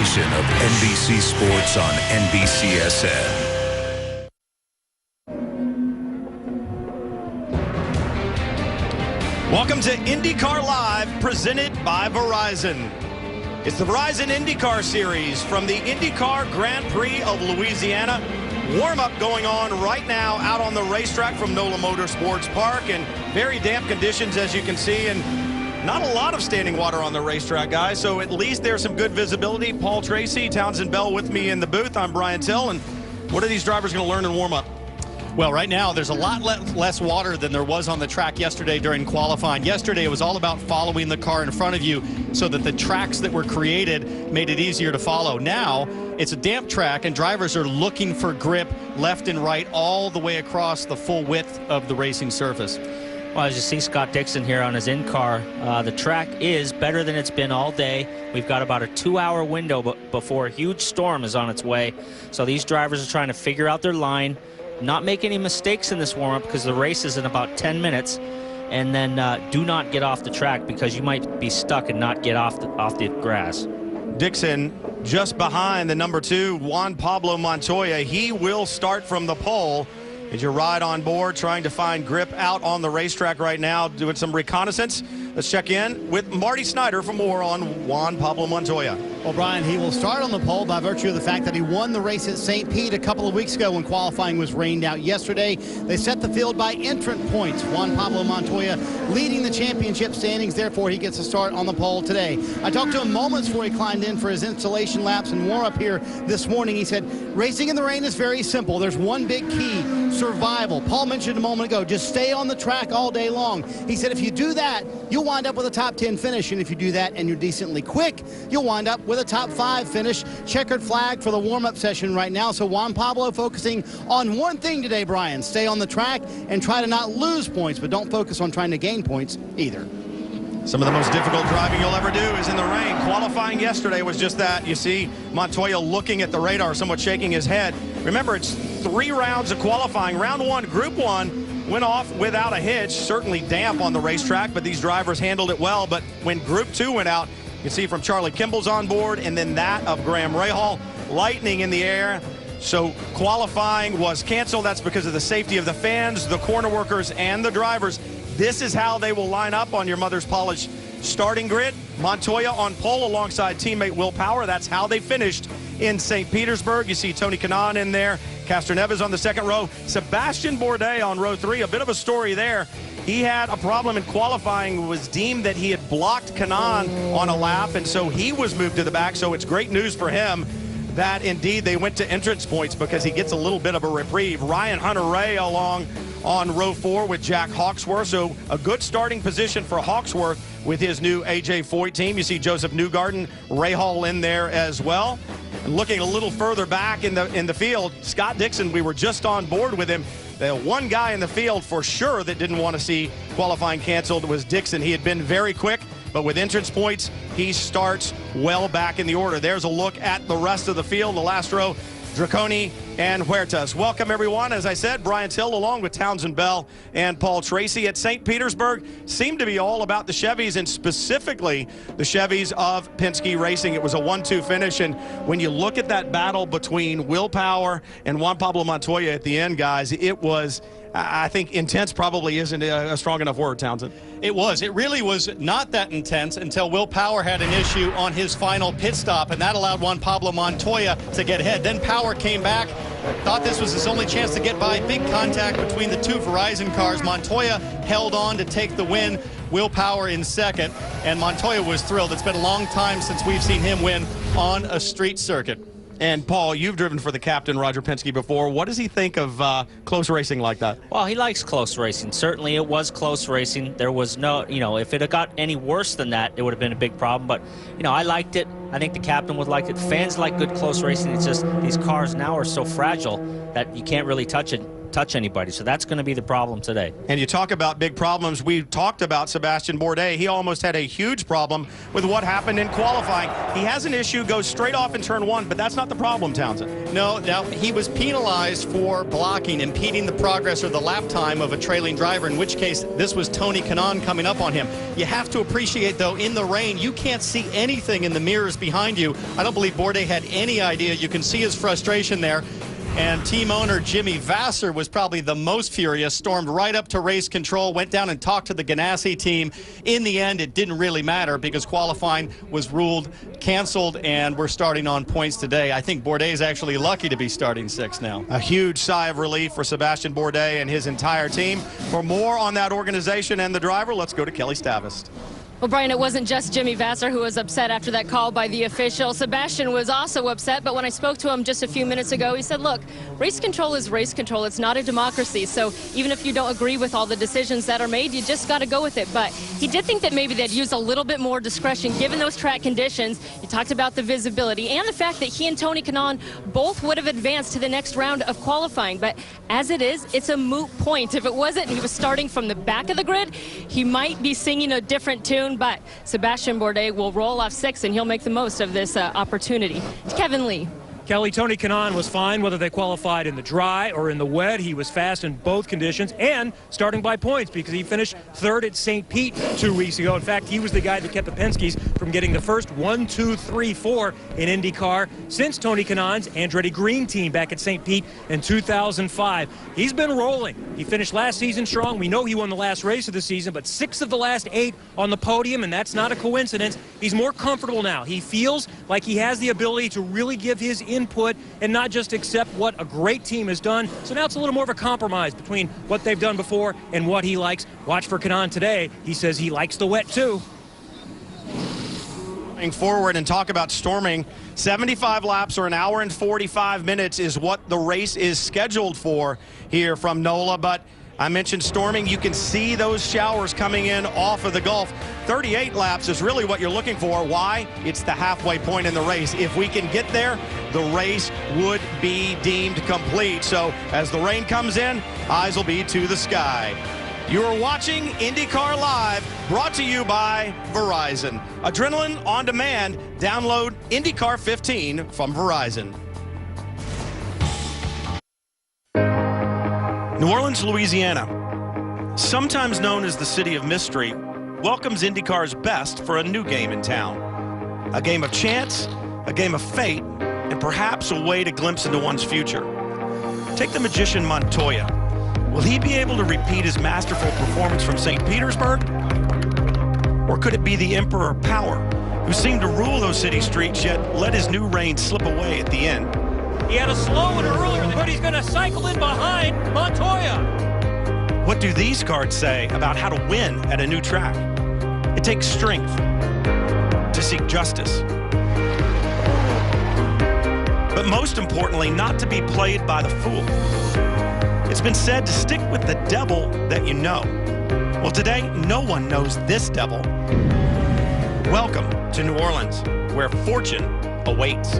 presentation of NBC Sports on NBCSN. Welcome to IndyCar Live, presented by Verizon. It's the Verizon IndyCar Series from the IndyCar Grand Prix of Louisiana. Warm-up going on right now out on the racetrack from NOLA Motorsports Park, and very damp conditions, as you can see, and not a lot of standing water on the racetrack, guys, so at least there's some good visibility. Paul Tracy, Townsend Bell with me in the booth. I'm Brian Till, and what are these drivers going to learn in warm-up? Well, right now, there's a lot less water than there was on the track yesterday during qualifying. Yesterday, it was all about following the car in front of you so that the tracks that were created made it easier to follow. Now, it's a damp track, and drivers are looking for grip left and right all the way across the full width of the racing surface. Well, as you see Scott Dixon here on his in-car, the track is better than it's been all day. We've got about a 2-hour window before a huge storm is on its way. So these drivers are trying to figure out their line, not make any mistakes in this warm-up because the race is in about 10 minutes, and then do not get off the track because you might be stuck and not get off the grass. Dixon just behind the number 2, Juan Pablo Montoya. He will start from the pole. As you ride on board, trying to find grip out on the racetrack right now, doing some reconnaissance. Let's check in with Marty Snyder for more on Juan Pablo Montoya. Well, Brian, he will start on the pole by virtue of the fact that he won the race at St. Pete a couple of weeks ago when qualifying was rained out yesterday. They set the field by entrant points. Juan Pablo Montoya leading the championship standings, therefore he gets a start on the pole today. I talked to him moments before he climbed in for his installation laps and warm-up here this morning. He said, racing in the rain is very simple. There's one big key: survival. Paul mentioned a moment ago, just stay on the track all day long. He said if you do that, you'll wind up with a top 10 finish, and if you do that and you're decently quick, you'll wind up with a top 5 finish. Checkered flag for the warm-up session right now, so Juan Pablo focusing on one thing today, Brian: stay on the track and try to not lose points, but don't focus on trying to gain points either. Some of the most difficult driving you'll ever do is in the rain. Qualifying yesterday was just that. You see Montoya looking at the radar, somewhat shaking his head. Remember, it's 3 rounds of qualifying. Round 1, Group 1, went off without a hitch. Certainly damp on the racetrack, but these drivers handled it well. But when Group 2 went out, you see from Charlie Kimball's on board, and then that of Graham Rahal, lightning in the air. So qualifying was canceled. That's because of the safety of the fans, the corner workers, and the drivers. This is how they will line up on your mother's polished starting grid. Montoya on pole alongside teammate Will Power. That's how they finished in St. Petersburg. You see Tony Kanaan in there. Castro Neves on the second row. Sebastian Bourdais on row 3. A bit of a story there. He had a problem in qualifying. It was deemed that he had blocked Kanaan on a lap, and so he was moved to the back. So it's great news for him that indeed they went to entrance points because he gets a little bit of a reprieve. Ryan Hunter-Ray along on row 4 with Jack Hawksworth. So a good starting position for Hawksworth with his new AJ Foyt team. You see Joseph Newgarden, Rahal in there as well. And looking a little further back in the field, Scott Dixon, we were just on board with him. The one guy in the field for sure that didn't want to see qualifying canceled was Dixon. He had been very quick, but with entrance points, he starts well back in the order. There's a look at the rest of the field, the last row. Draconi and Huertas. Welcome, everyone. As I said, Brian Till along with Townsend Bell and Paul Tracy at St. Petersburg seemed to be all about the Chevys, and specifically the Chevys of Penske Racing. It was a 1-2 finish, and when you look at that battle between Will Power and Juan Pablo Montoya at the end, guys, it was, I think intense probably isn't a strong enough word, Townsend. It was. It really was not that intense until Will Power had an issue on his final pit stop, and that allowed Juan Pablo Montoya to get ahead. Then Power came back, thought this was his only chance to get by. Big contact between the 2 Verizon cars. Montoya held on to take the win. Will Power in second, and Montoya was thrilled. It's been a long time since we've seen him win on a street circuit. And Paul, you've driven for the captain, Roger Penske, before. What does he think of close racing like that? Well, he likes close racing. Certainly it was close racing. There was no, if it had got any worse than that, it would have been a big problem. But, I liked it. I think the captain would like it. Fans like good close racing. It's just these cars now are so fragile that you can't really touch it. touch anybody. So that's going to be the problem today. And you talk about big problems. We talked about Sebastian Bourdais. He almost had a huge problem with what happened in qualifying. He has an issue, goes straight off in turn 1, but that's not the problem, Townsend. No, now he was penalized for blocking, impeding the progress or the lap time of a trailing driver, in which case this was Tony Kanaan coming up on him. You have to appreciate, though, in the rain, you can't see anything in the mirrors behind you. I don't believe Bourdais had any idea. You can see his frustration there. And team owner Jimmy Vasser was probably the most furious, stormed right up to race control, went down and talked to the Ganassi team. In the end, it didn't really matter because qualifying was ruled canceled, and we're starting on points today. I think Bourdais is actually lucky to be starting 6th now. A huge sigh of relief for Sebastian Bourdais and his entire team. For more on that organization and the driver, let's go to Kelly Stavist. Well, Brian, it wasn't just Jimmy Vasser who was upset after that call by the official. Sebastian was also upset, but when I spoke to him just a few minutes ago, he said, look, race control is race control. It's not a democracy. So even if you don't agree with all the decisions that are made, you just got to go with it. But he did think that maybe they'd use a little bit more discretion given those track conditions. He talked about the visibility and the fact that he and Tony Kanaan both would have advanced to the next round of qualifying. But as it is, it's a moot point. If it wasn't, he was starting from the back of the grid, he might be singing a different tune. But Sebastian Bourdais will roll off 6th, and he'll make the most of this opportunity. Kevin Lee. Kelly, Tony Kanaan was fine whether they qualified in the dry or in the wet. He was fast in both conditions and starting by points because he finished 3rd at St. Pete 2 weeks ago. In fact, he was the guy that kept the Penske's from getting the first 1, 2, 3, 4 in IndyCar since Tony Kanaan's Andretti Green team back at St. Pete in 2005. He's been rolling. He finished last season strong. We know he won the last race of the season, but 6 of the last 8 on the podium, and that's not a coincidence. He's more comfortable now. He feels like he has the ability to really give his input and not just accept what a great team has done. So now it's a little more of a compromise between what they've done before and what he likes. Watch for Kanaan today. He says he likes the wet too. Going forward and talk about storming, 75 laps or 1 hour and 45 minutes is what the race is scheduled for here from NOLA. But I mentioned storming. You can see those showers coming in off of the Gulf. 38 laps is really what you're looking for. Why? It's the halfway point in the race. If we can get there, the race would be deemed complete. So as the rain comes in, eyes will be to the sky. You are watching IndyCar Live, brought to you by Verizon. Adrenaline on demand. Download IndyCar 15 from Verizon. New Orleans, Louisiana, sometimes known as the City of Mystery, welcomes IndyCar's best for a new game in town. A game of chance, a game of fate, and perhaps a way to glimpse into one's future. Take the magician Montoya. Will he be able to repeat his masterful performance from St. Petersburg? Or could it be the Emperor Power, who seemed to rule those city streets yet let his new reign slip away at the end? He had a slow one earlier, but he's going to cycle in behind Montoya. What do these cards say about how to win at a new track? It takes strength to seek justice. But most importantly, not to be played by the fool. It's been said to stick with the devil that you know. Well, today, no one knows this devil. Welcome to New Orleans, where fortune awaits.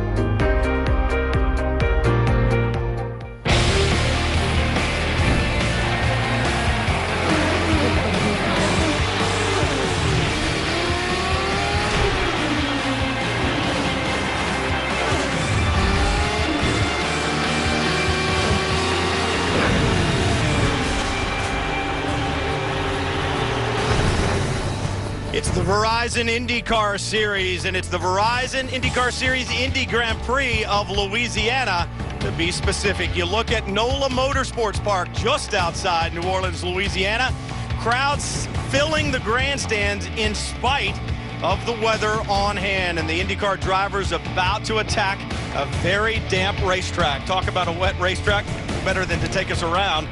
It's the Verizon IndyCar Series, and it's the Verizon IndyCar Series Indy Grand Prix of Louisiana. To be specific, you look at NOLA Motorsports Park just outside New Orleans, Louisiana. Crowds filling the grandstands in spite of the weather on hand, and the IndyCar drivers about to attack a very damp racetrack. Talk about a wet racetrack, better than to take us around.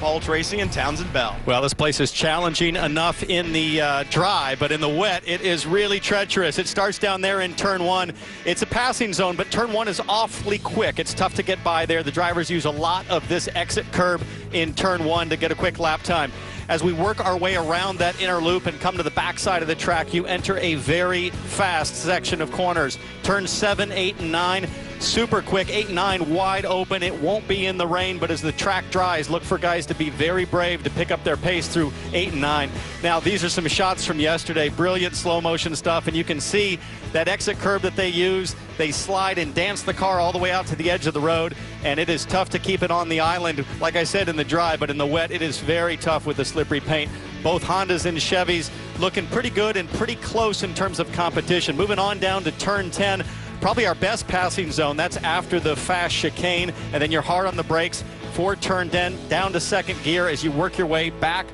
Paul Tracy and Townsend Bell. Well, this place is challenging enough in the dry, but in the wet, it is really treacherous. It starts down there in turn 1. It's a passing zone, but turn 1 is awfully quick. It's tough to get by there. The drivers use a lot of this exit curb in turn 1 to get a quick lap time. As we work our way around that inner loop and come to the backside of the track, you enter a very fast section of corners. Turns 7, 8, and 9. super quick. 8 and 9 wide open. It won't be in the rain, but as the track dries, look for guys to be very brave to pick up their pace through 8 and 9. Now, these are some shots from yesterday. Brilliant slow motion stuff, and you can see that exit curb that they use. They slide and dance the car all the way out to the edge of the road, and it is tough to keep it on the island, like I said, in the dry, but in the wet, it is very tough with the slippery paint. Both Hondas and Chevys looking pretty good and pretty close in terms of competition. Moving on down to turn 10, probably our best passing zone. That's after the fast chicane, and then you're hard on the brakes for turn 10, down to second gear as you work your way back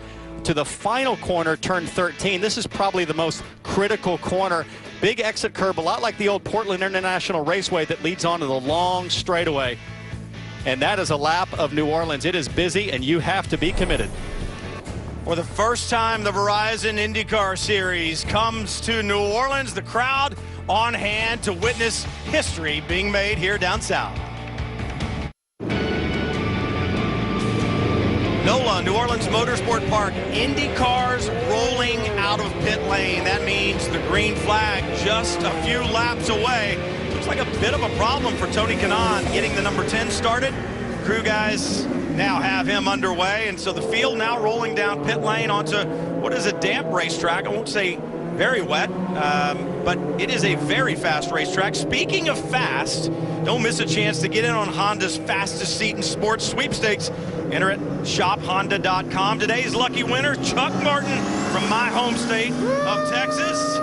to the final corner, turn 13. This is probably the most critical corner. Big exit curb, a lot like the old Portland International Raceway that leads onto the long straightaway. And that is a lap of New Orleans. It is busy, and you have to be committed. For the first time, the Verizon IndyCar Series comes to New Orleans. The crowd on hand to witness history being made here down south. NOLA, New Orleans Motorsport Park, IndyCars rolling out of pit lane. That means the green flag just a few laps away. Looks like a bit of a problem for Tony Kanaan getting the number 10 started. Crew guys now have him underway, and so the field now rolling down pit lane onto what is a damp racetrack. I won't say very wet, but it is a very fast racetrack. Speaking of fast, don't miss a chance to get in on Honda's fastest seat in sports sweepstakes. Enter at shophonda.com. Today's lucky winner, Chuck Martin from my home state of Texas.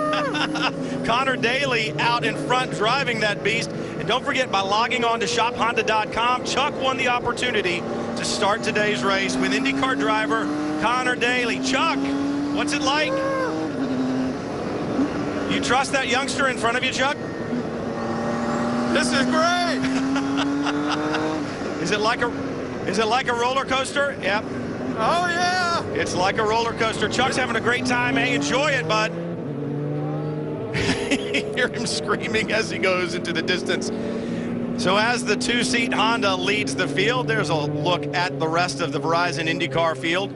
Connor Daly out in front driving that beast. And don't forget, by logging on to shophonda.com, Chuck won the opportunity to start today's race with IndyCar driver Connor Daly. Chuck, what's it like? You trust that youngster in front of you, Chuck? This is great. Is it like a roller coaster? Yep. Oh yeah. It's like a roller coaster. Chuck's having a great time. Hey, enjoy it, bud. You hear him screaming as he goes into the distance. So as the two-seat Honda leads the field, there's a look at the rest of the Verizon IndyCar field.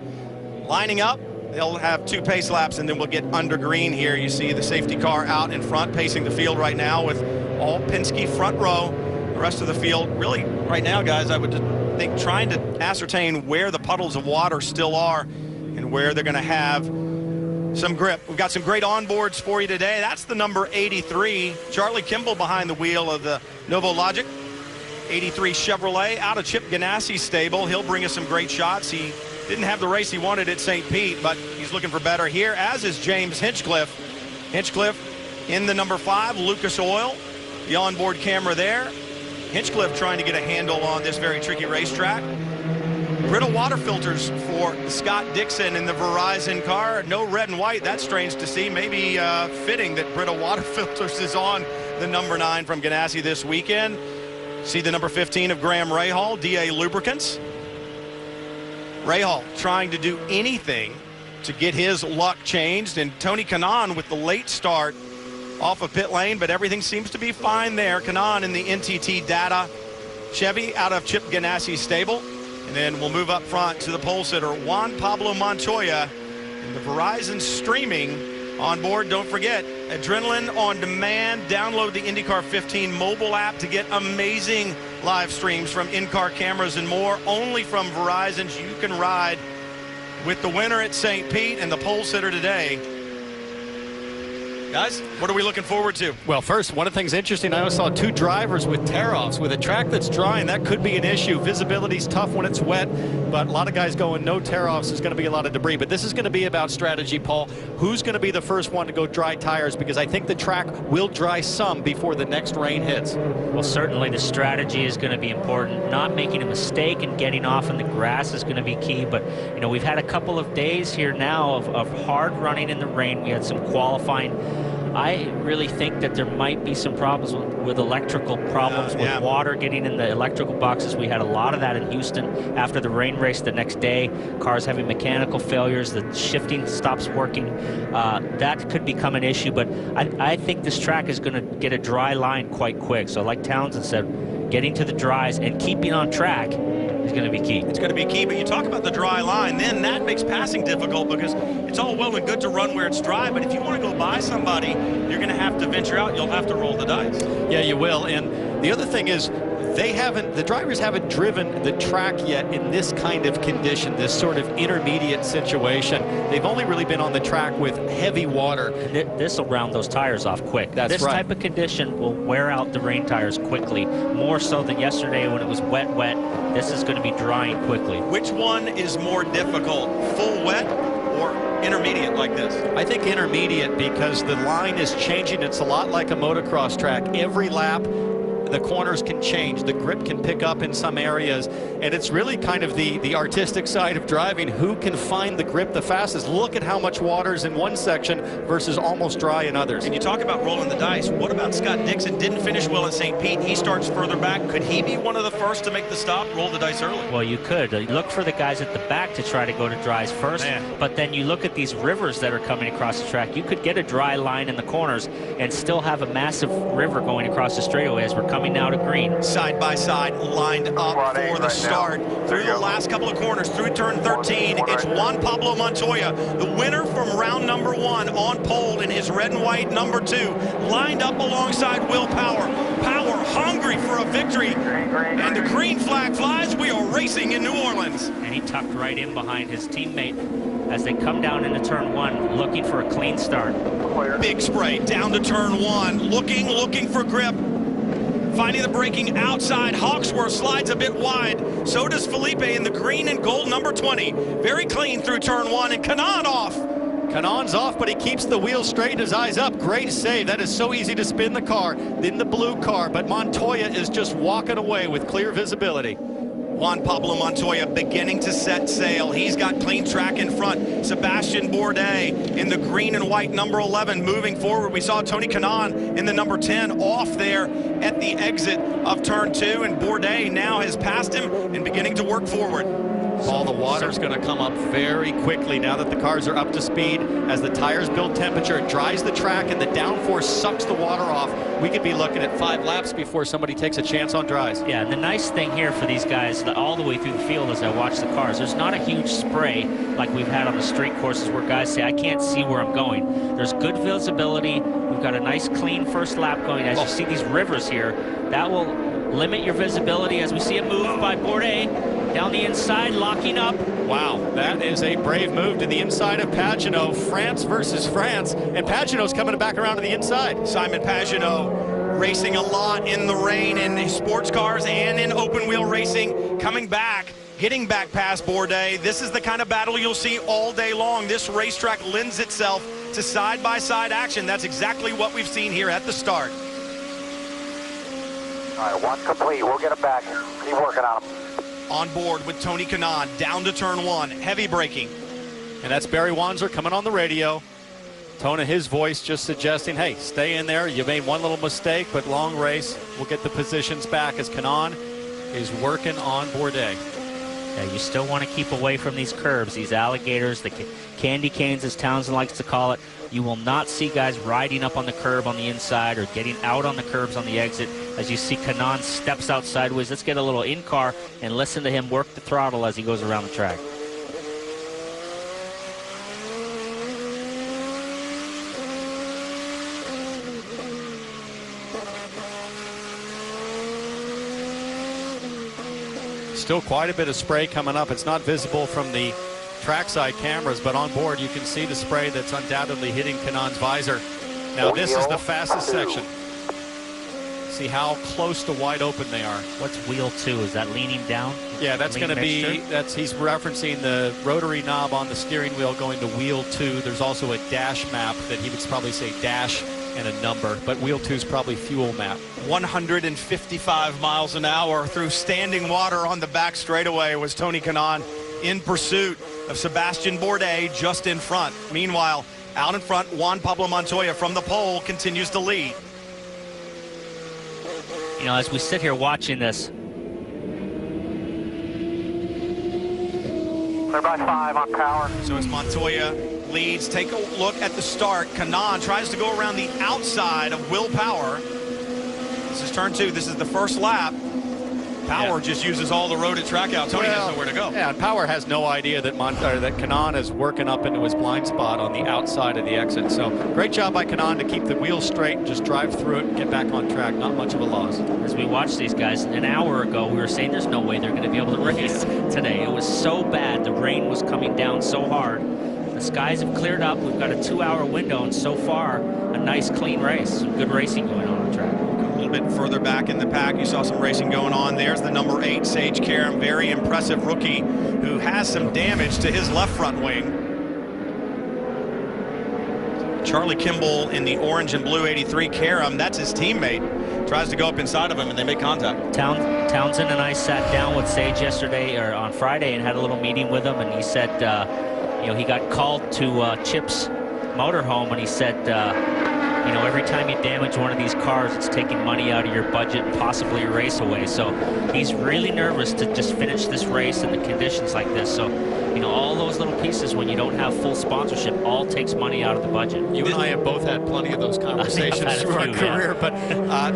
Lining up, they'll have 2 pace laps, and then we'll get under green here. You see the safety car out in front, pacing the field right now with all Penske front row. The rest of the field, really, right now, guys, I would think trying to ascertain where the puddles of water still are and where they're going to have some grip. We've got some great onboards for you today. That's the number 83, Charlie Kimball behind the wheel of the Novo Logic 83 Chevrolet out of Chip Ganassi's stable. He'll bring us some great shots. He didn't have the race he wanted at St. Pete, but he's looking for better here, as is James Hinchcliffe. Hinchcliffe in the number 5, Lucas Oil, the onboard camera there. Hinchcliffe trying to get a handle on this very tricky racetrack. Brittle water filters for Scott Dixon in the Verizon car. No red and white. That's strange to see. Maybe fitting that Brittle water filters is on the number 9 from Ganassi this weekend. See the number 15 of Graham Rahal, DA Lubricants. Rahal trying to do anything to get his luck changed, and Tony Kanaan with the late start off of pit lane, but everything seems to be fine there. Kanaan in the NTT Data Chevy out of Chip Ganassi's stable. And then we'll move up front to the pole sitter, Juan Pablo Montoya, and the Verizon streaming on board. Don't forget, Adrenaline on demand. Download the IndyCar 15 mobile app to get amazing live streams from in-car cameras and more. Only from Verizon's. You can ride with the winner at St. Pete and the pole sitter today. Guys, what are we looking forward to? Well, first, one of the things interesting, I saw 2 drivers with tear-offs. With a track that's drying, that could be an issue. Visibility's tough when it's wet, but a lot of guys going no tear-offs. There's going to be a lot of debris. But this is going to be about strategy, Paul. Who's going to be the first one to go dry tires? Because I think the track will dry some before the next rain hits. Well, certainly the strategy is going to be important. Not making a mistake and getting off in the grass is going to be key. But, you know, we've had a couple of days here now of hard running in the rain. We had some qualifying. I really think that there might be some problems with electrical problems, with water getting in the electrical boxes. We had a lot of that in Houston after the rain race the next day. Cars having mechanical failures, the shifting stops working. That could become an issue, but I think this track is going to get a dry line quite quick. So like Townsend said, getting to the dries and keeping on track is going to be key. It's going to be key, but you talk about the dry line, then that makes passing difficult because it's all well and good to run where it's dry, but if you want to go by somebody, you're going to have to venture out. You'll have to roll the dice. Yeah, you will. And the other thing is, the drivers haven't driven the track yet in this kind of condition, this sort of intermediate situation. They've only really been on the track with heavy water. This will round those tires off quick. That's this right. type of condition will wear out the rain tires quickly, more so than yesterday when it was wet. This is going to be drying quickly. Which one is more difficult, full wet or intermediate like this? I think intermediate, because the line is changing. It's a lot like a motocross track. Every lap, the corners can change, the grip can pick up in some areas, and it's really kind of the artistic side of driving. Who can find the grip the fastest? Look at how much water's in one section versus almost dry in others. And you talk about rolling the dice. What about Scott Dixon? Didn't finish well at St. Pete. He starts further back. Could he be one of the first to make the stop, roll the dice early? Well, you could. Look for the guys at the back to try to go to dries first. But then you look at these rivers that are coming across the track. You could get a dry line in the corners and still have a massive river going across the straightaway as we're coming now to green. Side by side, lined up for the start. Through the last couple of corners, through turn 13, it's Juan Pablo Montoya, the winner from round number 1, on pole in his red and white number 2, lined up alongside Will Power. Power hungry for a victory, and the green flag flies. We are racing in New Orleans. And he tucked right in behind his teammate as they come down into turn 1, looking for a clean start. Big spray down to turn 1, looking for grip. Finding the braking outside. Hawksworth slides a bit wide. So does Felipe in the green and gold number 20. Very clean through turn 1, and Kanaan off. Kanaan's off, but he keeps the wheels straight and his eyes up. Great save. That is so easy to spin the car in the blue car, but Montoya is just walking away with clear visibility. Juan Pablo Montoya beginning to set sail. He's got clean track in front. Sebastian Bourdais in the green and white number 11 moving forward. We saw Tony Kanaan in the number 10 off there at the exit of turn 2, and Bourdais now has passed him and beginning to work forward. Paul, the water's going to come up very quickly now that the cars are up to speed. As the tires build temperature, it dries the track, and the downforce sucks the water off. We could be looking at 5 laps before somebody takes a chance on dries. Yeah, and the nice thing here for these guys all the way through the field as I watch the cars, there's not a huge spray like we've had on the street courses where guys say, I can't see where I'm going. There's good visibility. We've got a nice clean first lap going. As you see these rivers here, that will limit your visibility as we see a move by Bourdais down the inside, locking up. Wow, that is a brave move to the inside of Pagenaud. France versus France, and Pagenaud's coming back around to the inside. Simon Pagenaud racing a lot in the rain in sports cars and in open wheel racing, coming back, getting back past Bourdais. This is the kind of battle you'll see all day long. This racetrack lends itself to side-by-side action. That's exactly what we've seen here at the start. All right, 1 complete. We'll get it back. Keep working on them. On board with Tony Kanaan, down to turn 1, heavy braking. And that's Barry Wanzer coming on the radio. Tone of his voice just suggesting, hey, stay in there. You made one little mistake, but long race. We'll get the positions back as Kanaan is working on Bourdais. Yeah, you still want to keep away from these curbs, these alligators, the candy canes, as Townsend likes to call it. You will not see guys riding up on the curb on the inside or getting out on the curbs on the exit. As you see Kanaan steps out sideways. Let's get a little in-car and listen to him work the throttle as he goes around the track. Still quite a bit of spray coming up. It's not visible from the trackside cameras, but on board you can see the spray that's undoubtedly hitting Kanaan's visor. Now this is the fastest section. See how close to wide open they are. What's wheel 2? Is that leaning down? Yeah, that's going to be, he's referencing the rotary knob on the steering wheel going to wheel 2. There's also a dash map that he would probably say dash and a number, but wheel 2 is probably fuel map. 155 miles an hour through standing water on the back straightaway was Tony Kanaan in pursuit of Sebastian Bourdais just in front. Meanwhile, out in front, Juan Pablo Montoya from the pole continues to lead. You know, as we sit here watching this, Clear by 5 on power. So as Montoya leads, take a look at the start. Kanaan tries to go around the outside of Will Power. This is turn 2. This is the first lap. Power just uses all the road at track out. Tony doesn't know where to go. Yeah, and Power has no idea that Kanaan is working up into his blind spot on the outside of the exit. So great job by Kanaan to keep the wheels straight and just drive through it and get back on track. Not much of a loss. As we watched these guys an hour ago, we were saying there's no way they're going to be able to race today. It was so bad. The rain was coming down so hard. The skies have cleared up. We've got a 2-hour window, and so far, a nice, clean race. Some good racing going on the track. A little bit further back in the pack, you saw some racing going on. There's the number 8, Sage Karam, very impressive rookie who has some damage to his left front wing. Charlie Kimball in the orange and blue 83. Karam, that's his teammate, tries to go up inside of him, and they make contact. Townsend and I sat down with Sage yesterday, or on Friday, and had a little meeting with him, and he said, you know, he got called to Chip's motorhome, and he said, you know, every time you damage one of these cars, it's taking money out of your budget, possibly a race away. So he's really nervous to just finish this race in the conditions like this. So, you know, all those little pieces, when you don't have full sponsorship, all takes money out of the budget. You and I have both had plenty of those conversations through our career. But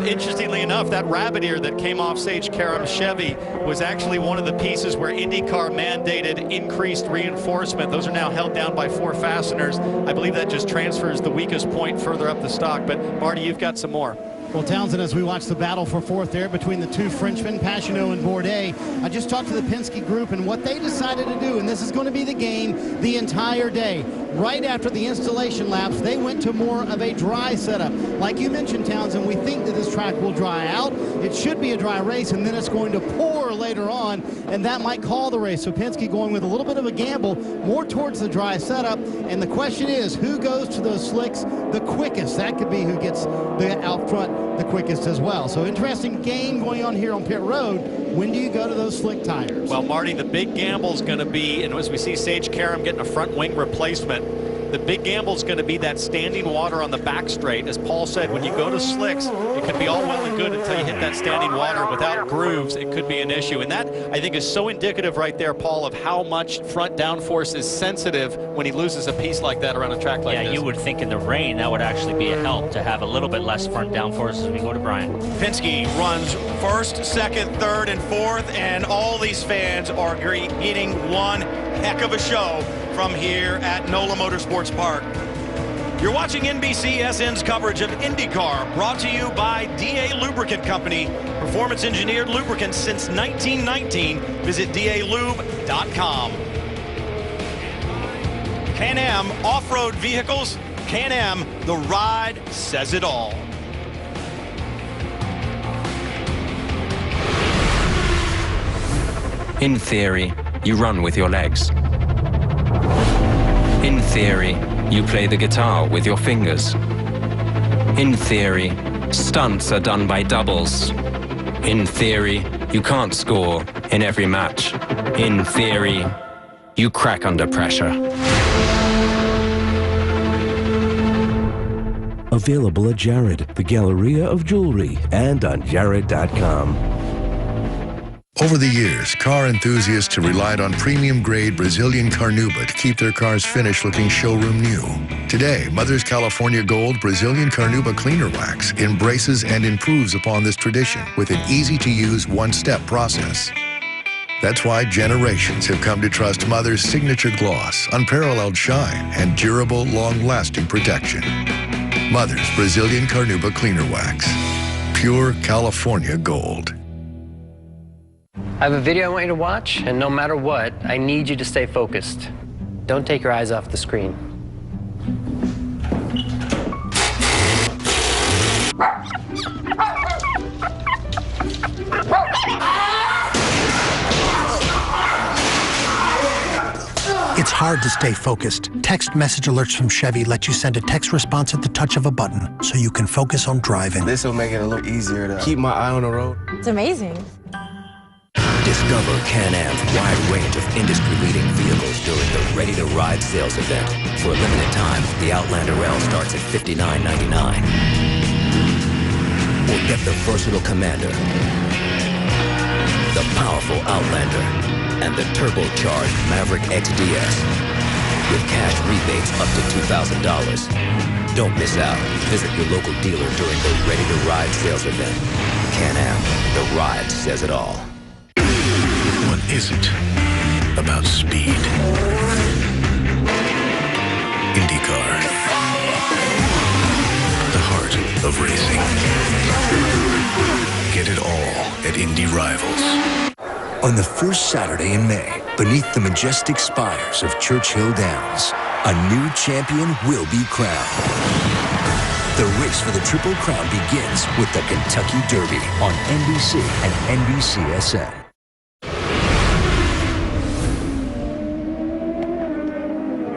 interestingly enough, that rabbit ear that came off Sage Karam's Chevy was actually one of the pieces where IndyCar mandated increased reinforcement. Those are now held down by 4 fasteners. I believe that just transfers the weakest point further up the stock. But Marty, you've got some more. Well, Townsend, as we watch the battle for 4th there between the 2 Frenchmen, Pagenaud and Bourdais, I just talked to the Penske group and what they decided to do, and this is going to be the game the entire day. Right after the installation laps, they went to more of a dry setup. Like you mentioned, Townsend, we think that this track will dry out. It should be a dry race, and then it's going to pour later on, and that might call the race. So Penske going with a little bit of a gamble, more towards the dry setup. And the question is, who goes to those slicks the quickest? That could be who gets the out front the quickest as well. So interesting game going on here on pit road. When do you go to those slick tires? Well, Marty, the big gamble is going to be, and as we see Sage Karam getting a front wing replacement, the big gamble is going to be that standing water on the back straight. As Paul said, when you go to slicks, it can be all well and good until you hit that standing water. Without grooves, it could be an issue. And that, I think, is so indicative right there, Paul, of how much front downforce is sensitive when he loses a piece like that around a track like this. Yeah, you would think in the rain that would actually be a help to have a little bit less front downforce as we go to Brian. Penske runs 1st, 2nd, 3rd, and 4th, and all these fans are getting one heck of a show from here at NOLA Motorsports Park. You're watching NBCSN's coverage of IndyCar, brought to you by DA Lubricant Company. Performance engineered lubricants since 1919. Visit DALube.com. Can-Am off-road vehicles. Can-Am, the ride says it all. In theory, you run with your legs. In theory, you play the guitar with your fingers. In theory, stunts are done by doubles. In theory, you can't score in every match. In theory, you crack under pressure. Available at Jared, the Galleria of Jewelry, and on Jared.com. Over the years, car enthusiasts have relied on premium-grade Brazilian Carnauba to keep their cars finished looking showroom new. Today, Mother's California Gold Brazilian Carnauba Cleaner Wax embraces and improves upon this tradition with an easy-to-use one-step process. That's why generations have come to trust Mother's signature gloss, unparalleled shine, and durable, long-lasting protection. Mother's Brazilian Carnauba Cleaner Wax. Pure California Gold. I have a video I want you to watch, and no matter what, I need you to stay focused. Don't take your eyes off the screen. It's hard to stay focused. Text message alerts from Chevy let you send a text response at the touch of a button, so you can focus on driving. This will make it a little easier to keep my eye on the road. It's amazing. Discover Can-Am's wide range of industry-leading vehicles during the Ready to Ride sales event. For a limited time, the Outlander L starts at $59.99. Or get the versatile Commander, the powerful Outlander, and the turbocharged Maverick XDS with cash rebates up to $2,000. Don't miss out. Visit your local dealer during the Ready to Ride sales event. Can-Am, the ride says it all. isn't about speed. IndyCar, the heart of racing. Get it all at Indy Rivals. On the first Saturday in May, beneath the majestic spires of Churchill Downs, a new champion will be crowned. The race for the Triple Crown begins with the Kentucky Derby on NBC and NBCSN.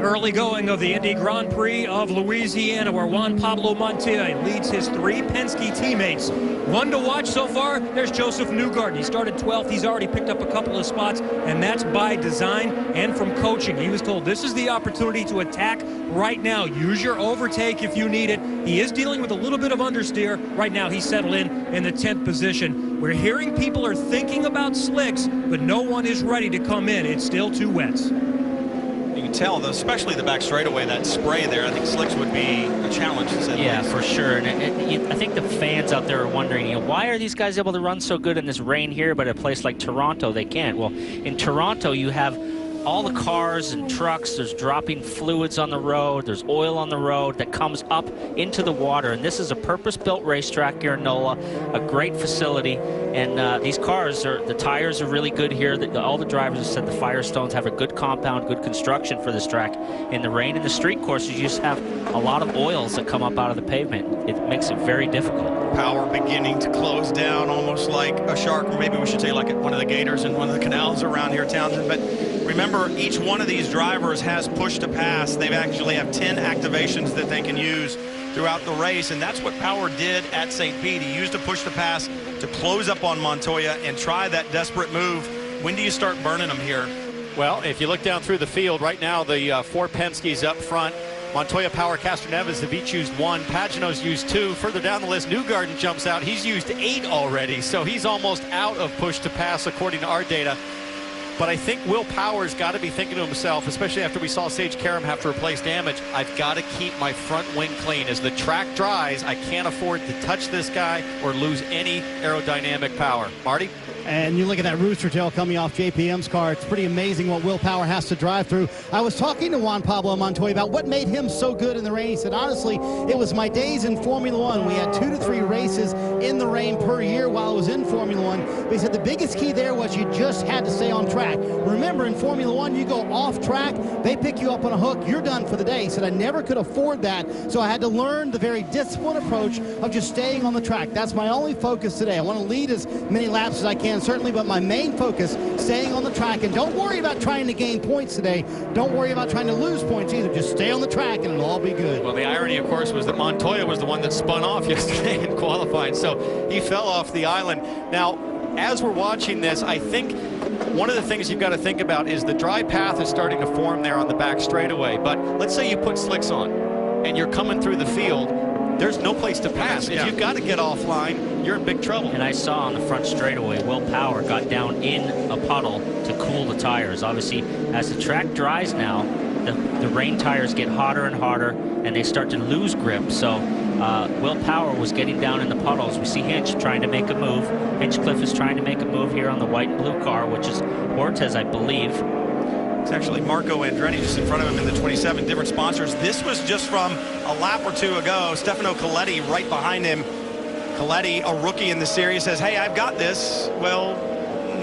Early going of the Indy Grand Prix of Louisiana, where Juan Pablo Montoya leads his 3 Penske teammates. One to watch so far, there's Joseph Newgarden. He started 12th. He's already picked up a couple of spots, and that's by design and from coaching. He was told this is the opportunity to attack right now. Use your overtake if you need it. He is dealing with a little bit of understeer. Right now, he's settled in the 10th position. We're hearing people are thinking about slicks, but no one is ready to come in. It's still too wet. You can tell, especially the back straightaway, that spray there, I think slicks would be a challenge. Yeah, for sure. And I think the fans out there are wondering, why are these guys able to run so good in this rain here, but at a place like Toronto, they can't? Well, in Toronto, you have all the cars and trucks, there's dropping fluids on the road, there's oil on the road that comes up into the water, and this is a purpose-built racetrack here in NOLA, a great facility, and these cars, the tires are really good here. All the drivers have said the Firestones have a good compound, good construction for this track. In the rain and the street courses, you just have a lot of oils that come up out of the pavement. It makes it very difficult. Power beginning to close down, almost like a shark, or maybe we should say like one of the gators in one of the canals around here, Townsend. But remember, each one of these drivers has push to pass. They actually have 10 activations that they can use throughout the race, and that's what Power did at St. Pete. He used a push to pass to close up on Montoya and try that desperate move. When do you start burning them here? Well, if you look down through the field, right now the 4 Penske's up front. Montoya, Power, Castroneves have each used 1. Pagano's used 2. Further down the list, Newgarden jumps out. He's used 8 already, so he's almost out of push to pass according to our data. But I think Will Power's got to be thinking to himself, especially after we saw Sage Karam have to replace damage, I've got to keep my front wing clean. As the track dries, I can't afford to touch this guy or lose any aerodynamic power. Marty? And you look at that rooster tail coming off JPM's car. It's pretty amazing what Will Power has to drive through. I was talking to Juan Pablo Montoya about what made him so good in the rain. He said, honestly, it was my days in Formula One. We had 2 to 3 races in the rain per year while I was in Formula One. But he said the biggest key there was you just had to stay on track. Remember, in Formula One, you go off track, they pick you up on a hook, you're done for the day. He said, I never could afford that, so I had to learn the very disciplined approach of just staying on the track. That's my only focus today. I want to lead as many laps as I can, certainly, but my main focus, staying on the track. And don't worry about trying to gain points today. Don't worry about trying to lose points either. Just stay on the track and it'll all be good. Well, the irony, of course, was that Montoya was the one that spun off yesterday in qualifying, so he fell off the island. Now, as we're watching this, I think one of the things you've got to think about is the dry path is starting to form there on the back straightaway. But let's say you put slicks on and you're coming through the field, there's no place to pass. If you've got to get offline, you're in big trouble. And I saw on the front straightaway, Will Power got down in a puddle to cool the tires. Obviously, as the track dries now, the rain tires get hotter and hotter, and they start to lose grip. So Will Power was getting down in the puddles. We see Hinch trying to make a move. Hinchcliffe is trying to make a move here on the white and blue car, which is Ortiz, I believe. It's actually Marco Andretti just in front of him in the 27. Different sponsors. This was just from a lap or 2 ago. Stefano Coletti right behind him. Coletti, a rookie in the series, says, hey, I've got this. Well,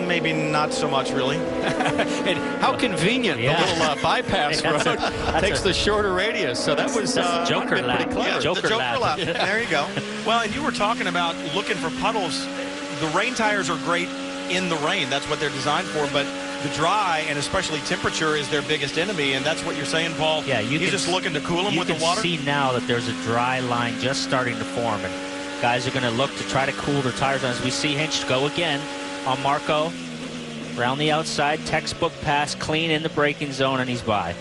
maybe not so much, really. And how convenient, the little bypass road takes the shorter radius. So that was Joker lap. Yeah, Joker the Joker lap. Yeah. There you go. Well, and you were talking about looking for puddles. The rain tires are great in the rain. That's what they're designed for. But the dry and especially temperature is their biggest enemy, and that's what you're saying, Paul. Yeah, he's just looking to cool them with the water. You can see now that there's a dry line just starting to form, and guys are going to look to try to cool their tires. As we see Hinch go again on Marco around the outside, textbook pass, clean in the braking zone, and he's by.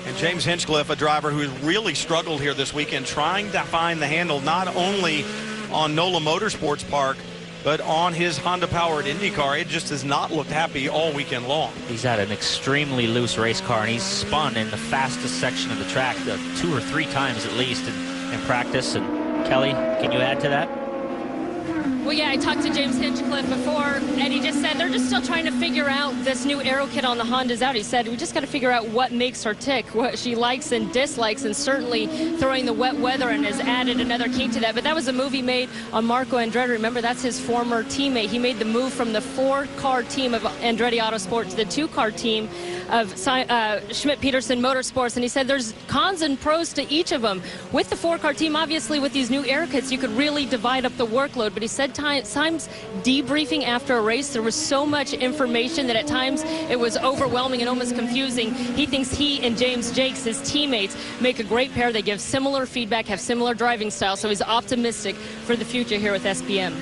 And James Hinchcliffe, a driver who has really struggled here this weekend, trying to find the handle not only on NOLA Motorsports Park, but on his Honda-powered IndyCar. It just has not looked happy all weekend long. He's had an extremely loose race car, and he's spun in the fastest section of the track 2 or 3 times at least in practice. And Kelly, can you add to that? Well, yeah, I talked to James Hinchcliffe before, and he just said they're just still trying to figure out this new aero kit on the Hondas out. He said, we just got to figure out what makes her tick, what she likes and dislikes, and certainly throwing the wet weather in has added another kink to that. But that was a move he made on Marco Andretti. Remember, that's his former teammate. He made the move from the 4-car team of Andretti Autosport to the 2-car team of Schmidt-Peterson Motorsports, and he said there's cons and pros to each of them. With the 4-car team, obviously, with these new air kits, you could really divide up the workload, but he said times debriefing after a race, there was so much information that at times it was overwhelming and almost confusing. He thinks he and James Jakes, his teammates, make a great pair. They give similar feedback, have similar driving styles, so he's optimistic for the future here with SPM.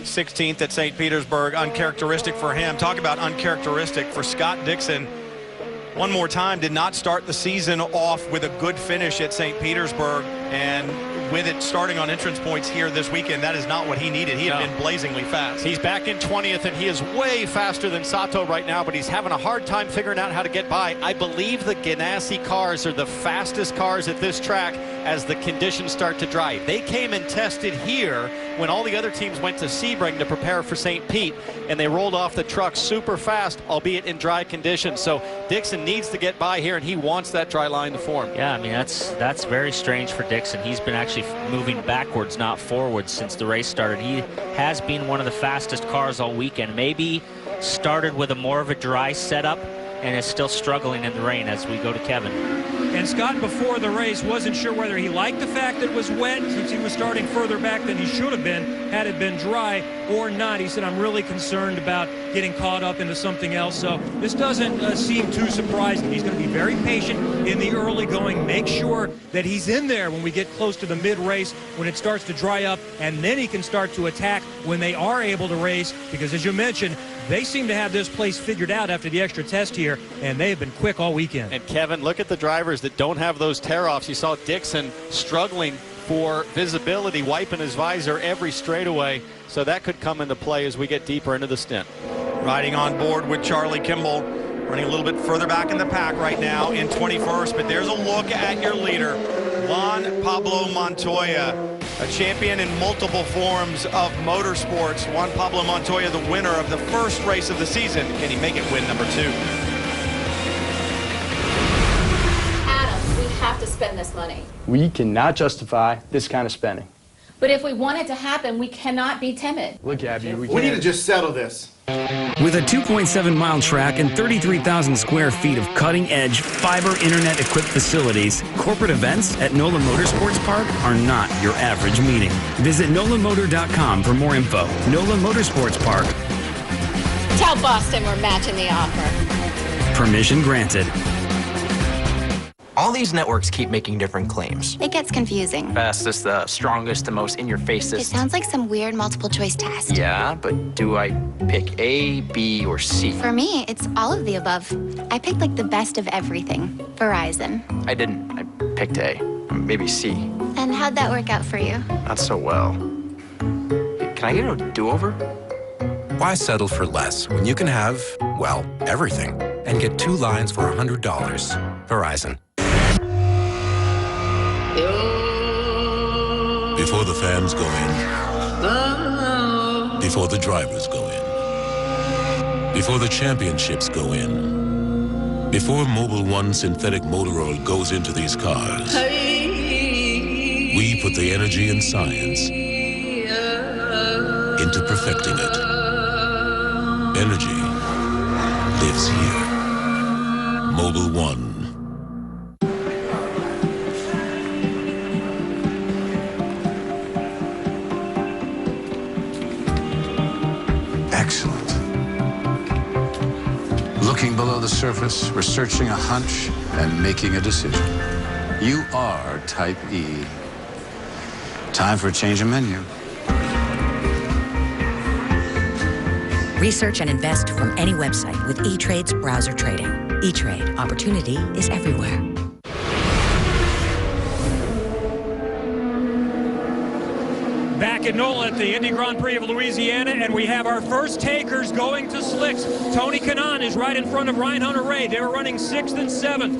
16th at St. Petersburg, uncharacteristic for him. Talk about uncharacteristic for Scott Dixon. One more time, did not start the season off with a good finish at St. Petersburg, and with it starting on entrance points here this weekend, that is not what he needed. He had been blazingly fast. He's back in 20th, and he is way faster than Sato right now, but he's having a hard time figuring out how to get by. I believe the Ganassi cars are the fastest cars at this track as the conditions start to dry. They came and tested here when all the other teams went to Sebring to prepare for St. Pete, and they rolled off the truck super fast, albeit in dry conditions. So Dixon needs to get by here, and he wants that dry line to form. Yeah, I mean, that's very strange for Dixon. He's been actually moving backwards, not forwards, since the race started. He has been one of the fastest cars all weekend. Maybe started with a more of a dry setup and is still struggling in the rain as we go to Kevin. And Scott, before the race, wasn't sure whether he liked the fact that it was wet, since he was starting further back than he should have been had it been dry, or not. He said, I'm really concerned about getting caught up into something else. So this doesn't seem too surprising. He's going to be very patient in the early going, make sure that he's in there when we get close to the mid-race, when it starts to dry up, and then he can start to attack when they are able to race, because as you mentioned, they seem to have this place figured out after the extra test here, and they have been quick all weekend. And Kevin, look at the drivers that don't have those tear-offs. You saw Dixon struggling for visibility, wiping his visor every straightaway, so that could come into play as we get deeper into the stint. Riding on board with Charlie Kimball, running a little bit further back in the pack right now in 21st, but there's a look at your leader, Juan Pablo Montoya, a champion in multiple forms of motorsports. Juan Pablo Montoya, the winner of the first race of the season. Can he make it win number 2? Adam, we have to spend this money. We cannot justify this kind of spending. But if we want it to happen, we cannot be timid. Look, Abby, we need to just settle this. With a 2.7-mile track and 33,000 square feet of cutting-edge fiber internet-equipped facilities, corporate events at NOLA Motorsports Park are not your average meeting. Visit NOLAmotor.com for more info. NOLA Motorsports Park. Tell Boston we're matching the offer. Permission granted. All these networks keep making different claims. It gets confusing. Fastest, the strongest, the most in-your-facest. It sounds like some weird multiple-choice test. Yeah, but do I pick A, B, or C? For me, it's all of the above. I picked like the best of everything. Verizon. I didn't. I picked A. Maybe C. And how'd that work out for you? Not so well. Can I get a do-over? Why settle for less when you can have, well, everything, and get 2 lines for $100? Verizon. Before the fans go in, before the drivers go in, before the championships go in, before Mobil 1 synthetic motor oil goes into these cars, we put the energy and science into perfecting it. Energy lives here. Mobil 1. Excellent. Looking below the surface, researching a hunch, and making a decision. You are Type E. Time for a change of menu. Research and invest from any website with E-Trade's browser trading. E-Trade. Opportunity is everywhere. Back at NOLA at the Indy Grand Prix of Louisiana, and we have our first takers going to slicks. Tony Kanaan is right in front of Ryan Hunter-Reay. They were running 6th and 7th.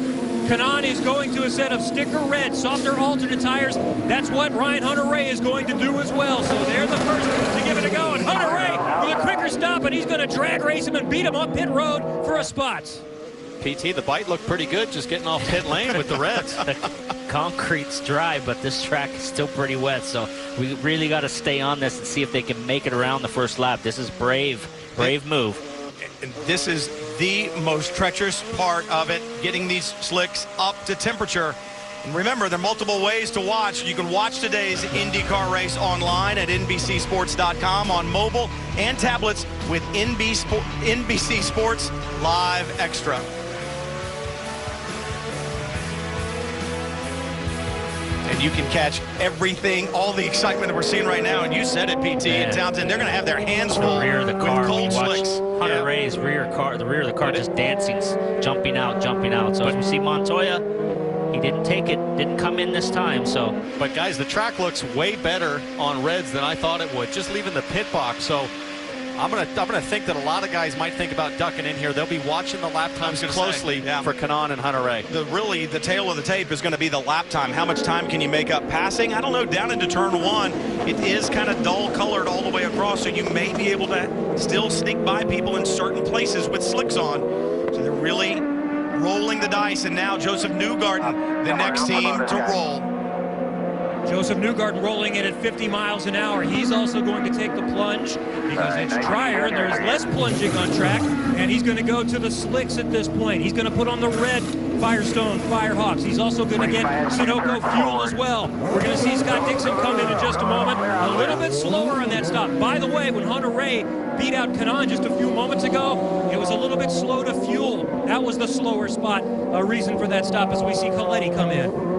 Kanaan is going to a set of sticker red, softer alternate tires. That's what Ryan Hunter-Reay is going to do as well. So they're the first to give it a go. And Hunter-Reay with a quicker stop, and he's going to drag race him and beat him up pit road for a spot. PT, the bite looked pretty good just getting off pit lane with the reds. The concrete's dry, but this track is still pretty wet, so we really got to stay on this and see if they can make it around the first lap. This is brave move. And this is the most treacherous part of it, getting these slicks up to temperature. And remember, there are multiple ways to watch. You can watch today's IndyCar race online at NBCSports.com, on mobile and tablets with NBC Sports Live Extra. And you can catch everything, all the excitement that we're seeing right now. And you said it, PT and Townsend, they're going to have their hands full the rear of the car. With cold slicks. Hunter-Reay's rear car, the rear of the car just dancing, jumping out. So as we see Montoya, he didn't take it, didn't come in this time. So, but guys, the track looks way better on reds than I thought it would, just leaving the pit box. So I'm gonna think that a lot of guys might think about ducking in here. They'll be watching the lap times closely for Kanaan and Hunter-Reay. Really, the tail of the tape is going to be the lap time. How much time can you make up passing? I don't know. Down into turn one, it is kind of dull colored all the way across, so you may be able to still sneak by people in certain places with slicks on. So they're really rolling the dice, and now Joseph Newgarden, the next team to roll. Joseph Newgarden rolling in at 50 miles an hour. He's also going to take the plunge because it's drier and there's less plunging on track, and he's going to go to the slicks at this point. He's going to put on the red Firestone Firehawks. He's also going to get Sunoco fuel as well. We're going to see Scott Dixon come in just a moment. A little bit slower on that stop. By the way, when Hunter-Reay beat out Kanaan just a few moments ago, it was a little bit slow to fuel. That was the slower spot. A reason for that stop as we see Coletti come in.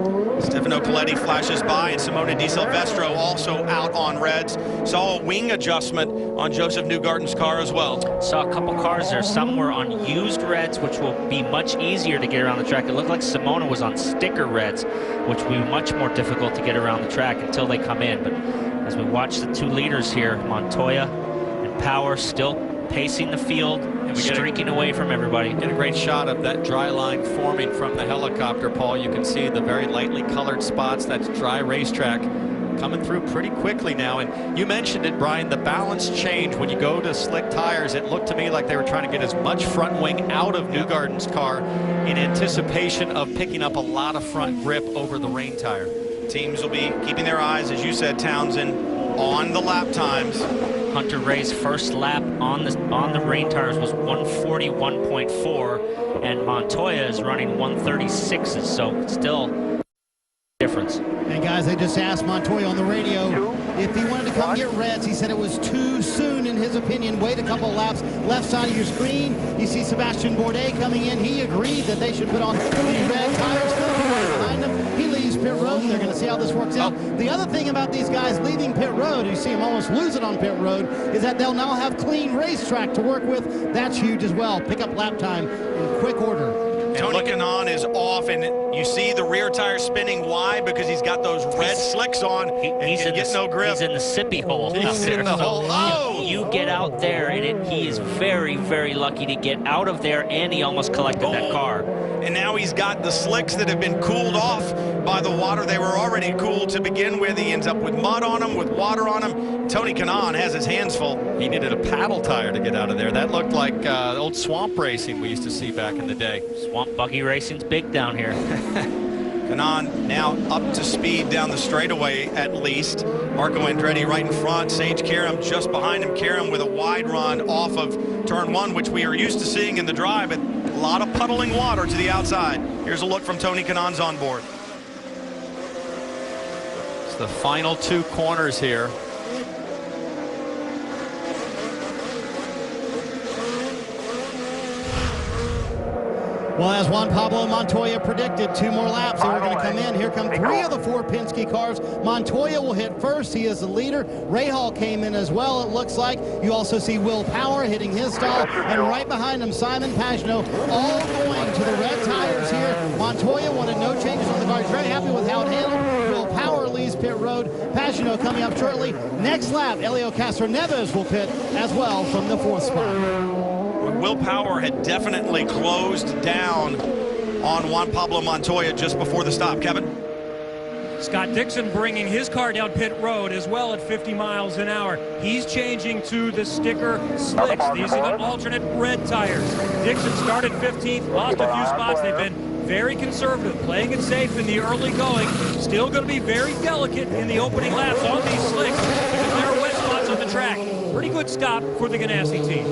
Stefano Coletti flashes by, and Simone Di Silvestro also out on reds. Saw a wing adjustment on Joseph Newgarden's car as well. Saw a couple cars there. Some were on used reds, which will be much easier to get around the track. It looked like Simona was on sticker reds, which will be much more difficult to get around the track until they come in. But as we watch the two leaders here, Montoya and Power still pacing the field, and streaking away from everybody. Get a great shot of that dry line forming from the helicopter, Paul. You can see the very lightly colored spots. That's dry racetrack coming through pretty quickly now. And you mentioned it, Brian, the balance change when you go to slick tires. It looked to me like they were trying to get as much front wing out of Newgarden's car in anticipation of picking up a lot of front grip over the rain tire. Teams will be keeping their eyes, as you said, Townsend, on the lap times. Hunter-Reay's first lap on the rain tires was 141.4, and Montoya is running 136s, so still difference. And guys, they just asked Montoya on the radio if he wanted to come get reds. He said it was too soon, in his opinion. Wait a couple laps. Left side of your screen, you see Sebastian Bourdais coming in. He agreed that they should put on red tires. Right behind him. He leaves pit road, and they're going to see how this works out. The other thing about these guys leaving pit road, you see them almost lose it on pit road, is that they'll now have clean racetrack to work with. That's huge as well. Pick up lap time in quick order. Tony Kanaan is off, and you see the rear tire spinning. Why? Because he's got those red slicks on, and he's getting no grip. He's in the sippy hole. He's in the hole. Oh! You get out there, and he is very, very lucky to get out of there, and he almost collected that car. And now he's got the slicks that have been cooled off by the water. They were already cool to begin with. He ends up with mud on him, with water on him. Tony Kanaan has his hands full. He needed a paddle tire to get out of there. That looked like old swamp racing we used to see back in the day. Swamp buggy racing's big down here. Kanaan now up to speed down the straightaway at least. Marco Andretti right in front. Sage Karam just behind him. Karam with a wide run off of turn one, which we are used to seeing in the drive, but a lot of puddling water to the outside. Here's a look from Tony Kanaan's onboard. It's the final two corners here. Well, as Juan Pablo Montoya predicted, 2 more laps, and we're going to come in. Here come 3 of the 4 Penske cars. Montoya will hit first. He is the leader. Rahal came in as well, it looks like. You also see Will Power hitting his stall, and right behind him, Simon Pagenaud, all going to the red tires here. Montoya wanted no changes on the car. He's very happy with how it handled. Will Power leaves pit road. Pagenaud coming up shortly. Next lap, Helio Castroneves will pit as well from the 4th spot. Will Power had definitely closed down on Juan Pablo Montoya just before the stop. Kevin? Scott Dixon bringing his car down pit road as well at 50 miles an hour. He's changing to the sticker slicks. These are the alternate red tires. Dixon started 15th, lost a few spots. They've been very conservative, playing it safe in the early going. Still going to be very delicate in the opening laps on these slicks because there are wet spots on the track. Pretty good stop for the Ganassi team.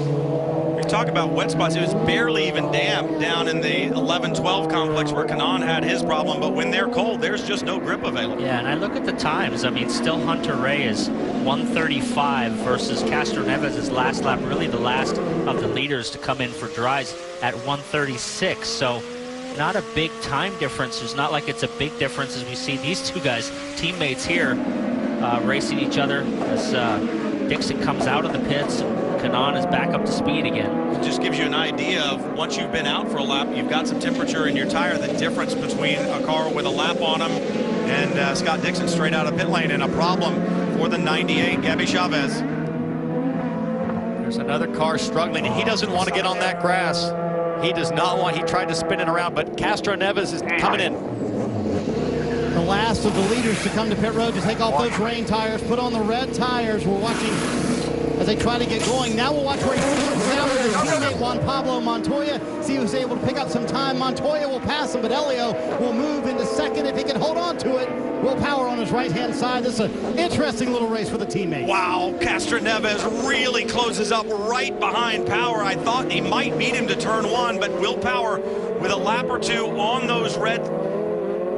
We talk about wet spots. It was barely even damp down in the 11-12 complex where Kanaan had his problem, but when they're cold, there's just no grip available. Yeah, and I look at the times. I mean, still Hunter Ray is 1:35 versus Castro Neves' last lap, really the last of the leaders to come in for dries at 1:36. So not a big time difference. It's not like it's a big difference as we see these two guys, teammates here, racing each other as Dixon comes out of the pits. Kanaan is back up to speed again. It just gives you an idea of once you've been out for a lap, you've got some temperature in your tire, the difference between a car with a lap on them and Scott Dixon straight out of pit lane, and a problem for the 98, Gabby Chavez. There's another car struggling, and he doesn't want to get on that grass. He does not want, he tried to spin it around, but Castro Neves is coming in. The last of the leaders to come to pit road to take off those rain tires, put on the red tires. We're watching as they try to get going. Now we'll watch where he comes down with his teammate Juan Pablo Montoya. See who's able to pick up some time. Montoya will pass him, but Elio will move into second if he can hold on to it. Will Power on his right-hand side. This is an interesting little race for the teammates. Wow, Castro Neves really closes up right behind Power. I thought he might beat him to turn one, but Will Power with a lap or two on those red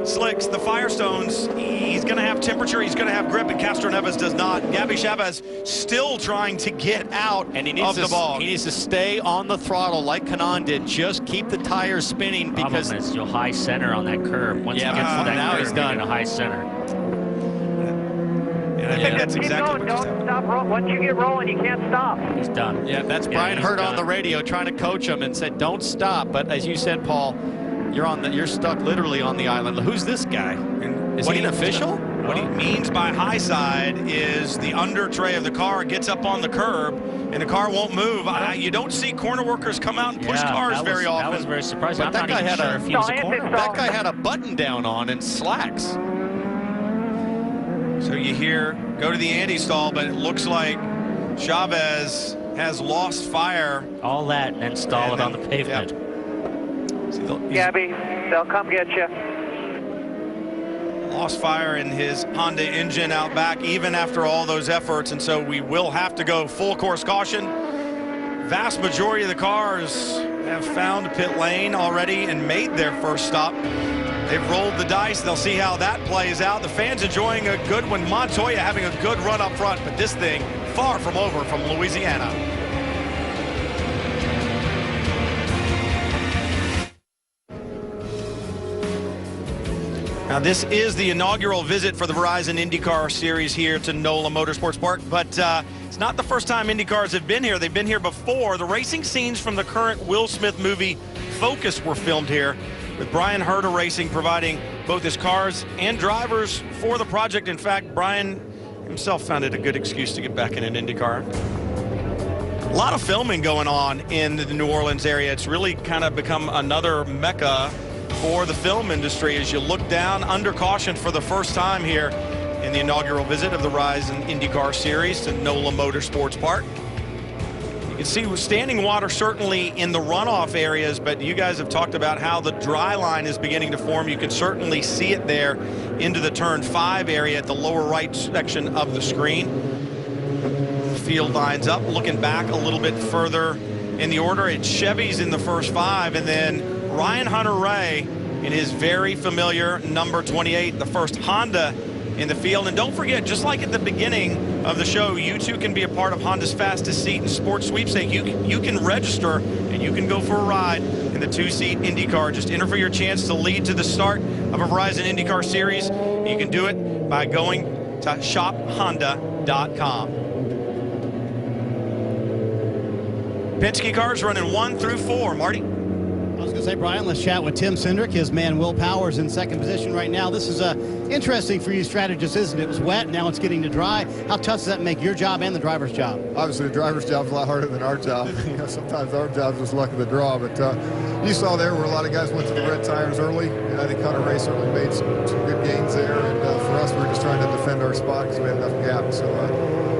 slicks, the Firestones, he's going to have temperature, he's going to have grip, and Castro Neves does not. Gabby Chavez still trying to get out and he needs of the ball. He needs to stay on the throttle like Kanaan did. Just keep the tires spinning because you'll high center on that curve. Once he gets to that now curve, he's done. A high center. And I think that's exactly what just happened. Stop. Once you get rolling, you can't stop. He's done. Yeah, that's Brian Hurt on the radio trying to coach him and said, don't stop. But as you said, Paul, you're stuck literally on the island. Who's this guy? Is he an official? What he means by high side is the under tray of the car gets up on the curb and the car won't move. You don't see corner workers come out and push cars very often. That was very surprising. But that guy had that guy had a button down on and slacks. So you hear, go to the Andy stall, but it looks like Chavez has lost fire. All that and then stall it on the pavement. Gabby, they'll come get you. Lost fire in his Honda engine out back, even after all those efforts, and so we will have to go full course caution. Vast majority of the cars have found pit lane already and made their first stop. They've rolled the dice. They'll see how that plays out. The fans enjoying a good one. Montoya having a good run up front, but this thing far from over from Louisiana. Now, this is the inaugural visit for the Verizon IndyCar Series here to NOLA Motorsports Park, but it's not the first time IndyCars have been here. They've been here before. The racing scenes from the current Will Smith movie Focus were filmed here, with Brian Herta Racing providing both his cars and drivers for the project. In fact, Brian himself found it a good excuse to get back in an IndyCar. A lot of filming going on in the New Orleans area. It's really kind of become another mecca for the film industry as you look down under caution for the first time here in the inaugural visit of the Verizon IndyCar Series to NOLA Motorsports Park. You can see standing water certainly in the runoff areas, but you guys have talked about how the dry line is beginning to form. You can certainly see it there into the turn 5 area at the lower right section of the screen. The field lines up, looking back a little bit further in the order. It's Chevy's in the first 5, and then Ryan Hunter-Reay in his very familiar number 28, the first Honda in the field. And don't forget, just like at the beginning of the show, you too can be a part of Honda's Fastest Seat and Sports Sweepstakes. You can register and you can go for a ride in the 2-seat IndyCar. Just enter for your chance to lead to the start of a Verizon IndyCar Series. You can do it by going to shophonda.com. Penske cars running 1 through 4. Marty? I was going to say, Brian, let's chat with Tim Cindric. His man Will Power's in second position right now. This is interesting for you strategists, isn't it? It was wet, now it's getting to dry. How tough does that make your job and the driver's job? Obviously, the driver's job is a lot harder than our job. You know, sometimes our job is just luck of the draw. But you saw there where a lot of guys went to the red tires early. And I think Hunter Ray certainly made some good gains there. And for us, we're just trying to defend our spot because we had enough gap. So,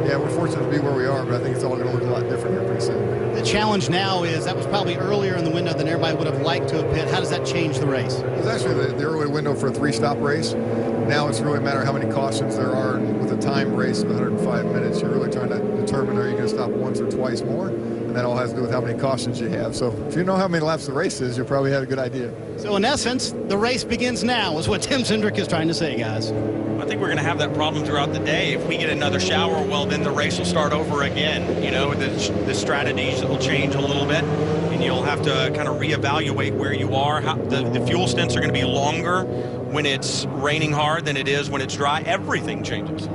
yeah, we're fortunate to be where we are, but I think it's all going to look a lot different here pretty soon. The challenge now is that was probably earlier in the window than everybody would have liked to have pit. How does that change the race? It was actually the early window for a 3-stop race. Now it's really a matter of how many cautions there are. And with a timed race of 105 minutes, you're really trying to determine are you going to stop once or twice more. And that all has to do with how many cautions you have. So if you know how many laps the race is, you'll probably have a good idea. So in essence, the race begins now is what Tim Cindric is trying to say, guys. I think we're going to have that problem throughout the day. If we get another shower, well, then the race will start over again. You know, the strategies will change a little bit, and you'll have to kind of reevaluate where you are. The fuel stints are going to be longer when it's raining hard than it is when it's dry. Everything changes.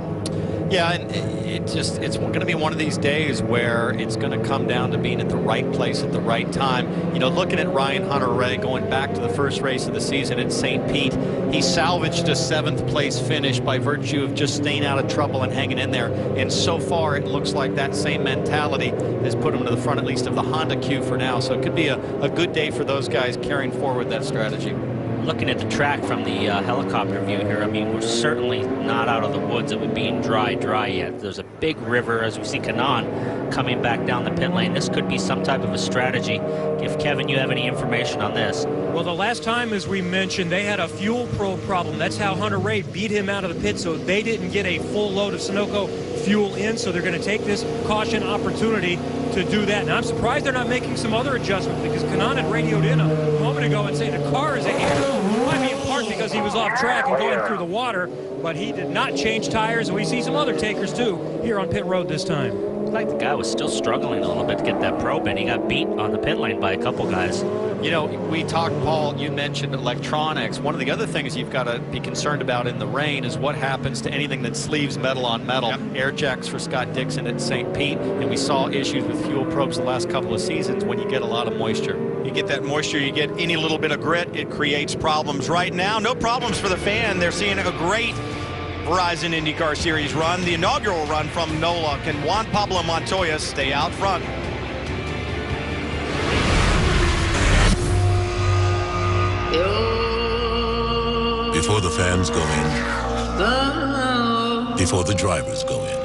Yeah, and it's going to be one of these days where it's going to come down to being at the right place at the right time. You know, looking at Ryan Hunter-Reay going back to the first race of the season at St. Pete, he salvaged a 7th place finish by virtue of just staying out of trouble and hanging in there. And so far, it looks like that same mentality has put him to the front, at least, of the Honda queue for now. So it could be a good day for those guys carrying forward that strategy. Looking at the track from the helicopter view here, I mean, we're certainly not out of the woods of it being dry yet. There's a big river, as we see Kanaan coming back down the pit lane. This could be some type of a strategy. If, Kevin, you have any information on this. Well, the last time, as we mentioned, they had a fuel probe problem. That's how Hunter-Reay beat him out of the pit, so they didn't get a full load of Sunoco fuel in, so they're going to take this caution opportunity to do that. Now, I'm surprised they're not making some other adjustments, because Kanaan had radioed in a moment ago and saying the car is ahead. Might be in part because he was off track and going through the water, but he did not change tires, and we see some other takers, too, here on pit road this time. Like the guy was still struggling a little bit to get that probe in. He got beat on the pit lane by a couple guys. You know, we talked, Paul, you mentioned electronics. One of the other things you've got to be concerned about in the rain is what happens to anything that sleeves metal on metal. Yep. Air jacks for Scott Dixon at St. Pete, and we saw issues with fuel probes the last couple of seasons when you get a lot of moisture. You get that moisture, you get any little bit of grit, it creates problems. Right now, no problems for the fan. They're seeing a great Verizon IndyCar Series run, the inaugural run from NOLA. Can Juan Pablo Montoya stay out front? Before the fans go in, before the drivers go in,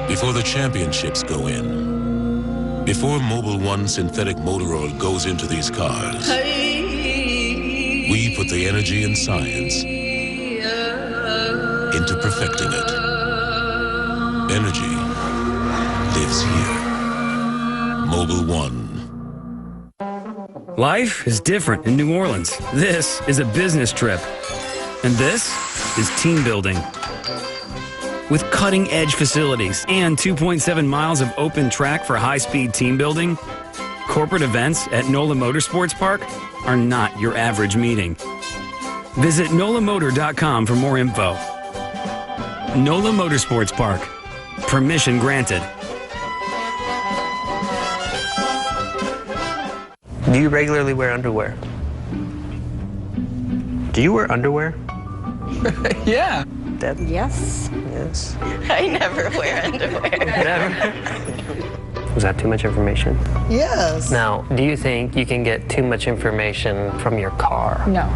before the championships go in, before Mobil 1 synthetic motor oil goes into these cars, we put the energy and science into perfecting it. Energy lives here. Mobil 1. Life is different in New Orleans. This is a business trip. And this is team building. With cutting-edge facilities and 2.7 miles of open track for high-speed team building, corporate events at NOLA Motorsports Park are not your average meeting. Visit NOLAmotor.com for more info. NOLA Motorsports Park. Permission granted. Do you regularly wear underwear? Do you wear underwear? Yeah. Deb? Yes. Yes. I never wear underwear. Never? Was that too much information? Yes. Now, do you think you can get too much information from your car? No.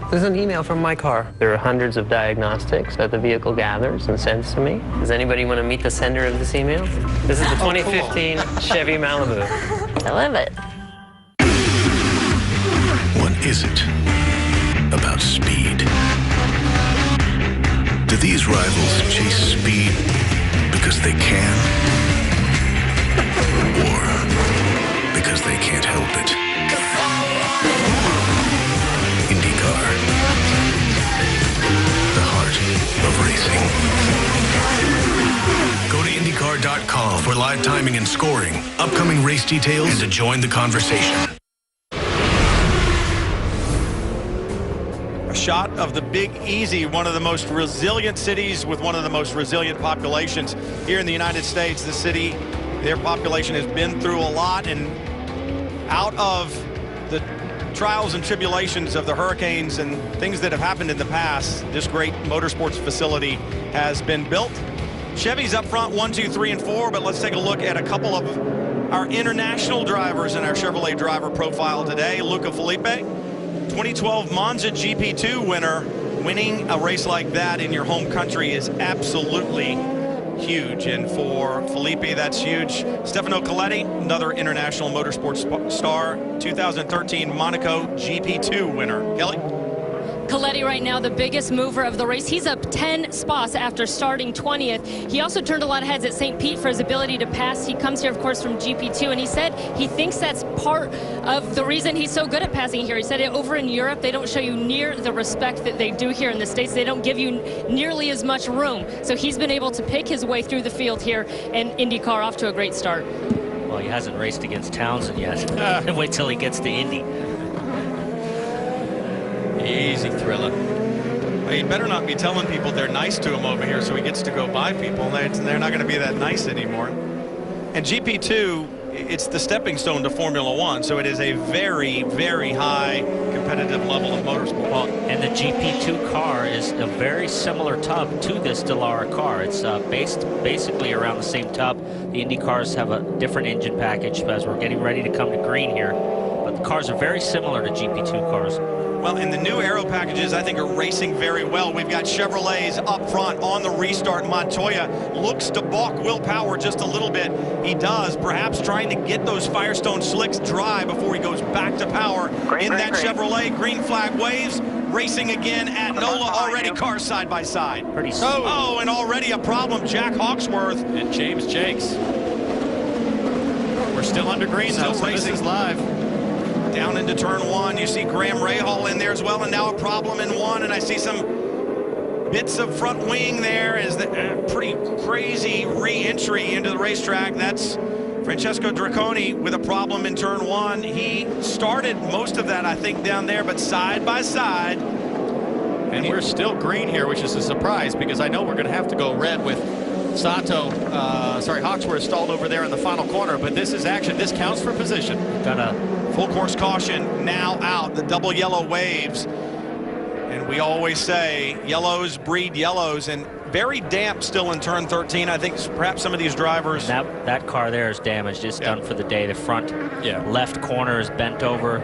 There's an email from my car. There are hundreds of diagnostics that the vehicle gathers and sends to me. Does anybody want to meet the sender of this email? This is the 2015 Chevy Malibu. I love it. One isn't about speed. Do these rivals chase speed because they can? Or because they can't help it? IndyCar. The heart of racing. Go to IndyCar.com for live timing and scoring, upcoming race details, and to join the conversation. A shot of the Big Easy, one of the most resilient cities with one of the most resilient populations here in the United States. The city, their population has been through a lot, and out of the trials and tribulations of the hurricanes and things that have happened in the past, this great motorsports facility has been built. Chevy's up front 1, 2, 3, and 4, but let's take a look at a couple of our international drivers in our Chevrolet driver profile today. Luca Felipe, 2012 Monza GP2 winner. Winning a race like that in your home country is absolutely huge, and for Felipe, that's huge. Stefano Coletti, another international motorsports star, 2013 Monaco GP2 winner. Kelly? Coletti right now the biggest mover of the race. He's up 10 spots after starting 20th. He also turned a lot of heads at St. Pete for his ability to pass. He comes here, of course, from GP2, and he said he thinks that's part of the reason he's so good at passing here. He said over in Europe, they don't show you near the respect that they do here in the States. They don't give you nearly as much room. So he's been able to pick his way through the field here, and IndyCar off to a great start. Well, he hasn't raced against Townsend yet. Wait till he gets to Indy. Easy Thriller. Well, you better not be telling people they're nice to him over here so he gets to go by people. They're not going to be that nice anymore. And GP2, it's the stepping stone to Formula One, so it is a very, very high competitive level of motorsport. Well, and the GP2 car is a very similar tub to this Dallara car. It's based basically around the same tub. The Indy cars have a different engine package as we're getting ready to come to green here. But the cars are very similar to GP2 cars. Well, and the new aero packages, I think, are racing very well. We've got Chevrolets up front on the restart. Montoya looks to balk Will Power just a little bit. He does, perhaps trying to get those Firestone slicks dry before he goes back to Power in that Chevrolet. Green flag waves. Racing again at NOLA, already cars side by side. Pretty Oh, and already a problem. Jack Hawksworth and James Jakes. We're still under green, though, so this is live. Down into turn 1, you see Graham Rahal in there as well, and now a problem in 1, and I see some bits of front wing there. Is that pretty crazy re-entry into the racetrack. That's Francesco Draconi with a problem in turn 1. He started most of that, I think, down there, but side by side. And we're still green here, which is a surprise because I know we're going to have to go red with Hawksworth stalled over there in the final corner, but this is action. This counts for position. Got a full course caution now out, the double yellow waves. And we always say yellows breed yellows, and very damp still in turn 13. I think perhaps some of these drivers. That car there is damaged. It's done for the day. The front left corner is bent over.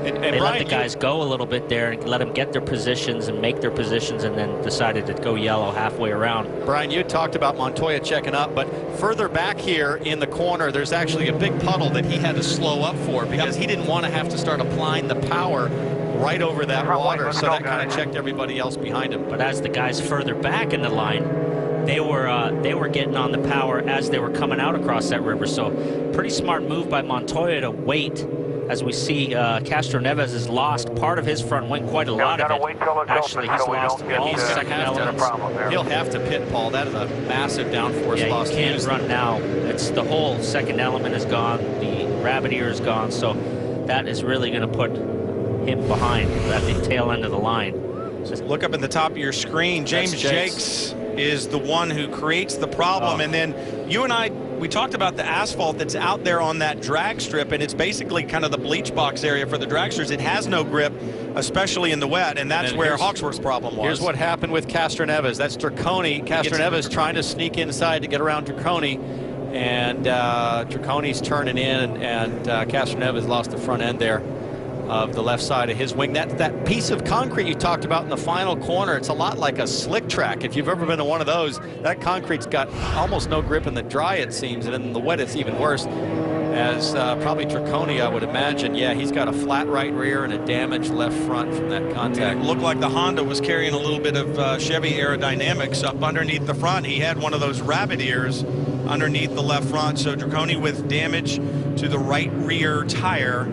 They Brian, let the guys go a little bit there and let them get their positions and make their positions, and then decided to go yellow halfway around. Brian, you talked about Montoya checking up, but further back here in the corner, there's actually a big puddle that he had to slow up for because he didn't want to have to start applying the power right over that water, so that kind of checked everybody else behind him. But as the guys further back in the line, they were getting on the power as they were coming out across that river. So pretty smart move by Montoya to wait. As we see, Castro Neves has lost part of his front wing, quite a lot of it. Actually, he's lost all the second elements. He'll have to pit, Paul. That is a massive downforce loss. He can't run now. It's the whole second element is gone. The rabbit ear is gone. So that is really going to put him behind at the tail end of the line. Just look up at the top of your screen. James Jakes is the one who creates the problem. And then you and we talked about the asphalt that's out there on that drag strip, and it's basically kind of the bleach box area for the dragsters. It has no grip, especially in the wet, and that's where Hawksworth's problem was. Here's what happened with Castroneves. That's Draconi. Castroneves trying to sneak inside to get around Draconi, and Draconi's turning in, and Castroneves lost the front end there of the left side of his wing. That piece of concrete you talked about in the final corner, it's a lot like a slick track. If you've ever been to one of those, that concrete's got almost no grip in the dry, it seems, and in the wet it's even worse. As probably Draconi, I would imagine, he's got a flat right rear and a damaged left front from that contact. It looked like the Honda was carrying a little bit of Chevy aerodynamics up underneath the front. He had one of those rabbit ears underneath the left front, so Draconi with damage to the right rear tire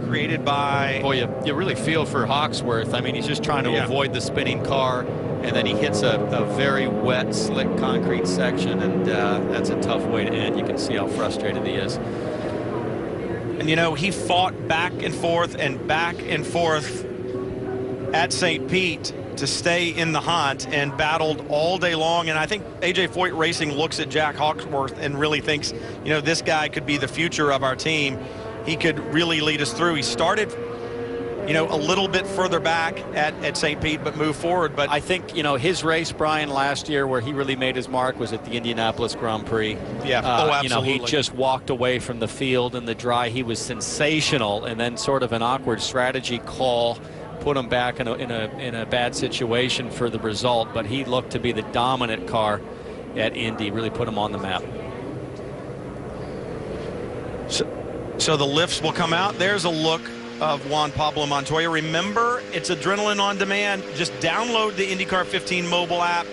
created by... Boy, you really feel for Hawksworth. I mean, he's just trying to avoid the spinning car, and then he hits a very wet, slick concrete section, and that's a tough way to end. You can see how frustrated he is. And, you know, he fought back and forth at St. Pete to stay in the hunt and battled all day long. And I think A.J. Foyt Racing looks at Jack Hawksworth and really thinks, you know, this guy could be the future of our team. he could really lead us through. He started, you know, a little bit further back at St. Pete, but moved forward. But I think, you know, his race, Brian, last year where he really made his mark was at the Indianapolis Grand Prix. Yeah, absolutely. You know, he just walked away from the field in the dry. He was sensational, and then sort of an awkward strategy call put him back in a bad situation for the result. But he looked to be the dominant car at Indy, really put him on the map. So the lifts will come out. There's a look of Juan Pablo Montoya. Remember, it's adrenaline on demand. Just download the IndyCar 15 mobile app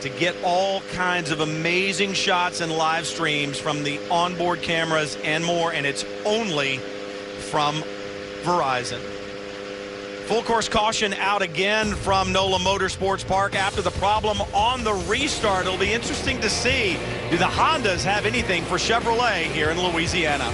to get all kinds of amazing shots and live streams from the onboard cameras and more, and it's only from Verizon. Full course caution out again from NOLA Motorsports Park after the problem on the restart. It'll be interesting to see, do the Hondas have anything for Chevrolet here in Louisiana?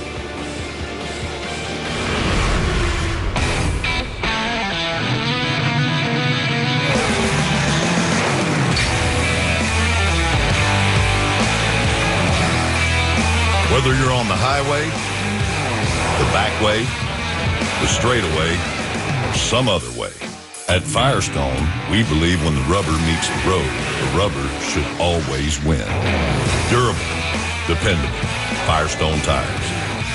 Whether you're on the highway, the back way, the straightaway, or some other way, at Firestone, we believe when the rubber meets the road, the rubber should always win. Durable, dependable, Firestone tires.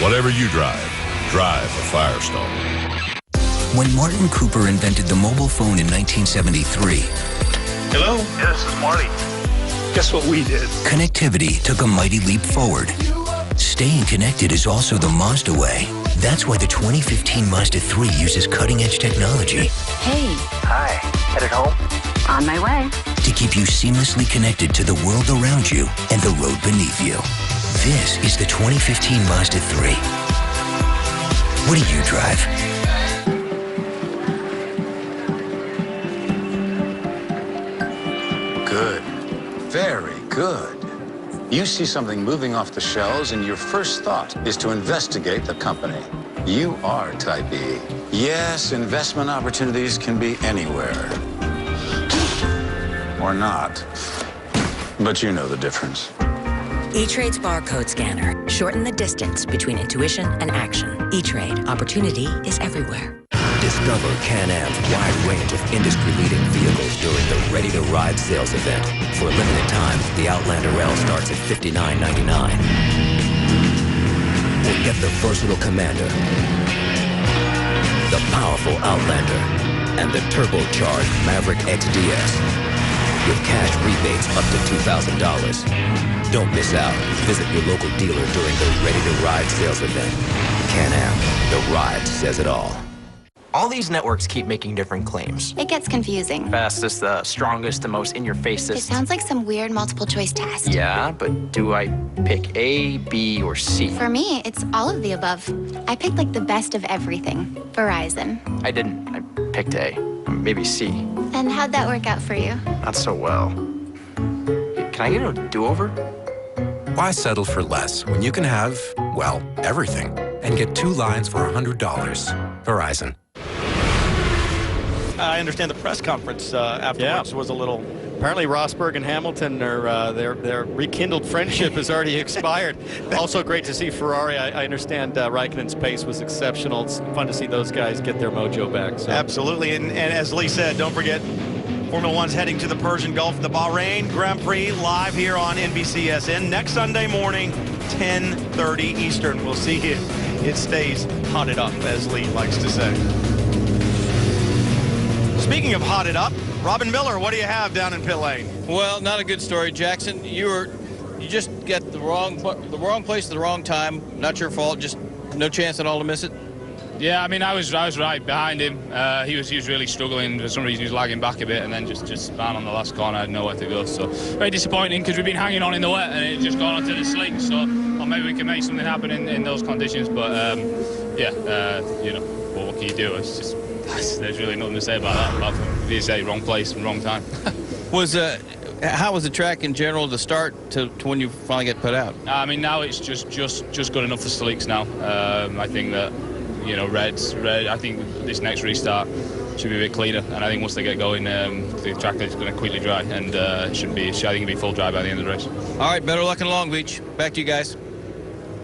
Whatever you drive, drive a Firestone. When Martin Cooper invented the mobile phone in 1973, hello? Yes, this is Marty. Guess what we did? Connectivity took a mighty leap forward. Staying connected is also the Mazda way. That's why the 2015 Mazda 3 uses cutting-edge technology. Hey. Hi. Headed home? On my way. To keep you seamlessly connected to the world around you and the road beneath you. This is the 2015 Mazda 3. What do you drive? Good. Very good. You see something moving off the shelves, and your first thought is to investigate the company. You are Type E. Yes, investment opportunities can be anywhere. Or not. But you know the difference. E-Trade's barcode scanner. Shorten the distance between intuition and action. E-Trade. Opportunity is everywhere. Discover Can-Am's wide range of industry-leading vehicles during the Ready to Ride sales event. For a limited time, the Outlander L starts at $59.99. Or get the versatile Commander, the powerful Outlander, and the turbocharged Maverick XDS. With cash rebates up to $2,000. Don't miss out. Visit your local dealer during the Ready to Ride sales event. Can-Am, the ride says it all. All these networks keep making different claims. It gets confusing. Fastest, the strongest, the most in-your-facest. It sounds like some weird multiple choice test. Yeah, but do I pick A, B, or C? For me, it's all of the above. I picked like the best of everything. Verizon. I didn't. I picked A. Maybe C. And how'd that work out for you? Not so well. Can I get a do-over? Why settle for less when you can have, well, everything, and get 2 lines for $100? Verizon. I understand the press conference afterwards was a little. Apparently Rosberg and Hamilton are their rekindled friendship has already expired. Also great to see Ferrari. I understand Raikkonen's pace was exceptional. It's fun to see those guys get their mojo back. So. Absolutely, and as Lee said, don't forget Formula One's heading to the Persian Gulf, the Bahrain Grand Prix live here on NBCSN next Sunday morning, 10:30 Eastern. We'll see if it stays hotted up, as Lee likes to say. Speaking of hotted up, Robin Miller, what do you have down in pit lane? Well, not a good story, Jackson. You just got the wrong place at the wrong time. Not your fault. Just no chance at all to miss it. Yeah, I mean, I was right behind him. He was really struggling. For some reason, he was lagging back a bit, and then just span on the last corner. I had nowhere to go. So very disappointing because we've been hanging on in the wet, and it just gone onto the slick. So maybe we can make something happen in those conditions. But you know, what can you do? It's just. There's really nothing to say about that. Apart from, you say, wrong place and wrong time. How was the track in general to start to when you finally get put out? I mean, now it's just good enough for slicks now. I think that, you know, red. I think this next restart should be a bit cleaner, and I think once they get going, the track is going to quickly dry, and it should be. I think it'll be full dry by the end of the race. All right, better luck in Long Beach. Back to you guys.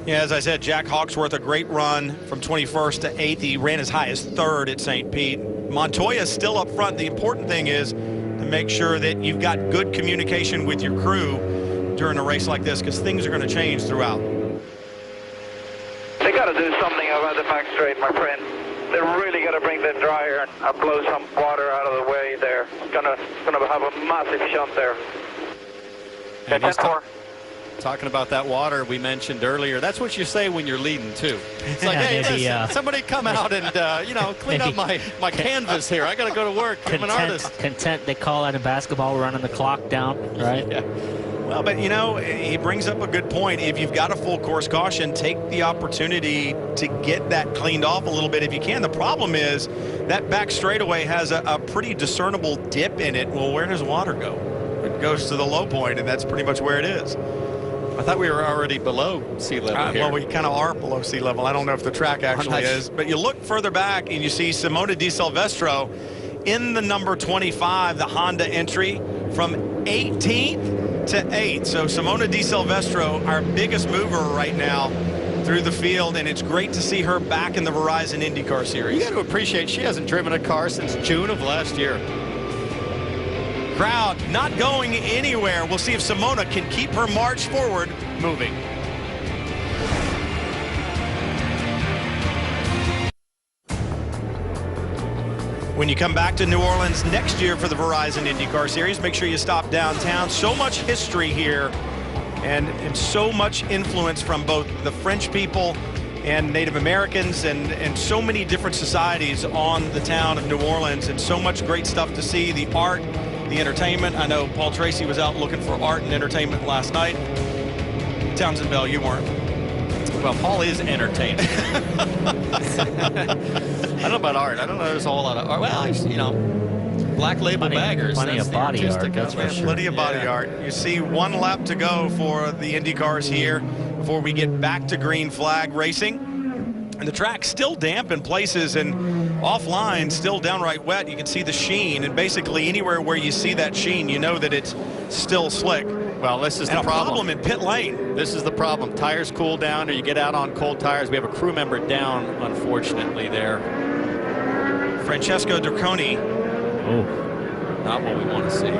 Yeah, as I said, Jack Hawksworth, a great run from 21st to 8th. He ran as high as 3rd at St. Pete. Montoya is still up front. The important thing is to make sure that you've got good communication with your crew during a race like this, because things are going to change throughout. They got to do something about the back straight, my friend. They really got to bring the dryer and blow some water out of the way there. It's gonna have a massive shunt there. And he's talking about that water we mentioned earlier. That's what you say when you're leading too. It's like, hey, listen, somebody come out and clean up my canvas here. I got to go to work. I'm an artist. Content, they call that in basketball, running the clock down, right? Yeah. Well, but he brings up a good point. If you've got a full course caution, take the opportunity to get that cleaned off a little bit if you can. The problem is that back straightaway has a pretty discernible dip in it. Well, where does water go? It goes to the low point, and that's pretty much where it is. I thought we were already below sea level here. Well, we kind of are below sea level. I don't know if the track actually is. But you look further back, and you see Simona Di Silvestro in the number 25, the Honda entry, from 18th to 8th. So Simona Di Silvestro, our biggest mover right now through the field, and it's great to see her back in the Verizon IndyCar Series. You got to appreciate she hasn't driven a car since June of last year. Crowd not going anywhere. We'll see if Simona can keep her march forward moving. When you come back to New Orleans next year for the Verizon IndyCar Series, make sure you stop downtown. So much history here and so much influence from both the French people and Native Americans and so many different societies on the town of New Orleans, and so much great stuff to see. The art, the entertainment. I know Paul Tracy was out looking for art and entertainment last night. Townsend Bell, you weren't. Well, Paul is entertaining. I don't know about art. I don't know there's a whole lot of art. Well, Black Label baggers. Plenty of body art, that's for sure. Plenty of body art. You see one lap to go for the IndyCars here before we get back to green flag racing. And the track's still damp in places and offline, still downright wet. You can see the sheen, and basically anywhere where you see that sheen, you know that it's still slick. Well, this is the problem in pit lane. This is the problem. Tires cool down, or you get out on cold tires. We have a crew member down, unfortunately, there. Francesco Draconi. Oh, not what we want to see.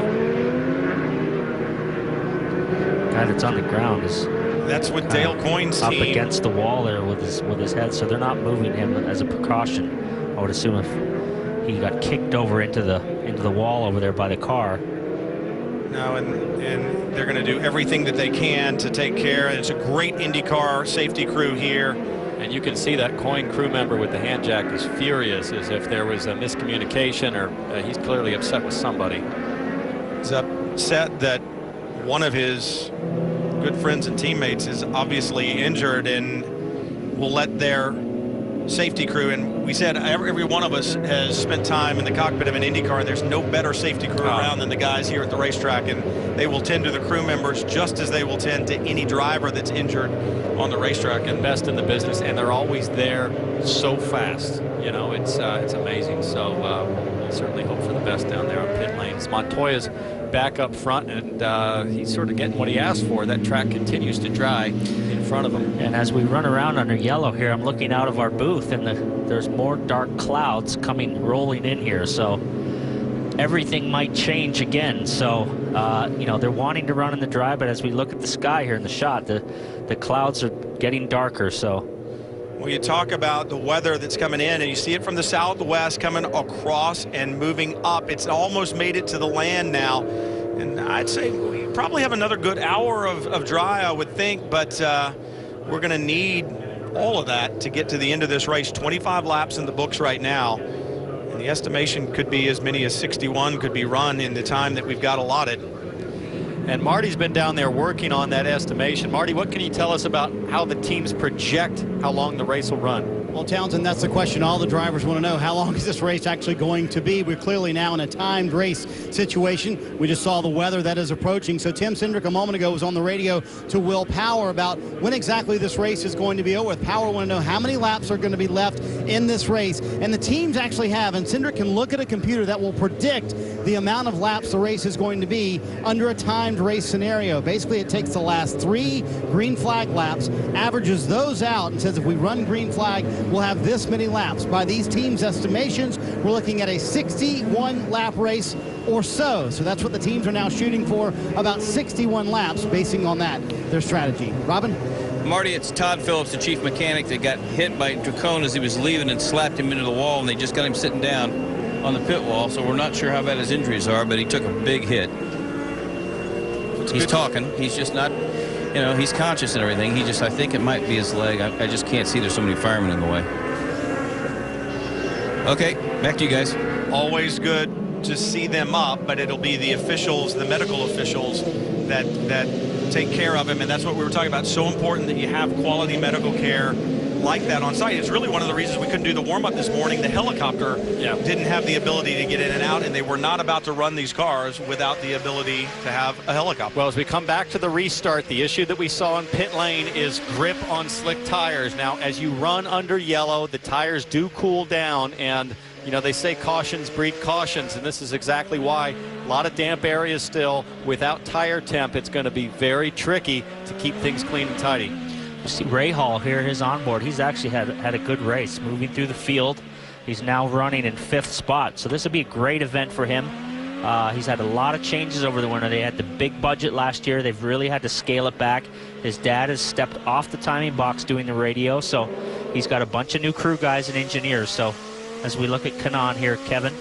Guy that's on the ground is. That's with Dale Coyne's up team. Against the wall there with his head, so they're not moving him as a precaution. I would assume if he got kicked over into the wall over there by the car. No, and they're going to do everything that they can to take care. And it's a great IndyCar safety crew here. And you can see that Coyne crew member with the hand jack is furious, as if there was a miscommunication, or he's clearly upset with somebody. He's upset that one of his good friends and teammates is obviously injured, and will let their safety crew, and we said every one of us has spent time in the cockpit of an IndyCar, and there's no better safety crew around than the guys here at the racetrack, and they will tend to the crew members just as they will tend to any driver that's injured on the racetrack. And best in the business, and they're always there so fast. You know, it's amazing. So we'll certainly hope for the best down there on pit lanes. Montoya's back up front, and he's sort of getting what he asked for. That track continues to dry in front of him. And as we run around under yellow here, I'm looking out of our booth, and there's more dark clouds rolling in here. So everything might change again. So, they're wanting to run in the dry, but as we look at the sky here in the shot, the clouds are getting darker. So. Well, you talk about the weather that's coming in, and you see it from the southwest coming across and moving up. It's almost made it to the land now. And I'd say we probably have another good hour of dry, I would think, but we're going to need all of that to get to the end of this race. 25 laps in the books right now. And the estimation could be as many as 61 could be run in the time that we've got allotted. And Marty's been down there working on that estimation. Marty, what can you tell us about how the teams project how long the race will run? Well, Townsend, that's the question all the drivers want to know. How long is this race actually going to be? We're clearly now in a timed race situation. We just saw the weather that is approaching. So Tim Cindric a moment ago was on the radio to Will Power about when exactly this race is going to be over with. Power want to know how many laps are going to be left in this race. And the teams actually have, and Cindric can look at a computer that will predict the amount of laps the race is going to be under a timed race scenario. Basically, it takes the last 3 green flag laps, averages those out, and says if we run green flag, we'll have this many laps. By these teams' estimations, we're looking at a 61-lap race or so. So that's what the teams are now shooting for, about 61 laps, basing on that, their strategy. Robin? Marty, it's Todd Phillips, the chief mechanic, that got hit by Dracone as he was leaving and slapped him into the wall, and they just got him sitting down on the pit wall. So we're not sure how bad his injuries are, but he took a big hit. He's talking. He's just not, you know, he's conscious and everything. He just, I think it might be his leg. I just can't see. There's so many firemen in the way. Okay, back to you guys. Always good to see them up, but it'll be the officials, the medical officials that take care of him, and that's what we were talking about. So important that you have quality medical care like that on site. It's really one of the reasons we couldn't do the warm-up this morning. The helicopter didn't have the ability to get in and out, and they were not about to run these cars without the ability to have a helicopter. Well, as we come back to the restart, the issue that we saw in pit lane is grip on slick tires. Now, as you run under yellow, the tires do cool down, and you know, they say cautions breed cautions, and this is exactly why. A lot of damp areas still. Without tire temp, it's going to be very tricky to keep things clean and tidy. You see Ray Hall here, his onboard. He's actually had a good race, moving through the field. He's now running in 5th spot, so this will be a great event for him. He's had a lot of changes over the winter. They had the big budget last year. They've really had to scale it back. His dad has stepped off the timing box doing the radio, so he's got a bunch of new crew guys and engineers. So as we look at Kanaan here, Kevin.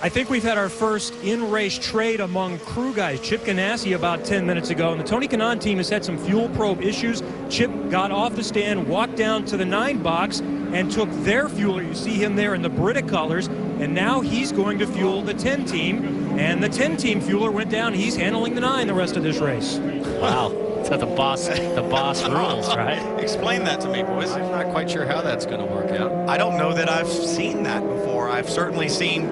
I think we've had our first in-race trade among crew guys. Chip Ganassi about 10 minutes ago, and the Tony Kanaan team has had some fuel probe issues. Chip got off the stand, walked down to the 9 box, and took their fueler. You see him there in the Brita colors, and now he's going to fuel the 10 team, and the 10 team fueler went down. He's handling the 9 the rest of this race. Wow. So the boss rules, right? Explain that to me, boys. I'm not quite sure how that's going to work out. I don't know that I've seen that before. I've certainly seen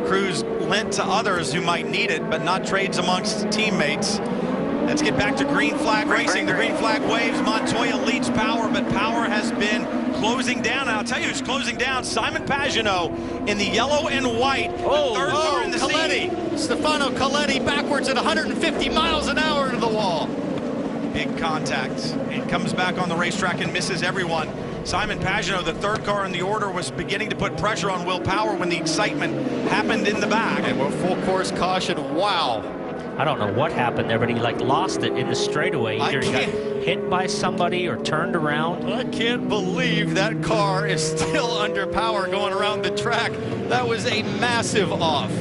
crews lent to others who might need it, but not trades amongst teammates. Let's get back to green flag racing. The green flag waves. Montoya leads Power, but Power has been closing down. And I'll tell you who's closing down. Simon Pagenaud in the yellow and white. Third car in the Coletti. Stefano Coletti backwards at 150 miles an hour into the wall. Big contact. It comes back on the racetrack and misses everyone. Simon Pagenaud, the 3rd car in the order, was beginning to put pressure on Will Power when the excitement happened in the back. And we're full course caution. Wow. I don't know what happened there, but he like lost it in the straightaway. Either he got hit by somebody or turned around. I can't believe that car is still under power going around the track. That was a massive off.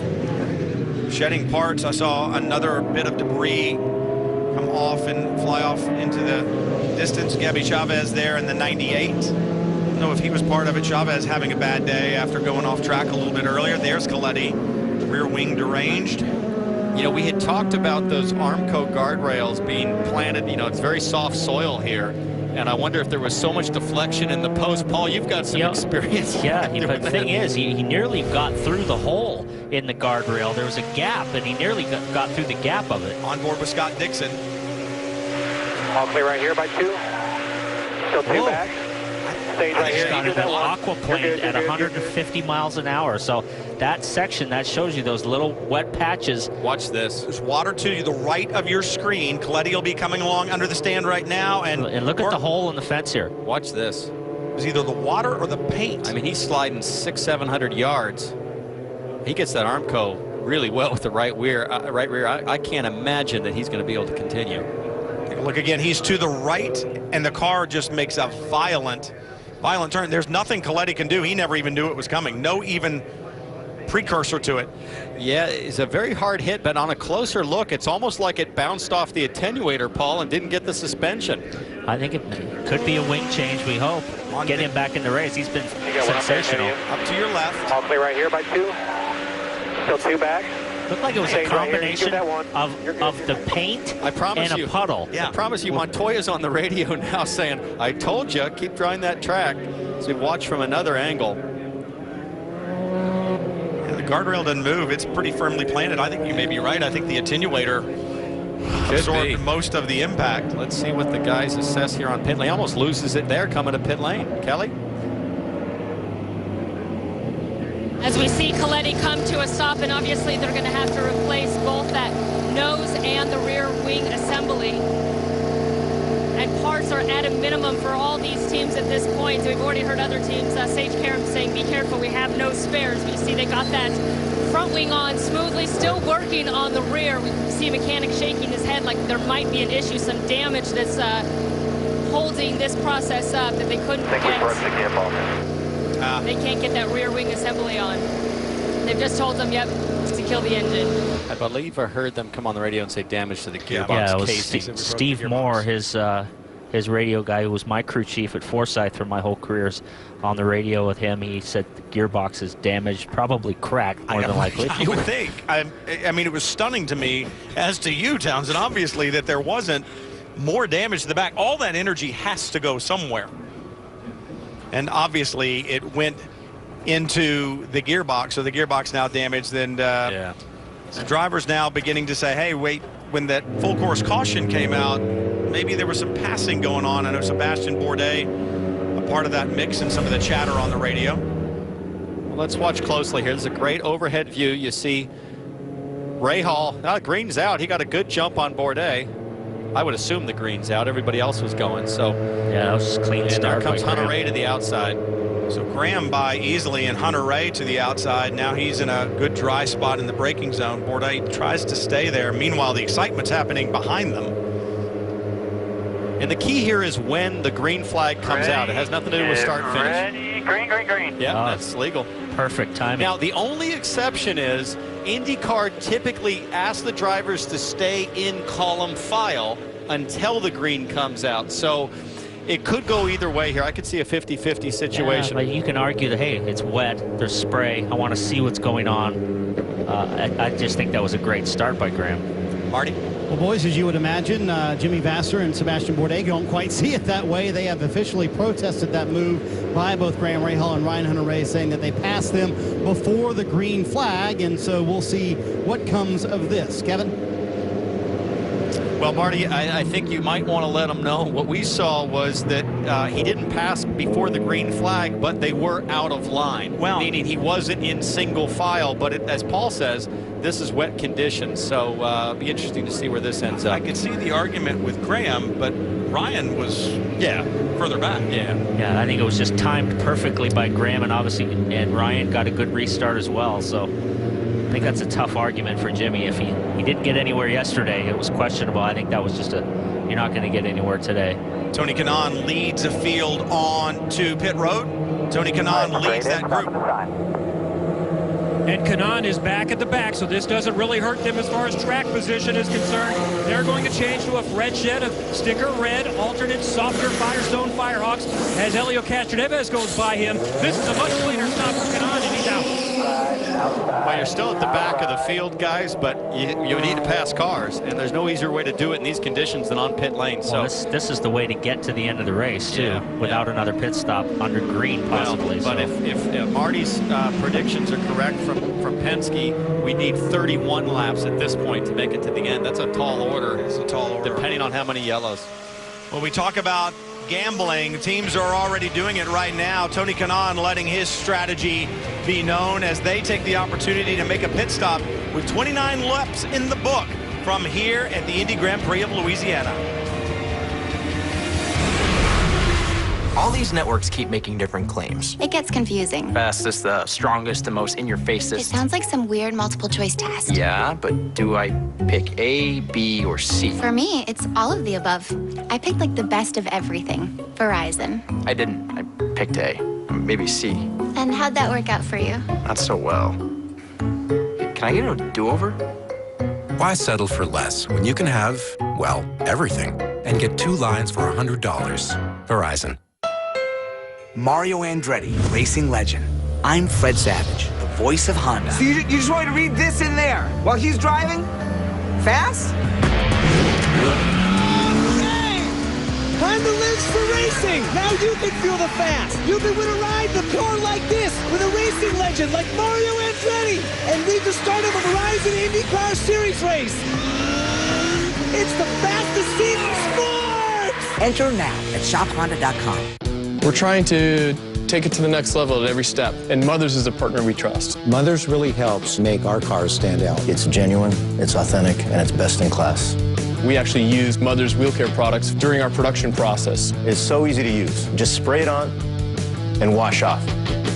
Shedding parts. I saw another bit of debris come off and fly off into the distance. Gabby Chavez there in the 98. I don't know if he was part of it. Chavez having a bad day after going off track a little bit earlier. There's Coletti, rear wing deranged. You know, we had talked about those Armco guardrails being planted. You know, it's very soft soil here. And I wonder if there was so much deflection in the post. Paul, you've got some experience. Yeah, but the thing is, he nearly got through the hole in the guardrail. There was a gap, and he nearly got through the gap of it. On board with Scott Dixon. All clear right here by 2. Still 2 back. Stage right here. Got an aquaplane at 150 miles an hour. So that section, that shows you those little wet patches. Watch this. There's water to the right of your screen. Coletti will be coming along under the stand right now. And look at the hole in the fence here. Watch this. It was either the water or the paint. I mean, he's sliding 600-700 yards. He gets that Armco really well with the right rear. I can't imagine that he's going to be able to continue. Take a look again. He's to the right, and the car just makes a violent turn. There's nothing Coletti can do. He never even knew it was coming. No even precursor to it. Yeah, it's a very hard hit, but on a closer look, it's almost like it bounced off the attenuator, Paul, and didn't get the suspension. I think it could be a wing change, we hope. Get him back in the race. He's been sensational. Up to your left. All clear right here by 2. Still 2 back. Looked like it was a combination of the paint and a puddle. Yeah, I promise you, Montoya's on the radio now saying, I told you, keep trying that track. So we watch from another angle. Yeah, the guardrail doesn't move. It's pretty firmly planted. I think you may be right. I think the attenuator absorbed most of the impact. Let's see what the guys assess here on pit lane. He almost loses it there coming to pit lane. Kelly? As we see Coletti come to a stop, and obviously they're going to have to replace both that nose and the rear wing assembly. And parts are at a minimum for all these teams at this point. So we've already heard other teams, Sage Karam saying, be careful, we have no spares. But you see they got that front wing on smoothly, still working on the rear. We see a mechanic shaking his head like there might be an issue, some damage that's holding this process up that they couldn't get. They can't get that rear wing assembly on. They've just told them, yep, to kill the engine. I believe I heard them come on the radio and say damage to the gearbox. Yeah, it was Steve Moore, his radio guy, who was my crew chief at Forsyth for my whole careers, on the radio with him. He said the gearbox is damaged, probably cracked more than likely. I would think. I mean, it was stunning to me, as to you, Townsend, obviously, that there wasn't more damage to the back. All that energy has to go somewhere. And obviously it went into the gearbox, so the gearbox now damaged. And so drivers now beginning to say, hey, wait, when that full course caution came out, maybe there was some passing going on. I know Sebastian Bourdais, a part of that mix and some of the chatter on the radio. Well, let's watch closely here. This is a great overhead view. You see Ray Hall, green's out. He got a good jump on Bourdais. I would assume the green's out. Everybody else was going, so. Yeah, that was just clean start. There comes Hunter Ray to the outside. So Graham by easily and Hunter Ray to the outside. Now he's in a good dry spot in the braking zone. Bourdais tries to stay there. Meanwhile, the excitement's happening behind them. And the key here is when the green flag comes out. It has nothing to do with start finish. Ready, green, green, green. Yeah, that's legal. Perfect timing. Now, the only exception is IndyCar typically asks the drivers to stay in column file until the green comes out. So it could go either way here. I could see a 50-50 situation. Yeah, but you can argue that, hey, it's wet, there's spray, I want to see what's going on. I just think that was a great start by Graham. Marty? Well, boys, as you would imagine, Jimmy Vasser and Sebastian Bourdais don't quite see it that way. They have officially protested that move by both Graham Rahal and Ryan Hunter-Ray, saying that they passed them before the green flag, and so we'll see what comes of this. Kevin? Well, Marty, I think you might want to let them know. What we saw was that he didn't pass before the green flag, but they were out of line. Well, meaning he wasn't in single file, but as Paul says, this is wet conditions, so it'll be interesting to see where this ends up. I could see the argument with Graham, but Ryan was further back. Yeah, I think it was just timed perfectly by Graham, and obviously Ryan got a good restart as well. So I think that's a tough argument for Jimmy. If he didn't get anywhere yesterday, it was questionable. I think that was just you're not going to get anywhere today. Tony Kanaan leads a field on to pit road. Tony Kanaan leads that group. And Kanaan is back at the back, so this doesn't really hurt them as far as track position is concerned. They're going to change to a Fred shed of sticker red, alternate softer Firestone Firehawks as Helio Castroneves goes by him. This is a much cleaner stop for Kanaan, and he's out. Well, you're still at the back of the field, guys, but you need to pass cars, and there's no easier way to do it in these conditions than on pit lane. So this is the way to get to the end of the race, too, without another pit stop under green, possibly. But if Marty's predictions are correct from Penske, we need 31 laps at this point to make it to the end. That's a tall order. It's a tall order, depending on how many yellows. When we talk about gambling, teams are already doing it right now. Tony Kanaan letting his strategy be known as they take the opportunity to make a pit stop with 29 laps in the book from here at the Indy Grand Prix of Louisiana. All these networks keep making different claims. It gets confusing. Fastest, the strongest, the most in-your-facest. It sounds like some weird multiple choice test. Yeah, but do I pick A, B, or C? For me, it's all of the above. I picked like the best of everything. Verizon. I didn't. I picked A. Maybe C. And how'd that work out for you? Not so well. Can I get a do-over? Why settle for less when you can have, well, everything, and get 2 lines for $100? Verizon. Mario Andretti, racing legend. I'm Fred Savage, the voice of Honda. So you just want me to read this in there while he's driving? Fast? Honda lives for racing. Now you can feel the fast. You can win a ride in a car like this with a racing legend like Mario Andretti and read the start of a Verizon IndyCar Series race. It's the fastest seat in sports. Enter now at shophonda.com. We're trying to take it to the next level at every step, and Mothers is a partner we trust. Mothers really helps make our cars stand out. It's genuine, it's authentic, and it's best in class. We actually use Mothers wheel care products during our production process. It's so easy to use. Just spray it on and wash off.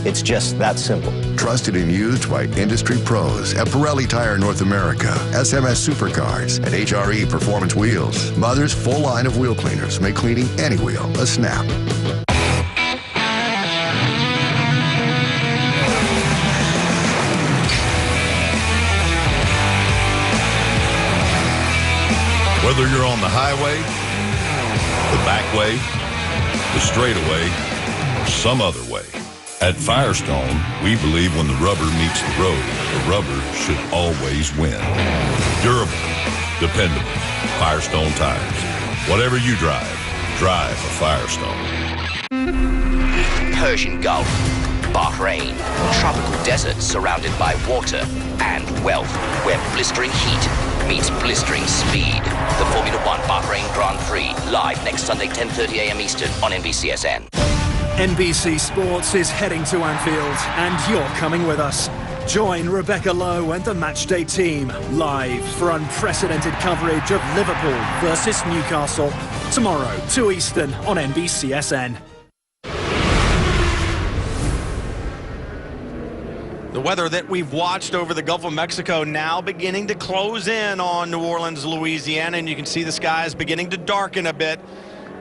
It's just that simple. Trusted and used by industry pros at Pirelli Tire North America, SMS Supercars, and HRE Performance Wheels. Mother's full line of wheel cleaners make cleaning any wheel a snap. Whether you're on the highway, the back way, the straightaway, or some other way, at Firestone, we believe when the rubber meets the road, the rubber should always win. Durable, dependable, Firestone tires. Whatever you drive, drive a Firestone. Persian Gulf, Bahrain, tropical deserts surrounded by water and wealth, where blistering heat meets blistering speed. The Formula One Bahrain Grand Prix, live next Sunday, 10:30 a.m. Eastern on NBCSN. NBC Sports is heading to Anfield, and you're coming with us. Join Rebecca Lowe and the Matchday team live for unprecedented coverage of Liverpool versus Newcastle tomorrow, 2 Eastern on NBCSN. The weather that we've watched over the Gulf of Mexico now beginning to close in on New Orleans, Louisiana, and you can see the skies beginning to darken a bit.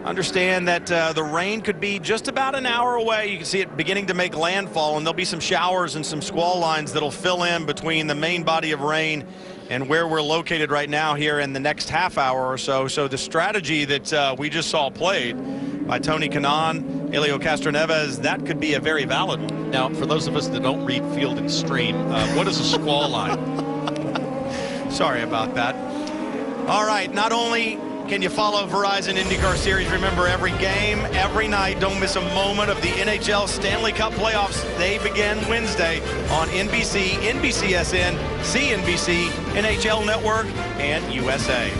Understand that the rain could be just about an hour away. You can see it beginning to make landfall, and there'll be some showers and some squall lines that'll fill in between the main body of rain and where we're located right now here in the next half hour or so. So the strategy that we just saw played by Tony Kanaan, Helio Castroneves, that could be a very valid one. Now, for those of us that don't read Field and Stream, what is a squall line? Sorry about that. All right, not only can you follow Verizon IndyCar Series, remember every game, every night, don't miss a moment of the NHL Stanley Cup playoffs. They begin Wednesday on NBC, NBCSN, CNBC, NHL Network, and USA.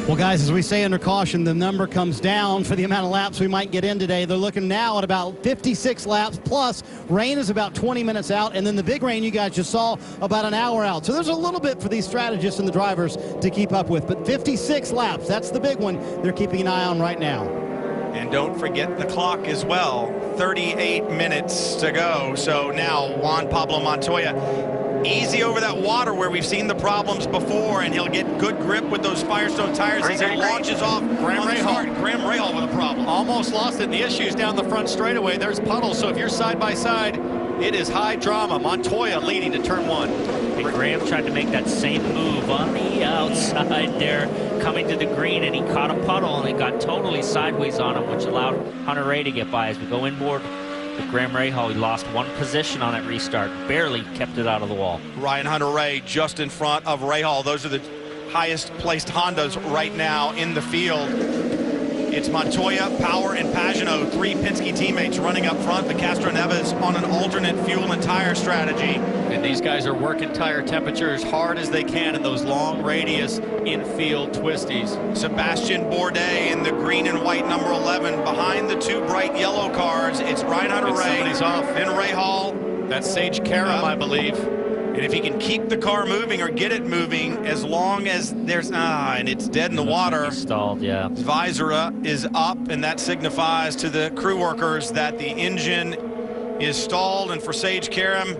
Well, guys, as we say under caution, the number comes down for the amount of laps we might get in today. They're looking now at about 56 laps, plus rain is about 20 minutes out, and then the big rain you guys just saw about an hour out. So there's a little bit for these strategists and the drivers to keep up with. But 56 laps, that's the big one they're keeping an eye on right now. And don't forget the clock as well. 38 minutes to go. So now Juan Pablo Montoya, easy over that water where we've seen the problems before, and he'll get good grip with those Firestone tires as he launches off. Graham Rahal with a problem. Almost lost it. The issues down the front straightaway. There's puddles. So if you're side by side, it is high drama. Montoya leading to turn one. And Graham tried to make that same move on the outside there, coming to the green, and he caught a puddle, and it got totally sideways on him, which allowed Hunter Ray to get by. As we go inboard with Graham Rahal, he lost one position on that restart, barely kept it out of the wall. Ryan Hunter-Reay just in front of Rahal. Those are the highest placed Hondas right now in the field. It's Montoya, Power, and Pagano, three Penske teammates running up front, but Castroneves on an alternate fuel and tire strategy. And these guys are working tire temperature as hard as they can in those long radius infield twisties. Sebastian Bourdais in the green and white number 11 behind the two bright yellow cars. It's Ryan Hunter-Reay. Somebody's off. And Rahal. That's Sage Karam, I believe. And if he can keep the car moving or get it moving, as long as there's and it's dead in the water. Stalled, yeah. Visor is up, and that signifies to the crew workers that the engine is stalled. And for Sage Karam,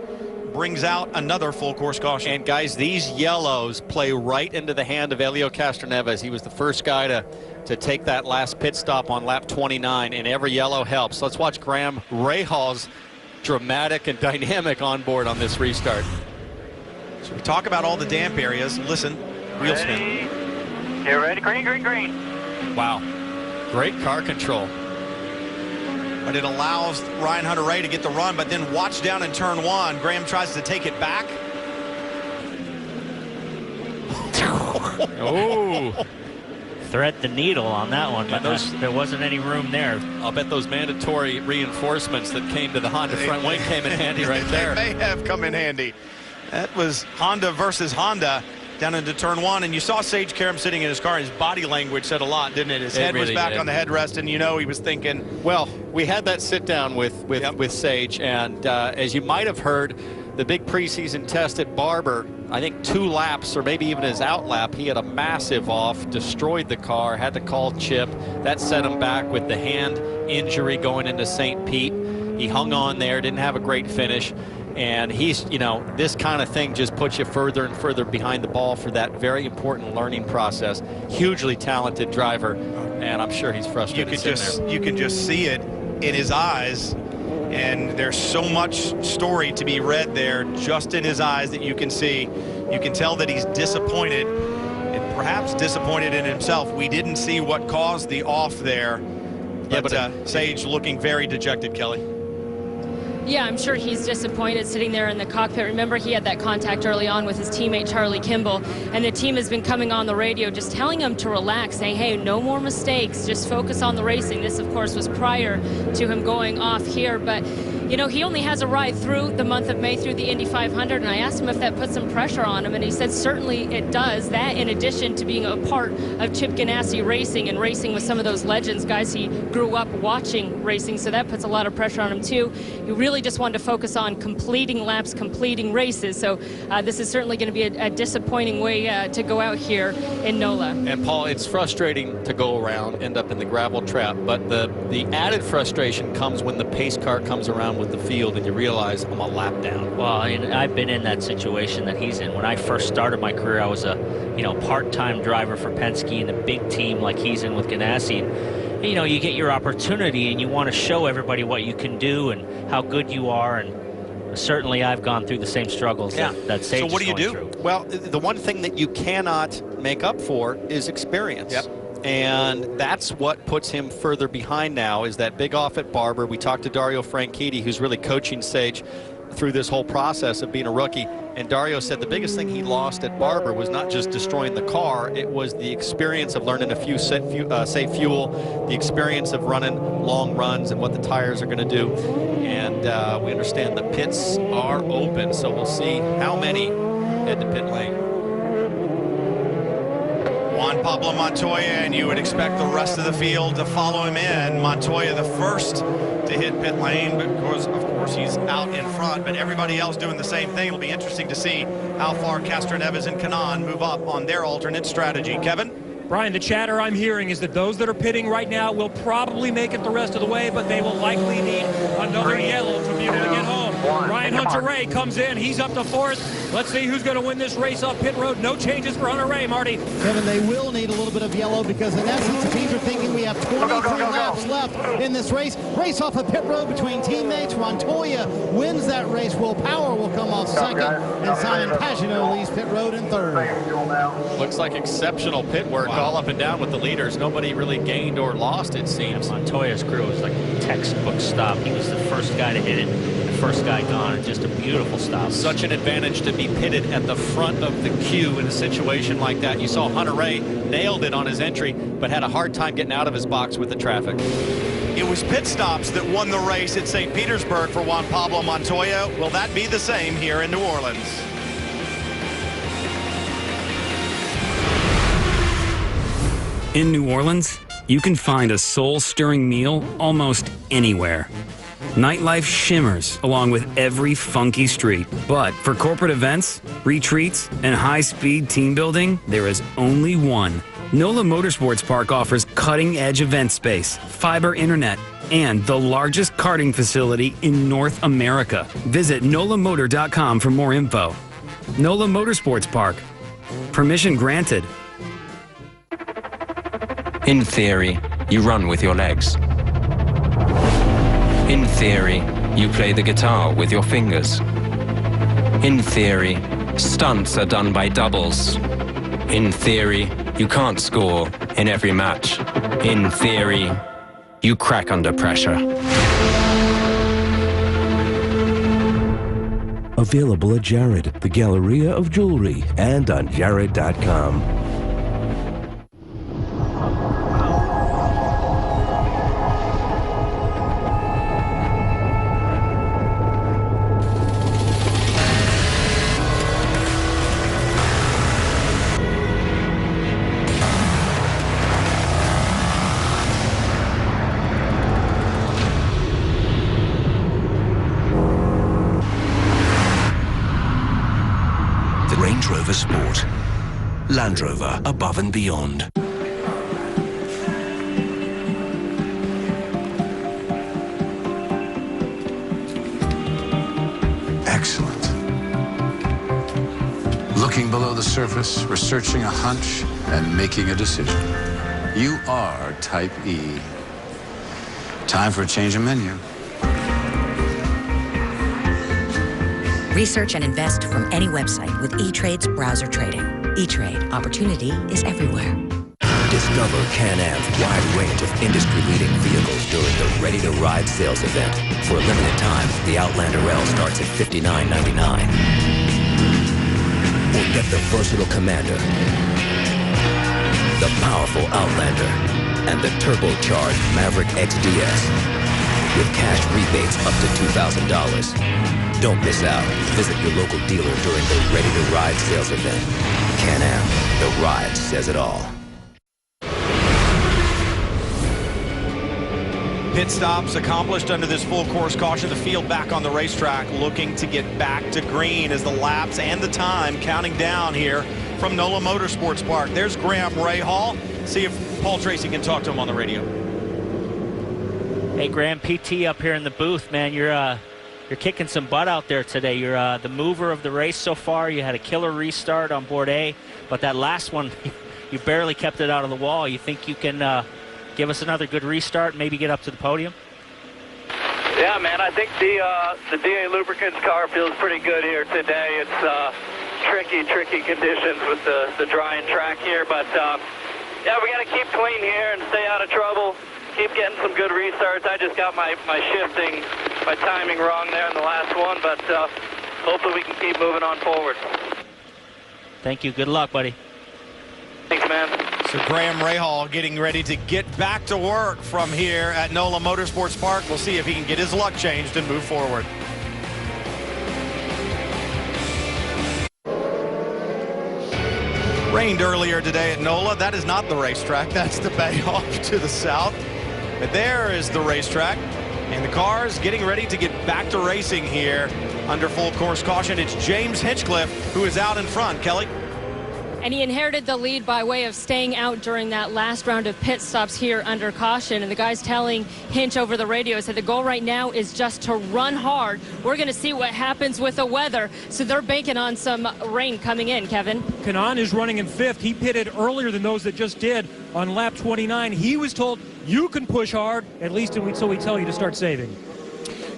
brings out another full course caution. And guys, these yellows play right into the hand of Helio Castroneves. He was the first guy to take that last pit stop on lap 29, and every yellow helps. Let's watch Graham Rahal's dramatic and dynamic on board on this restart. So we talk about all the damp areas. Listen, wheel spin. Get ready, green, green, green. Wow, great car control. but it allows Ryan Hunter-Reay to get the run, but then watch down in turn 1. Graham tries to take it back. Oh. Thread the needle on that one, but there wasn't any room there. I'll bet those mandatory reinforcements that came to the Honda front wing came in handy right there. They may have come in handy. That was Honda versus Honda down into turn 1, and you saw Sage Karam sitting in his car. His body language said a lot, didn't it? His head was back on the headrest, and you know he was thinking. Well, we had that sit down with Sage, and as you might have heard, the big preseason test at Barber, I think 2 laps or maybe even his out lap, he had a massive off, destroyed the car, had to call Chip. That set him back with the hand injury going into St. Pete. He hung on there, didn't have a great finish. And he's, you know, this kind of thing just puts you further and further behind the ball for that very important learning process. Hugely talented driver, and I'm sure he's frustrated. You can just see it in his eyes. And there's so much story to be read there just in his eyes that you can see. You can tell that he's disappointed, and perhaps disappointed in himself. We didn't see what caused the off there. But Sage looking very dejected, Kelly. Yeah, I'm sure he's disappointed sitting there in the cockpit. Remember, he had that contact early on with his teammate Charlie Kimball, and the team has been coming on the radio just telling him to relax, saying, hey, no more mistakes, just focus on the racing. This, of course, was prior to him going off here, but you know, he only has a ride through the month of May through the Indy 500, and I asked him if that put some pressure on him, and he said certainly it does. That, in addition to being a part of Chip Ganassi racing and racing with some of those legends, guys he grew up watching racing, so that puts a lot of pressure on him too. He really just wanted to focus on completing laps, completing races, so this is certainly going to be a disappointing way to go out here in NOLA. And Paul, it's frustrating to go around, end up in the gravel trap, but the added frustration comes when the pace car comes around with the field and you realize I'm a lap down. Well, and I've been in that situation that he's in. When I first started my career, I was a part-time driver for Penske in a big team like he's in with Ganassi. And, you know, you get your opportunity and you want to show everybody what you can do and how good you are, and certainly I've gone through the same struggles that Sage So what do you do? through. Well, the one thing that you cannot make up for is experience. Yep. And that's what puts him further behind now, is that big off at Barber. We talked to Dario Franchitti, who's really coaching Sage through this whole process of being a rookie. And Dario said the biggest thing he lost at Barber was not just destroying the car, it was the experience of learning safe fuel, the experience of running long runs and what the tires are going to do. And we understand the pits are open, so we'll see how many head to pit lane. Juan Pablo Montoya, and you would expect the rest of the field to follow him in. Montoya the first to hit pit lane, because of course he's out in front, but everybody else doing the same thing. It'll be interesting to see how far Castroneves and Kanaan move up on their alternate strategy. Kevin? Brian, the chatter I'm hearing is that those that are pitting right now will probably make it the rest of the way, but they will likely need another yellow to be able to get home. Ryan Hunter-Reay comes in. He's up to fourth. Let's see who's going to win this race off pit road. No changes for Hunter-Reay, Marty. Kevin, they will need a little bit of yellow because in essence, the teams are thinking we have 23 laps left in this race. Race off a pit road between teammates. Montoya wins that race. Will Power will come off second, and Simon Pagenaud leads pit road in third. Looks like exceptional pit work all up and down with the leaders. Nobody really gained or lost, it seems. Montoya's crew was like a textbook stop. He was the first guy to hit it, the first guy gone, and just a beautiful stop. Such an advantage to be pitted at the front of the queue in a situation like that. You saw Hunter-Reay nailed it on his entry, but had a hard time getting out of his box with the traffic. It was pit stops that won the race at St. Petersburg for Juan Pablo Montoya. Will that be the same here in New Orleans? In New Orleans, you can find a soul-stirring meal almost anywhere. Nightlife shimmers along with every funky street. But for corporate events, retreats, and high-speed team building, there is only one. NOLA Motorsports Park offers cutting-edge event space, fiber internet, and the largest karting facility in North America. Visit NOLAmotor.com for more info. NOLA Motorsports Park. Permission granted. In theory, you run with your legs. In theory, you play the guitar with your fingers. In theory, stunts are done by doubles. In theory, you can't score in every match. In theory, You crack under pressure. Available at Jared, the Galleria of Jewelry, and on Jared.com. Range Rover Sport. Land Rover, above and beyond. Excellent. Looking below the surface, researching a hunch, and making a decision. You are Type E. Time for a change of menu. Research and invest from any website with E-Trade's browser trading. E-Trade, opportunity is everywhere. Discover Can-Am's wide range of industry-leading vehicles during the Ready to Ride sales event. For a limited time, the Outlander L starts at $59.99. Or get the versatile Commander, the powerful Outlander, and the turbocharged Maverick XDS with cash rebates up to $2,000. Don't miss out. Visit your local dealer during the Ready to Ride sales event. Can-Am, the ride says it all. Pit stops accomplished under this full course caution. The field back on the racetrack looking to get back to green as the laps and the time counting down here from NOLA Motorsports Park. There's Graham Rahal. See if Paul Tracy can talk to him on the radio. Hey, Graham, PT up here in the booth, man. You're kicking some butt out there today. You're the mover of the race so far. You had a killer restart on board A, but that last one, you barely kept it out of the wall. You think you can give us another good restart and maybe get up to the podium? Yeah, man, I think the DA Lubricants car feels pretty good here today. It's tricky conditions with the drying track here, but yeah, we got to keep clean here and stay out of trouble. Keep getting some good restarts. I just got my shifting, my timing wrong there in the last one, but hopefully we can keep moving on forward. Thank you. Good luck, buddy. Thanks, man. So Graham Rahal getting ready to get back to work from here at NOLA Motorsports Park. We'll see if he can get his luck changed and move forward. Rained earlier today at NOLA. That is not the racetrack. That's the bay off to the south. But there is the racetrack. And the cars getting ready to get back to racing here under full course caution. It's James Hinchcliffe who is out in front. Kelly? And he inherited the lead by way of staying out during that last round of pit stops here under caution. And the guys telling Hinch over the radio said the goal right now is just to run hard. We're going to see what happens with the weather. So they're banking on some rain coming in, Kevin. Kanan is running in fifth. He pitted earlier than those that just did on lap 29. He was told you can push hard, at least until we tell you to start saving.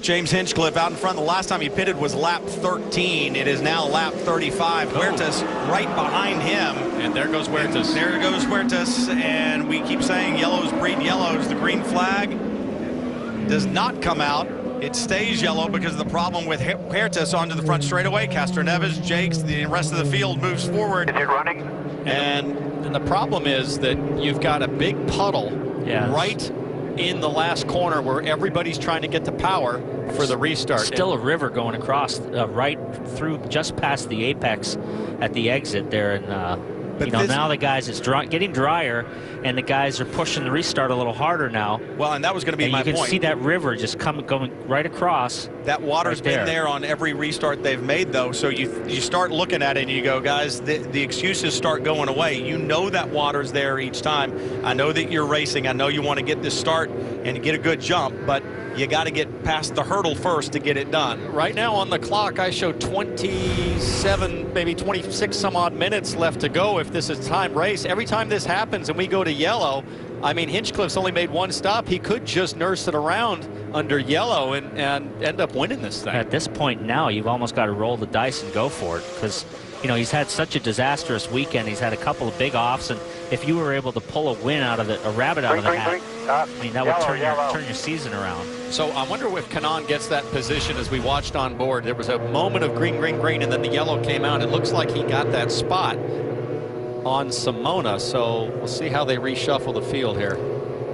James Hinchcliffe out in front. The last time he pitted was lap 13. It is now lap 35. Huertas right behind him. And there goes Huertas. And there goes Huertas. And we keep saying yellows breed yellows. The green flag does not come out. It stays yellow because of the problem with Huertas onto the front straightaway. Castroneves, Jakes, the rest of the field moves forward. Is it running? And the problem is that you've got a big puddle right in the last corner where everybody's trying to get to power for the restart. Still a river going across right through just past the apex at the exit there. And you know, now the guys, it's getting drier, and the guys are pushing the restart a little harder now. Well, and that was going to be my point. You can see that river just going right across. That water's been there on every restart they've made, though. So you start looking at it and you go, guys, the excuses start going away. You know that water's there each time. I know that you're racing. I know you want to get this start and get a good jump, but you got to get past the hurdle first to get it done. Right now on the clock, I show 27, maybe 26 some odd minutes left to go if this is a time race. Every time this happens and we go to yellow, I mean, Hinchcliffe's only made one stop. He could just nurse it around under yellow and end up winning this thing. At this point now, you've almost got to roll the dice and go for it, because you know, he's had such a disastrous weekend. He's had a couple of big offs, and if you were able to pull a win out of it, a rabbit out of the hat, I mean, that would turn your season around. So I wonder if Kanaan gets that position. As we watched on board, there was a moment of green, green, green, and then the yellow came out. It looks like he got that spot on Simona, so we'll see how they reshuffle the field here.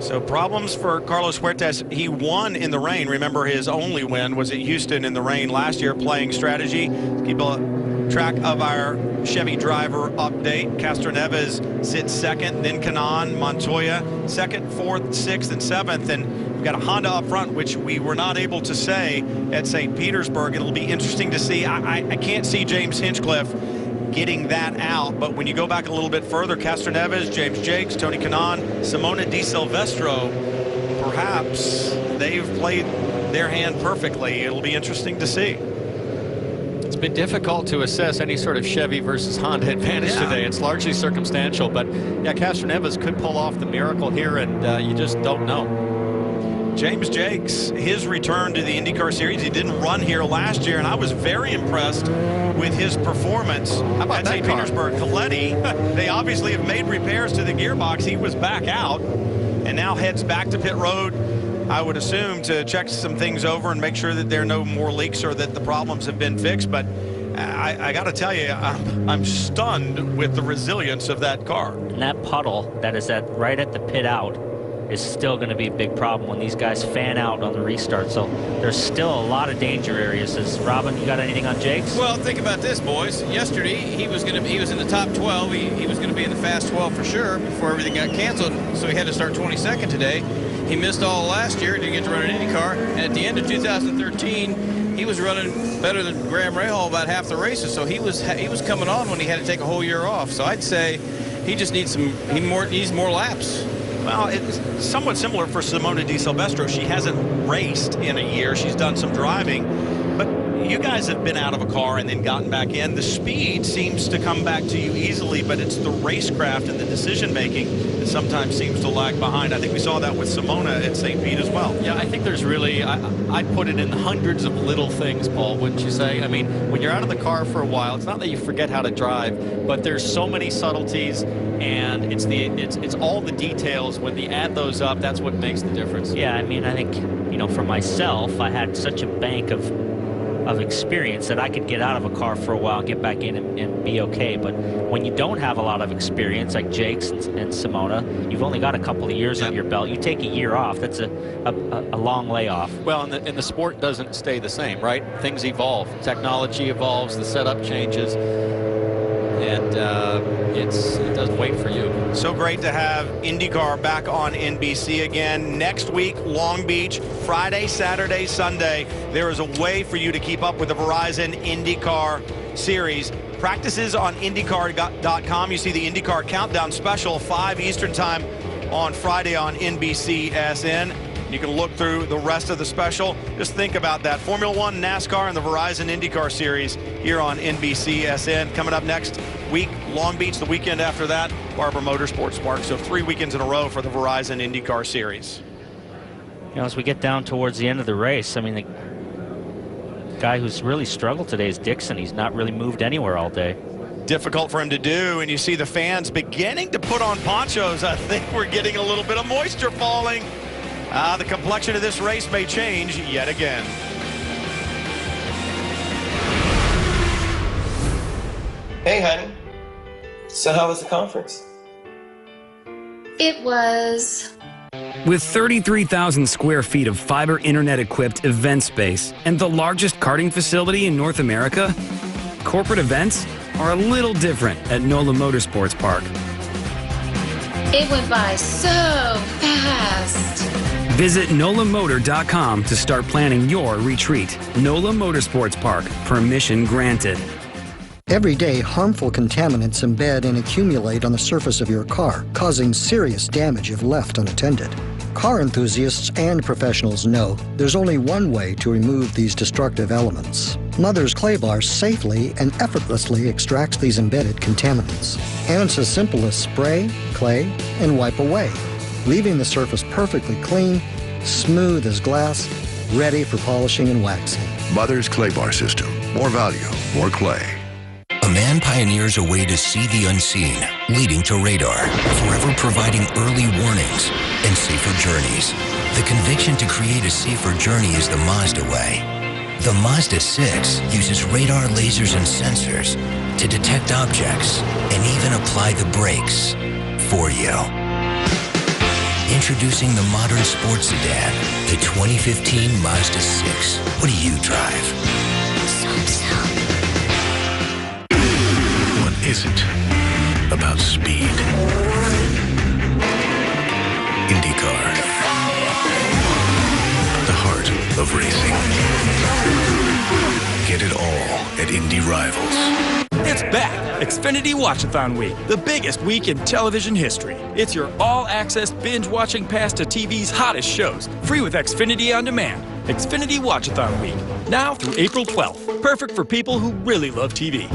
So problems for Carlos Huertas. He won in the rain. Remember, his only win was at Houston in the rain last year, playing strategy. Keep a track of our Chevy driver update. Castroneves sits second, then Kanaan, Montoya second, fourth, sixth, and seventh. And we've got a Honda up front, which we were not able to say at St. Petersburg. It'll be interesting to see. I can't see James Hinchcliffe getting that out, but when you go back a little bit further, Castroneves, James Jakes, Tony Kanaan, Simona Di Silvestro, perhaps they've played their hand perfectly. It'll be interesting to see. It's been difficult to assess any sort of Chevy versus Honda advantage today. It's largely circumstantial, but yeah, Castroneves could pull off the miracle here, and you just don't know. James Jakes, his return to the IndyCar Series. He didn't run here last year, and I was very impressed with his performance at St. Petersburg. Coletti, they obviously have made repairs to the gearbox. He was back out and now heads back to pit road, I would assume, to check some things over and make sure that there are no more leaks or that the problems have been fixed. But I got to tell you, I'm stunned with the resilience of that car. And that puddle that is right at the pit out is still going to be a big problem when these guys fan out on the restart. So there's still a lot of danger areas. Robin, you got anything on Jakes? Well, think about this, boys. Yesterday he was in the top 12. He was going to be in the fast 12 for sure before everything got canceled. So he had to start 22nd today. He missed all last year, didn't get to run an IndyCar. And at the end of 2013, he was running better than Graham Rahal about half the races. So he was coming on when he had to take a whole year off. So I'd say he just needs needs more laps. Well, it's somewhat similar for Simona Di Silvestro. She hasn't raced in a year. She's done some driving. But you guys have been out of a car and then gotten back in. The speed seems to come back to you easily, but it's the racecraft and the decision-making that sometimes seems to lag behind. I think we saw that with Simona at St. Pete as well. Yeah, I think there's really, I'd put it in hundreds of little things, Paul, wouldn't you say? I mean, when you're out of the car for a while, it's not that you forget how to drive, but there's so many subtleties, and it's all the details. When you add those up, that's what makes the difference. Yeah, I mean, I think, you know, for myself, I had such a bank of experience that I could get out of a car for a while, get back in and be okay. But when you don't have a lot of experience, like Jakes and Simona, you've only got a couple of years on your belt. You take a year off. That's a long layoff. Well, and the sport doesn't stay the same, right? Things evolve. Technology evolves. The setup changes. And it doesn't wait for you. So great to have IndyCar back on NBC again. Next week, Long Beach, Friday, Saturday, Sunday. There is a way for you to keep up with the Verizon IndyCar Series. Practices on IndyCar.com. You see the IndyCar Countdown Special, 5 Eastern Time on Friday on NBCSN. You can look through the rest of the special. Just think about that. Formula One, NASCAR, and the Verizon IndyCar Series here on NBCSN. Coming up next week, Long Beach. The weekend after that, Barber Motorsports Park. So 3 weekends in a row for the Verizon IndyCar Series. You know, as we get down towards the end of the race, I mean, the guy who's really struggled today is Dixon. He's not really moved anywhere all day. Difficult for him to do, and you see the fans beginning to put on ponchos. I think we're getting a little bit of moisture falling. The complexion of this race may change yet again. Hey, honey. So how was the conference? It was... With 33,000 square feet of fiber internet-equipped event space and the largest karting facility in North America, corporate events are a little different at NOLA Motorsports Park. It went by so fast. Visit NOLAmotor.com to start planning your retreat. NOLA Motorsports Park. Permission granted. Every day, harmful contaminants embed and accumulate on the surface of your car, causing serious damage if left unattended. Car enthusiasts and professionals know there's only one way to remove these destructive elements. Mother's Clay Bar safely and effortlessly extracts these embedded contaminants. And it's as simple as spray, clay, and wipe away, leaving the surface perfectly clean, smooth as glass, ready for polishing and waxing. Mother's Clay Bar System. More value, more clay. man pioneers a way to see the unseen, leading to radar, forever providing early warnings and safer journeys. The conviction to create a safer journey is the Mazda way. The Mazda 6 uses radar, lasers, and sensors to detect objects and even apply the brakes for you. Introducing the modern sports sedan, the 2015 Mazda 6. What do you drive? What isn't about speed? IndyCar. The heart of racing. Get it all at Indy Rivals. It's back! Xfinity Watchathon Week, the biggest week in television history. It's your all-access binge-watching pass to TV's hottest shows, free with Xfinity On Demand. Xfinity Watchathon Week, now through April 12th. Perfect for people who really love TV.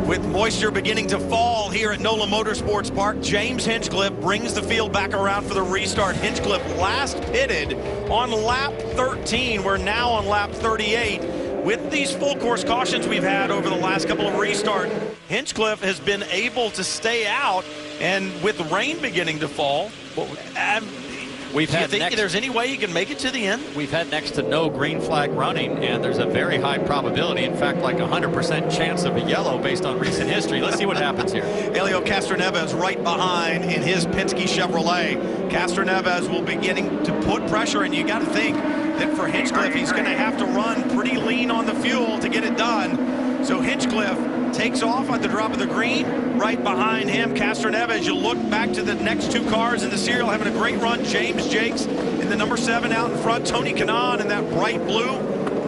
With moisture beginning to fall here at NOLA Motorsports Park, James Hinchcliffe brings the field back around for the restart. Hinchcliffe last pitted on lap 13. We're now on lap 38. With these full course cautions we've had over the last couple of restarts, Hinchcliffe has been able to stay out, and with rain beginning to fall, do you think there's any way you can make it to the end? We've had next to no green flag running, and there's a very high probability, in fact, like 100% chance of a yellow based on recent history. Let's see what happens here. Helio Castroneves right behind in his Penske Chevrolet. Castroneves will be beginning to put pressure, and you got to think that for Hinchcliffe, he's going to have to run pretty lean on the fuel to get it done. So Hinchcliffe takes off at the drop of the green. Right behind him, Castroneves. You look back to the next two cars in the serial having a great run. James Jakes in the number 7 out in front. Tony Kanaan in that bright blue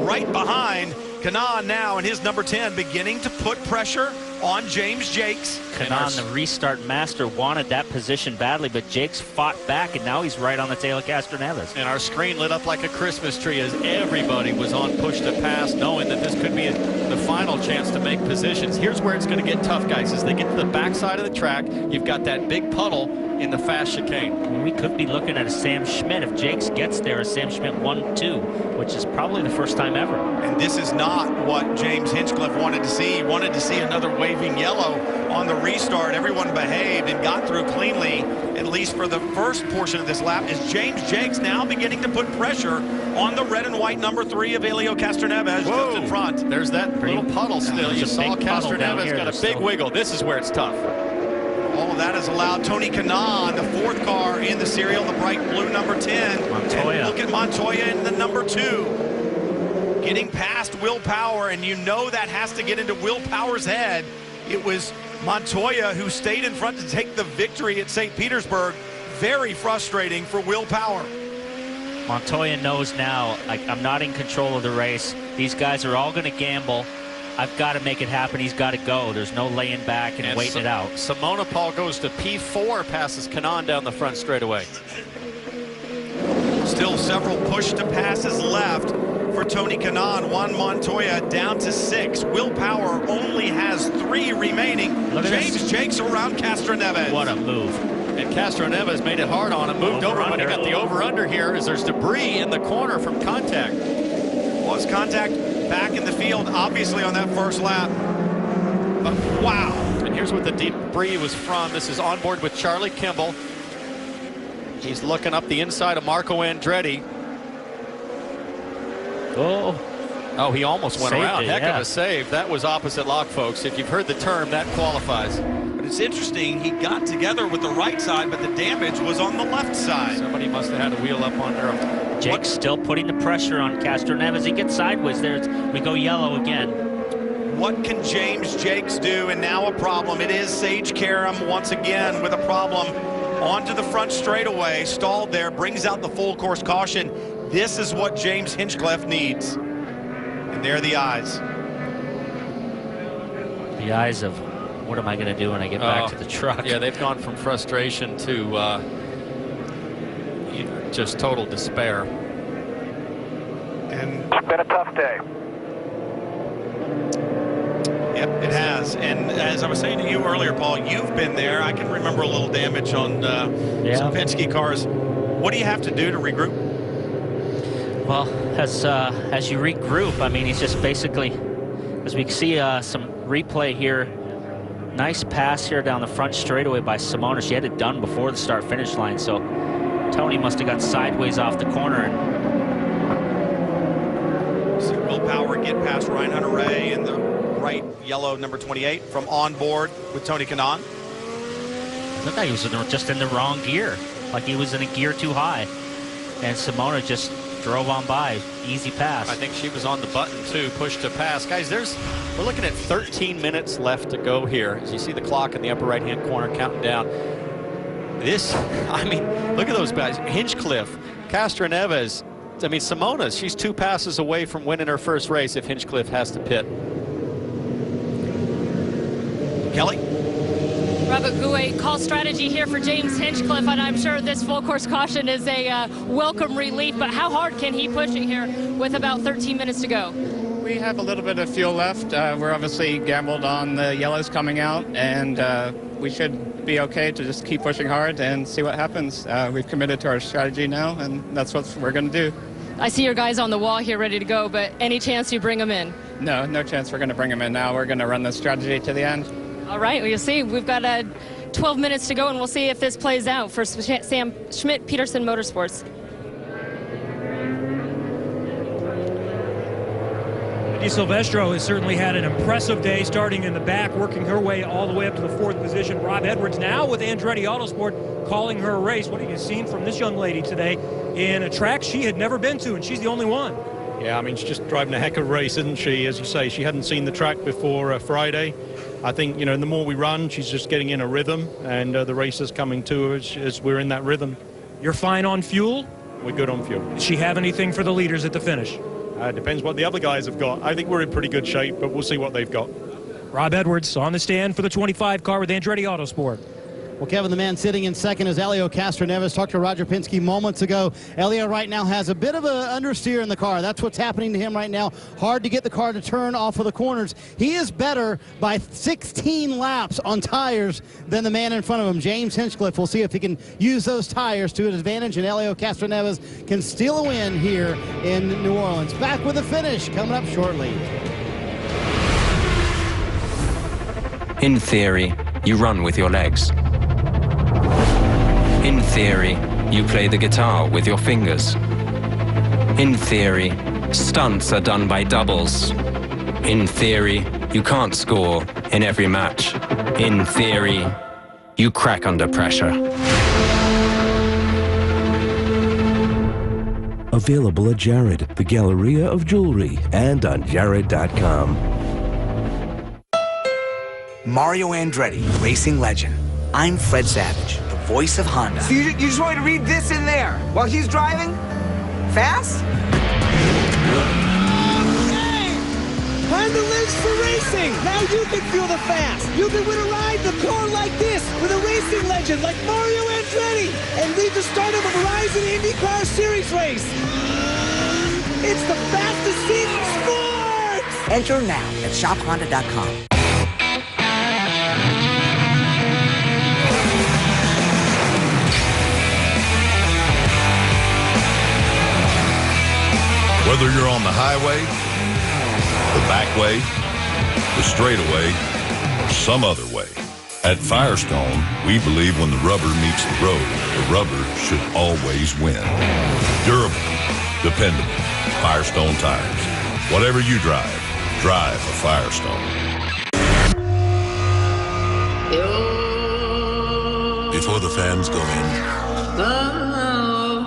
right behind. Kanaan now in his number 10 beginning to put pressure on James Jakes. Kanaan, the restart master, wanted that position badly, but Jakes fought back, and now he's right on the tail of Castroneves. And our screen lit up like a Christmas tree as everybody was on push to pass, knowing that this could be the final chance to make positions. Here's where it's going to get tough, guys. As they get to the backside of the track, you've got that big puddle in the fast chicane. We could be looking at a Sam Schmidt if Jakes gets there, a Sam Schmidt 1-2, which is probably the first time ever. And this is not what James Hinchcliffe wanted to see. He wanted to see another waving yellow on the restart. Everyone behaved and got through cleanly, at least for the first portion of this lap, as James Jakes now beginning to put pressure on the red and white number 3 of Helio Castroneves just in front. There's that little puddle still. You saw Castroneves got a big wiggle. This is where it's tough. All of that has allowed Tony Kanaan, the 4th car in the serial, the bright blue number 10. Montoya. And look at Montoya in the number 2. Getting past Will Power, and you know that has to get into Will Power's head. It was Montoya who stayed in front to take the victory at St. Petersburg. Very frustrating for Will Power. Montoya knows now, like, I'm not in control of the race. These guys are all going to gamble. I've got to make it happen. He's got to go. There's no laying back and waiting it out. Simona Paul goes to P4, passes Kanaan down the front straightaway. Still several push to passes left for Tony Kanaan. Juan Montoya down to 6. Will Power only has 3 remaining. James Jakes around Castroneves. What a move. And Castroneves made it hard on him, moved over, but he got the over-under here as there's debris in the corner from contact. Was contact back in the field, obviously, on that first lap. But wow. And here's what the debris was from. This is on board with Charlie Kimball. He's looking up the inside of Marco Andretti. Oh, he almost went around. Heck of a save. That was opposite lock, folks. If you've heard the term, that qualifies. But it's interesting, he got together with the right side, but the damage was on the left side. Somebody must have had a wheel up under him. Jake's still putting the pressure on Castroneves. He gets sideways there. We go yellow again. What can James Jakes do? And now a problem. It is Sage Karam once again with a problem. Onto the front straightaway, stalled there, brings out the full course caution. This is what James Hinchcliffe needs. And there are the eyes. The eyes of, what am I going to do when I get back to the truck? Yeah, they've gone from frustration to just total despair. And it's been a tough day. Yep, it has. And as I was saying to you earlier, Paul, you've been there. I can remember a little damage on some Penske cars. What do you have to do to regroup? Well, as you regroup, I mean, he's just basically As we see some replay here, nice pass here down the front straightaway by Simona. She had it done before the start-finish line, so Tony must have got sideways off the corner. And see Will Power get past Ryan Hunter-Reay in the right yellow number 28 from on board with Tony Kanaan. Look, he was just in the wrong gear, like he was in a gear too high, and Simona just drove on by. Easy pass. I think she was on the button too, push to pass. Guys, we're looking at 13 minutes left to go here. As you see the clock in the upper right-hand corner counting down. I mean, look at those guys. Hinchcliffe, Castroneves. I mean, Simona, she's 2 passes away from winning her first race if Hinchcliffe has to pit. Kelly? Robert Gouet, call strategy here for James Hinchcliffe, and I'm sure this full course caution is a welcome relief, but how hard can he push it here with about 13 minutes to go? We have a little bit of fuel left. We're obviously gambled on the yellows coming out, and we should be okay to just keep pushing hard and see what happens. We've committed to our strategy now, and that's what we're going to do. I see your guys on the wall here ready to go, but any chance you bring them in? No chance we're going to bring them in now. We're going to run the strategy to the end. All right, we'll see. We've got 12 minutes to go, and we'll see if this plays out for Sam Schmidt, Peterson Motorsports. Di Silvestro has certainly had an impressive day, starting in the back, working her way all the way up to the 4th position. Rob Edwards now with Andretti Autosport calling her a race. What have you seen from this young lady today in a track she had never been to, and she's the only one? Yeah, I mean, she's just driving a heck of a race, isn't she? As you say, she hadn't seen the track before Friday. I think, the more we run, she's just getting in a rhythm, and the race is coming to her as we're in that rhythm. You're fine on fuel? We're good on fuel. Does she have anything for the leaders at the finish? Depends what the other guys have got. I think we're in pretty good shape, but we'll see what they've got. Rob Edwards on the stand for the 25 car with Andretti Autosport. Well, Kevin, the man sitting in second is Elio Castroneves. Talked to Roger Penske moments ago. Elio right now has a bit of an understeer in the car. That's what's happening to him right now. Hard to get the car to turn off of the corners. He is better by 16 laps on tires than the man in front of him, James Hinchcliffe. We'll see if he can use those tires to his advantage, and Elio Castroneves can steal a win here in New Orleans. Back with a finish coming up shortly. In theory, you run with your legs. In theory, you play the guitar with your fingers. In theory, stunts are done by doubles. In theory, you can't score in every match. In theory, you crack under pressure. Available at Jared, the Galleria of Jewelry, and on Jared.com. Mario Andretti, racing legend. I'm Fred Savage, the voice of Honda. So you just want me to read this in there while he's driving? Fast? Okay! Honda lives for racing! Now you can feel the fast! You can win a ride in a car like this with a racing legend like Mario Andretti and lead the start of a Verizon IndyCar Series race! It's the fastest seat in sports! Enter now at shophonda.com. Whether you're on the highway, the back way, the straightaway, or some other way, at Firestone, we believe when the rubber meets the road, the rubber should always win. Durable, dependable, Firestone tires. Whatever you drive, drive a Firestone. Before the fans go in,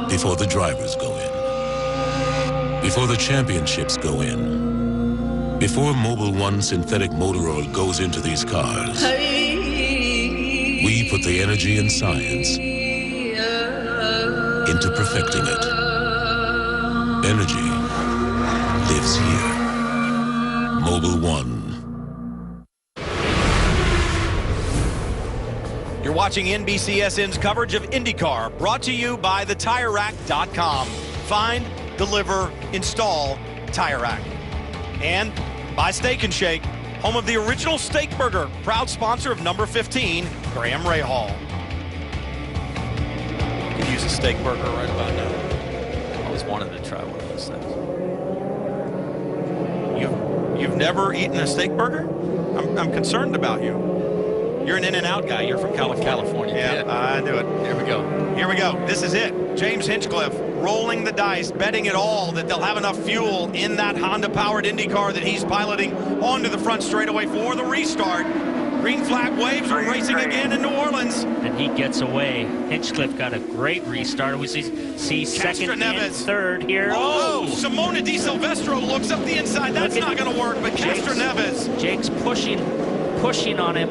before the drivers go in, before the championships go in, before Mobil 1 synthetic motor oil goes into these cars, we put the energy and science into perfecting it. Energy lives here. Mobil 1. You're watching NBCSN's coverage of IndyCar, brought to you by thetirerack.com. Find, deliver, install Tire Rack. And by Steak and Shake, home of the original steak burger, proud sponsor of number 15, Graham Rahal. You could use a steak burger right about now. I always wanted to try one of those things. You've You've never eaten a steak burger? I'm concerned about you. You're an In-N-Out guy. You're from California. Yeah, I knew it. Here we go. Here we go. This is it. James Hinchcliffe rolling the dice, betting it all that they'll have enough fuel in that Honda-powered IndyCar that he's piloting onto the front straightaway for the restart. Green flag waves are racing again in New Orleans. And he gets away. Hinchcliffe got a great restart. We see second and third here. Oh, Simona Di Silvestro looks up the inside. That's not going to work, but Castroneves. Jake's pushing on him.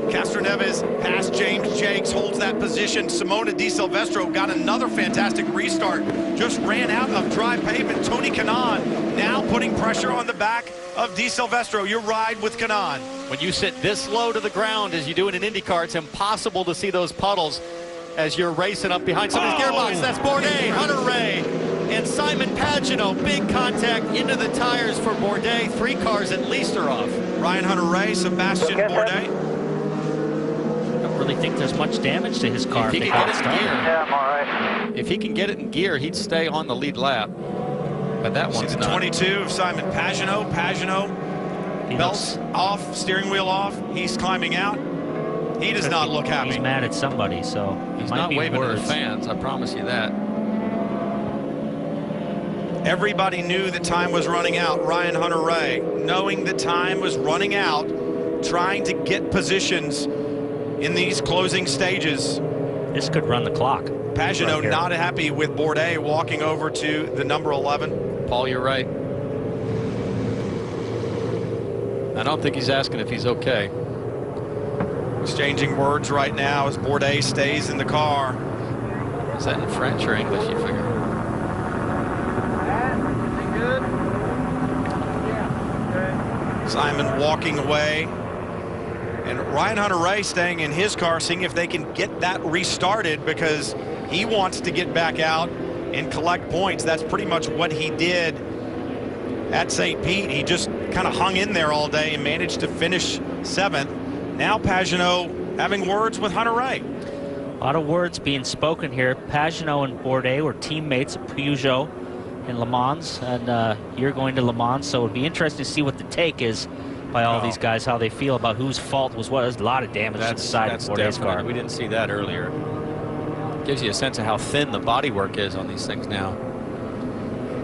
Castroneves past James Jakes, holds that position. Simona Di Silvestro got another fantastic restart. Just ran out of dry pavement. Tony Kanaan now putting pressure on the back of Di Silvestro. Your ride with Kanaan. When you sit this low to the ground as you do in an IndyCar, it's impossible to see those puddles as you're racing up behind somebody's gearbox. That's Bourdais, Hunter Ray, and Simon Pagenaud. Big contact into the tires for Bourdais. 3 cars at least are off. Ryan Hunter-Reay, Sebastian Bourdais. I don't really think there's much damage to his car. If he can get it in gear, yeah, I'm all right. If he can get it in gear, he'd stay on the lead lap. But that one's the not. 22 of Simon Pagenaud. Belts off, steering wheel off. He's climbing out. He does not look happy. He's mad at somebody, so he's not waving at the fans. I promise you that. Everybody knew that time was running out. Ryan Hunter-Reay, knowing that time was running out, trying to get positions in these closing stages. This could run the clock. Pagenaud right not happy with Bourdais walking over to the number 11. Paul, you're right. I don't think he's asking if he's okay. Exchanging words right now as Bourdais stays in the car. Is that in French or English, you figure? Simon walking away. And Ryan Hunter-Reay staying in his car, seeing if they can get that restarted because he wants to get back out and collect points. That's pretty much what he did at St. Pete. He just kind of hung in there all day and managed to finish 7th. Now Pagenaud having words with Hunter-Reay. A lot of words being spoken here. Pagenaud and Bourdais were teammates at Peugeot in Le Mans, and you're going to Le Mans, so it would be interesting to see what the take is by all these guys, how they feel about whose fault was what. There's a lot of damage to the side of Bourdais' car. We didn't see that earlier. Gives you a sense of how thin the bodywork is on these things now.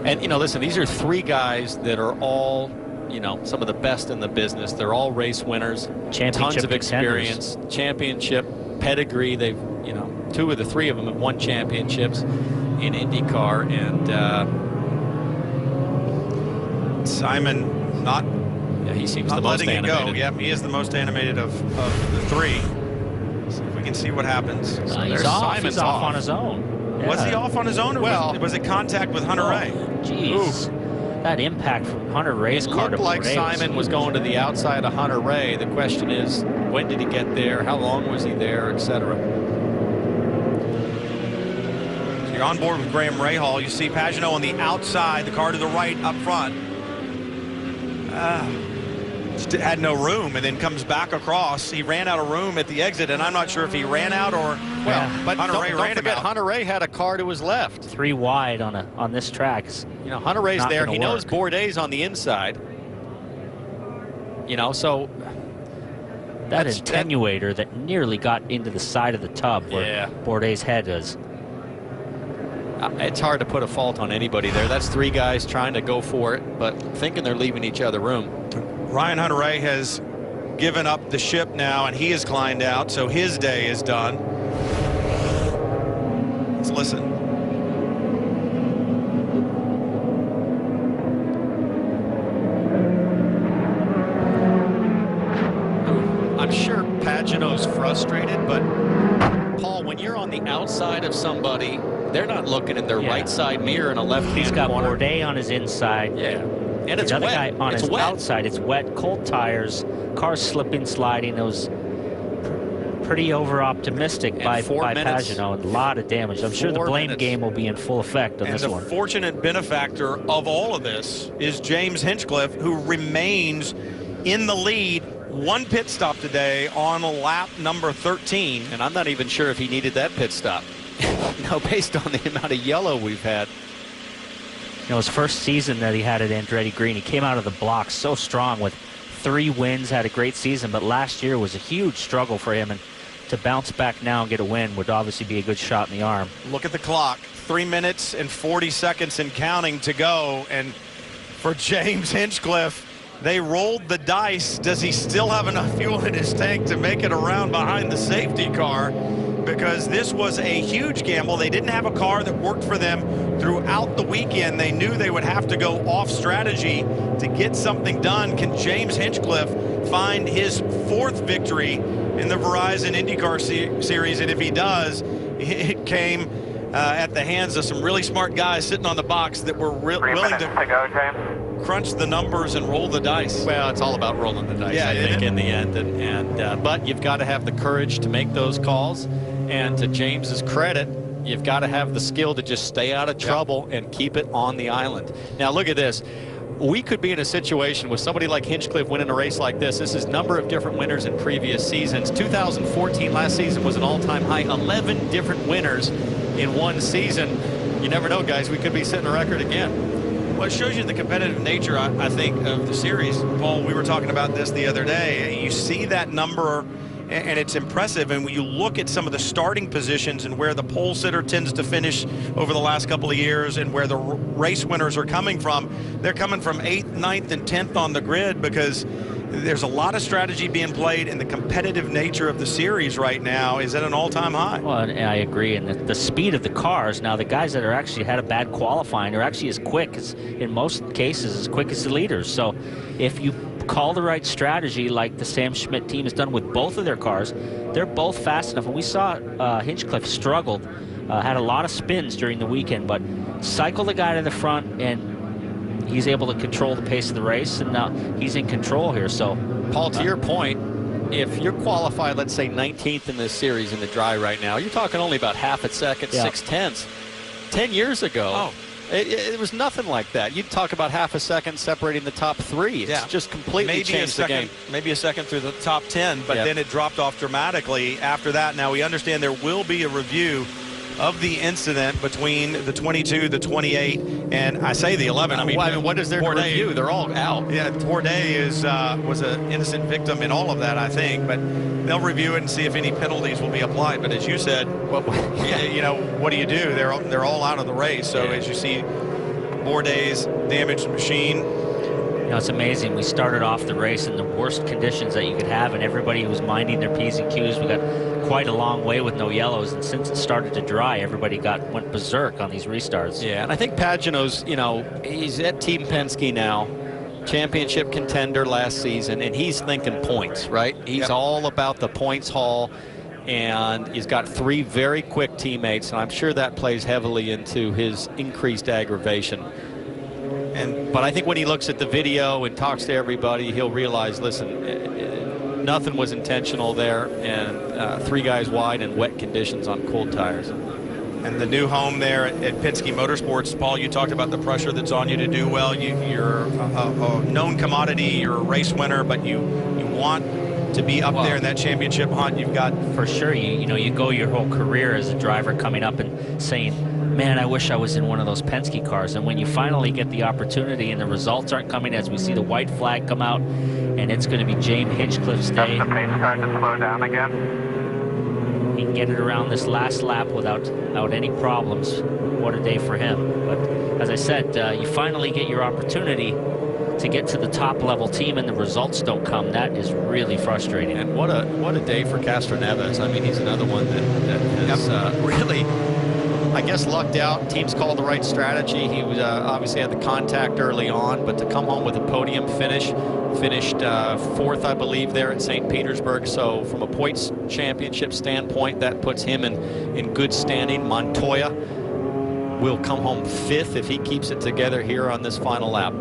And, you know, listen, these are 3 guys that are all, you know, some of the best in the business. They're all race winners, tons of experience, championship pedigree. They've, you know, 2 of the 3 of them have won championships in IndyCar. And Simon not. Yeah, he seems not the most letting animated. it go. Yep, he is the most animated of the 3. See if we can see what happens. So he's off. He's off on his own. Yeah. Was he off on his own, or was it contact with Hunter-Reay? Jeez. That impact from Hunter-Reay's car to looked like Bourdais. Simon was going to the outside of Hunter-Reay. The question is, when did he get there? How long was he there, etc.? So you're on board with Graham Rahal. You see Pagenaud on the outside, the car to the right up front. Just had no room, and then comes back across. He ran out of room at the exit, and I'm not sure if he ran out or but Hunter-Reay don't ran him forget, out. Hunter-Reay had a car to his left. 3 wide on this track. You know, Hunter-Reay's there. He knows Bourdais on the inside. You know, so that attenuator that nearly got into the side of the tub where Bourdais' head is. It's hard to put a fault on anybody there. That's 3 guys trying to go for it, but thinking they're leaving each other room. Ryan Hunter-Reay has given up the ship now, and he has climbed out, so his day is done. Let's listen. I'm sure Pagenaud's frustrated, but Paul, when you're on the outside of somebody, they're not looking in their right side mirror in a left-hand He's got corner. Bourdais on his inside. Yeah. And it's the other wet. guy on It's his wet. outside. It's wet, cold tires, car slipping, sliding. It was pretty over-optimistic by 4 minutes. Pagenaud. A lot of damage. I'm sure the 4 blame minutes. game will be in full effect on And this the one. fortunate benefactor of all of this is James Hinchcliffe, who remains in the lead. 1 pit stop today on lap number 13. And I'm not even sure if he needed that pit stop. No, based on the amount of yellow we've had. You know, his first season that he had at Andretti Green, he came out of the blocks so strong with 3 wins, had a great season, but last year was a huge struggle for him, and to bounce back now and get a win would obviously be a good shot in the arm. Look at the clock. 3 minutes and 40 seconds and counting to go. And for James Hinchcliffe, they rolled the dice. Does he still have enough fuel in his tank to make it around behind the safety car? Because this was a huge gamble. They didn't have a car that worked for them throughout the weekend. They knew they would have to go off strategy to get something done. Can James Hinchcliffe find his 4th victory in the Verizon IndyCar series? And if he does, it came at the hands of some really smart guys sitting on the box that were willing to crunch the numbers and roll the dice. Well, it's all about rolling the dice, yeah, I think, in the end. But you've got to have the courage to make those calls. And to James's credit, you've got to have the skill to just stay out of trouble and keep it on the island. Now, look at this. We could be in a situation with somebody like Hinchcliffe winning a race like this. This is number of different winners in previous seasons. 2014, last season, was an all-time high. 11 different winners in one season. You never know, guys. We could be setting a record again. Well, it shows you the competitive nature, I think, of the series. Paul, we were talking about this the other day. You see that number, and it's impressive. And when you look at some of the starting positions and where the pole sitter tends to finish over the last couple of years and where the race winners are coming from, they're coming from 8th, 9th, and 10th on the grid because there's a lot of strategy being played, and the competitive nature of the series right now is at an all-time high. Well, and I agree. And the speed of the cars, now the guys that are actually had a bad qualifying are actually as quick as, in most cases, as quick as the leaders. So if you call the right strategy like the Sam Schmidt team has done with both of their cars, they're both fast enough. And we saw Hinchcliffe struggled, had a lot of spins during the weekend, but cycle the guy to the front, and he's able to control the pace of the race, and now he's in control here. So, Paul, to your point, if you're qualified, let's say 19th in this series in the dry right now, you're talking only about half a second, 6/10. 10 years ago, it was nothing like that. You'd talk about half a second separating the top 3. It's just completely changed the game. Maybe a second through the top 10, but then it dropped off dramatically after that. Now we understand there will be a review of the incident between the 22, the 28, and I say the 11. I mean, what is there to review? They're all out. Yeah, Bourdais was an innocent victim in all of that, I think, but they'll review it and see if any penalties will be applied. But as you said, you know, what do you do? They're all out of the race. So as you see Bourdais' damaged machine. You know, it's amazing. We started off the race in the worst conditions that you could have, and everybody was minding their P's and Q's. We got quite a long way with no yellows, and since it started to dry, everybody went berserk on these restarts. Yeah, and I think Pagano's, you know, he's at Team Penske now, championship contender last season, and he's thinking points, right? He's all about the points haul, and he's got 3 very quick teammates, and I'm sure that plays heavily into his increased aggravation. But I think when he looks at the video and talks to everybody, he'll realize, listen, nothing was intentional there, and 3 guys wide in wet conditions on cold tires. And the new home there at Penske Motorsports, Paul, you talked about the pressure that's on you to do well. You're a known commodity, you're a race winner, but you want to be up there in that championship hunt. You've got, for sure, you know, you go your whole career as a driver coming up and saying, man, I wish I was in one of those Penske cars. And when you finally get the opportunity and the results aren't coming, as we see the white flag come out, and it's going to be James Hinchcliffe's day. The pace car to slow down again. He can get it around this last lap without any problems. What a day for him. But as I said, you finally get your opportunity to get to the top level team and the results don't come. That is really frustrating. And what a day for Castroneves. I mean, he's another one that has really, I guess, lucked out. Teams called the right strategy. He was obviously had the contact early on, but to come home with a podium finish, finished 4th, I believe, there at St. Petersburg. So from a points championship standpoint, that puts him in good standing. Montoya will come home 5th if he keeps it together here on this final lap.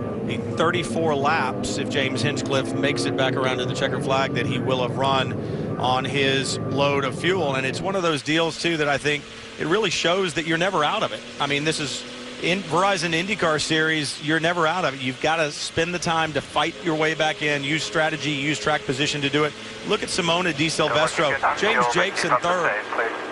34 laps if James Hinchcliffe makes it back around to the checkered flag that he will have run on his load of fuel. And it's one of those deals too that I think it really shows that you're never out of it. I mean, this is in Verizon IndyCar Series, you're never out of it. You've got to spend the time to fight your way back in, use strategy, use track position to do it. Look at Simona Di Silvestro, James Jakes in third.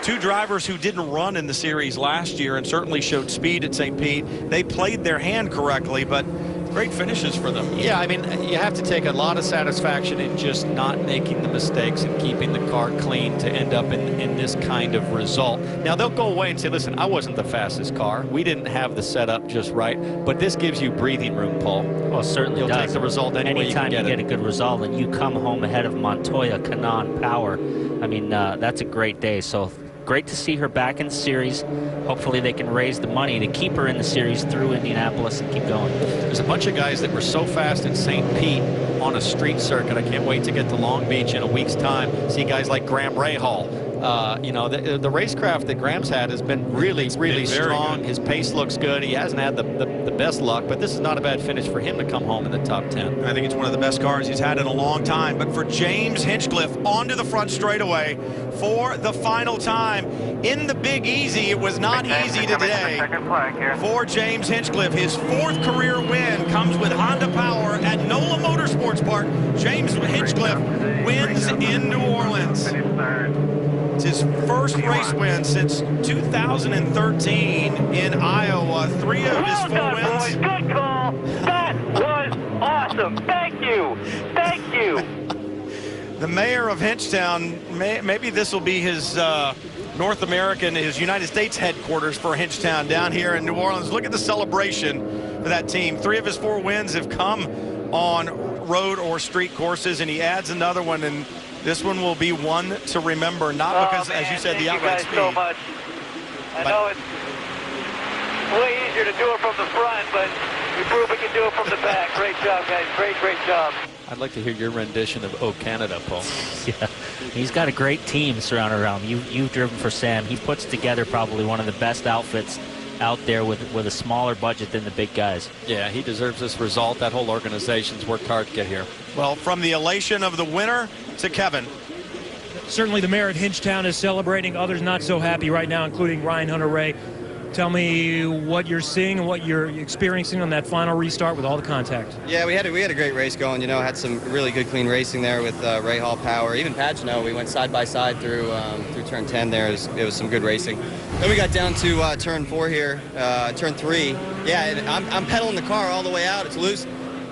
Two drivers who didn't run in the series last year and certainly showed speed at St. Pete. They played their hand correctly, but great finishes for them. Yeah, I mean, you have to take a lot of satisfaction in just not making the mistakes and keeping the car clean to end up in this kind of result. Now, they'll go away and say, listen, I wasn't the fastest car. We didn't have the setup just right. But this gives you breathing room, Paul. Well, certainly You'll does. take the result any way you can Anytime you get a good result and you come home ahead of Montoya, Kanaan, Power, I mean, that's a great day. So great to see her back in the series. Hopefully they can raise the money to keep her in the series through Indianapolis and keep going. There's a bunch of guys that were so fast at St. Pete on a street circuit. I can't wait to get to Long Beach in a week's time. See guys like Graham Rahal. You know, the racecraft that Graham's had has been really strong. Good. His pace looks good. He hasn't had the best luck, but this is not a bad finish for him to come home in the top 10. I think it's one of the best cars he's had in a long time. But for James Hinchcliffe, onto the front straightaway for the final time. In the Big Easy, it was not easy today for James Hinchcliffe. His 4th career win comes with Honda Power at NOLA Motorsports Park. James Hinchcliffe wins in New Orleans. It's his first race win since 2013 in Iowa. 3 of his 4 wins. Boys. Good call. That was awesome. Thank you. Thank you. The mayor of Hinchtown, maybe this will be his North American, his United States headquarters for Hinchtown down here in New Orleans. Look at the celebration for that team. 3 of his 4 wins have come on road or street courses, and he adds another one, and this one will be one to remember, not because, as you said, the outright speed. Thank you guys so much. I know it's way easier to do it from the front, but we prove we can do it from the back. Great job, guys. Great job. I'd like to hear your rendition of "Oh Canada," Paul. Yeah, he's got a great team surrounded around him. You've driven for Sam. He puts together probably one of the best outfits out there with a smaller budget than the big guys. Yeah, he deserves this result. That whole organization's worked hard to get here. Well, from the elation of the winner to Kevin. Certainly the mayor of Hinchtown is celebrating. Others not so happy right now, including Ryan Hunter-Reay. Tell me what you're seeing and what you're experiencing on that final restart with all the contact. Yeah, we had a great race going. You know, had some really good clean racing there with Ray Hall Power. Even Pagano, we went side by side through turn 10 there. It was some good racing. Then we got down to turn 4 here, turn 3. Yeah, I'm pedaling the car all the way out. It's loose,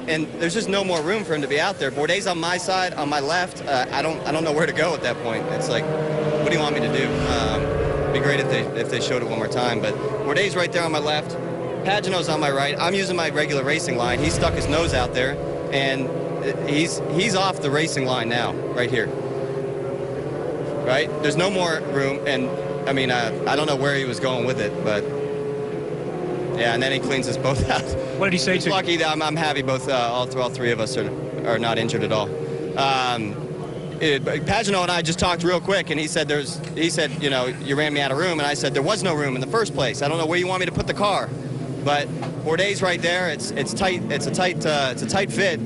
and there's just no more room for him to be out there. Bourdais on my side, on my left. I don't know where to go at that point. It's like, what do you want me to do? It'd be great if they showed it one more time, but Bourdais right there on my left, Pagano's on my right. I'm using my regular racing line. He stuck his nose out there, and he's off the racing line now, right here. Right? There's no more room, and I mean, I don't know where he was going with it, but yeah, and then he cleans us both out. What did he say? He's lucky that I'm happy both all 3 of us are not injured at all. Pagano and I just talked real quick, and he said, you know, you ran me out of room, and I said there was no room in the first place. I don't know where you want me to put the car, but Bourdais right there. It's tight. It's a tight fit.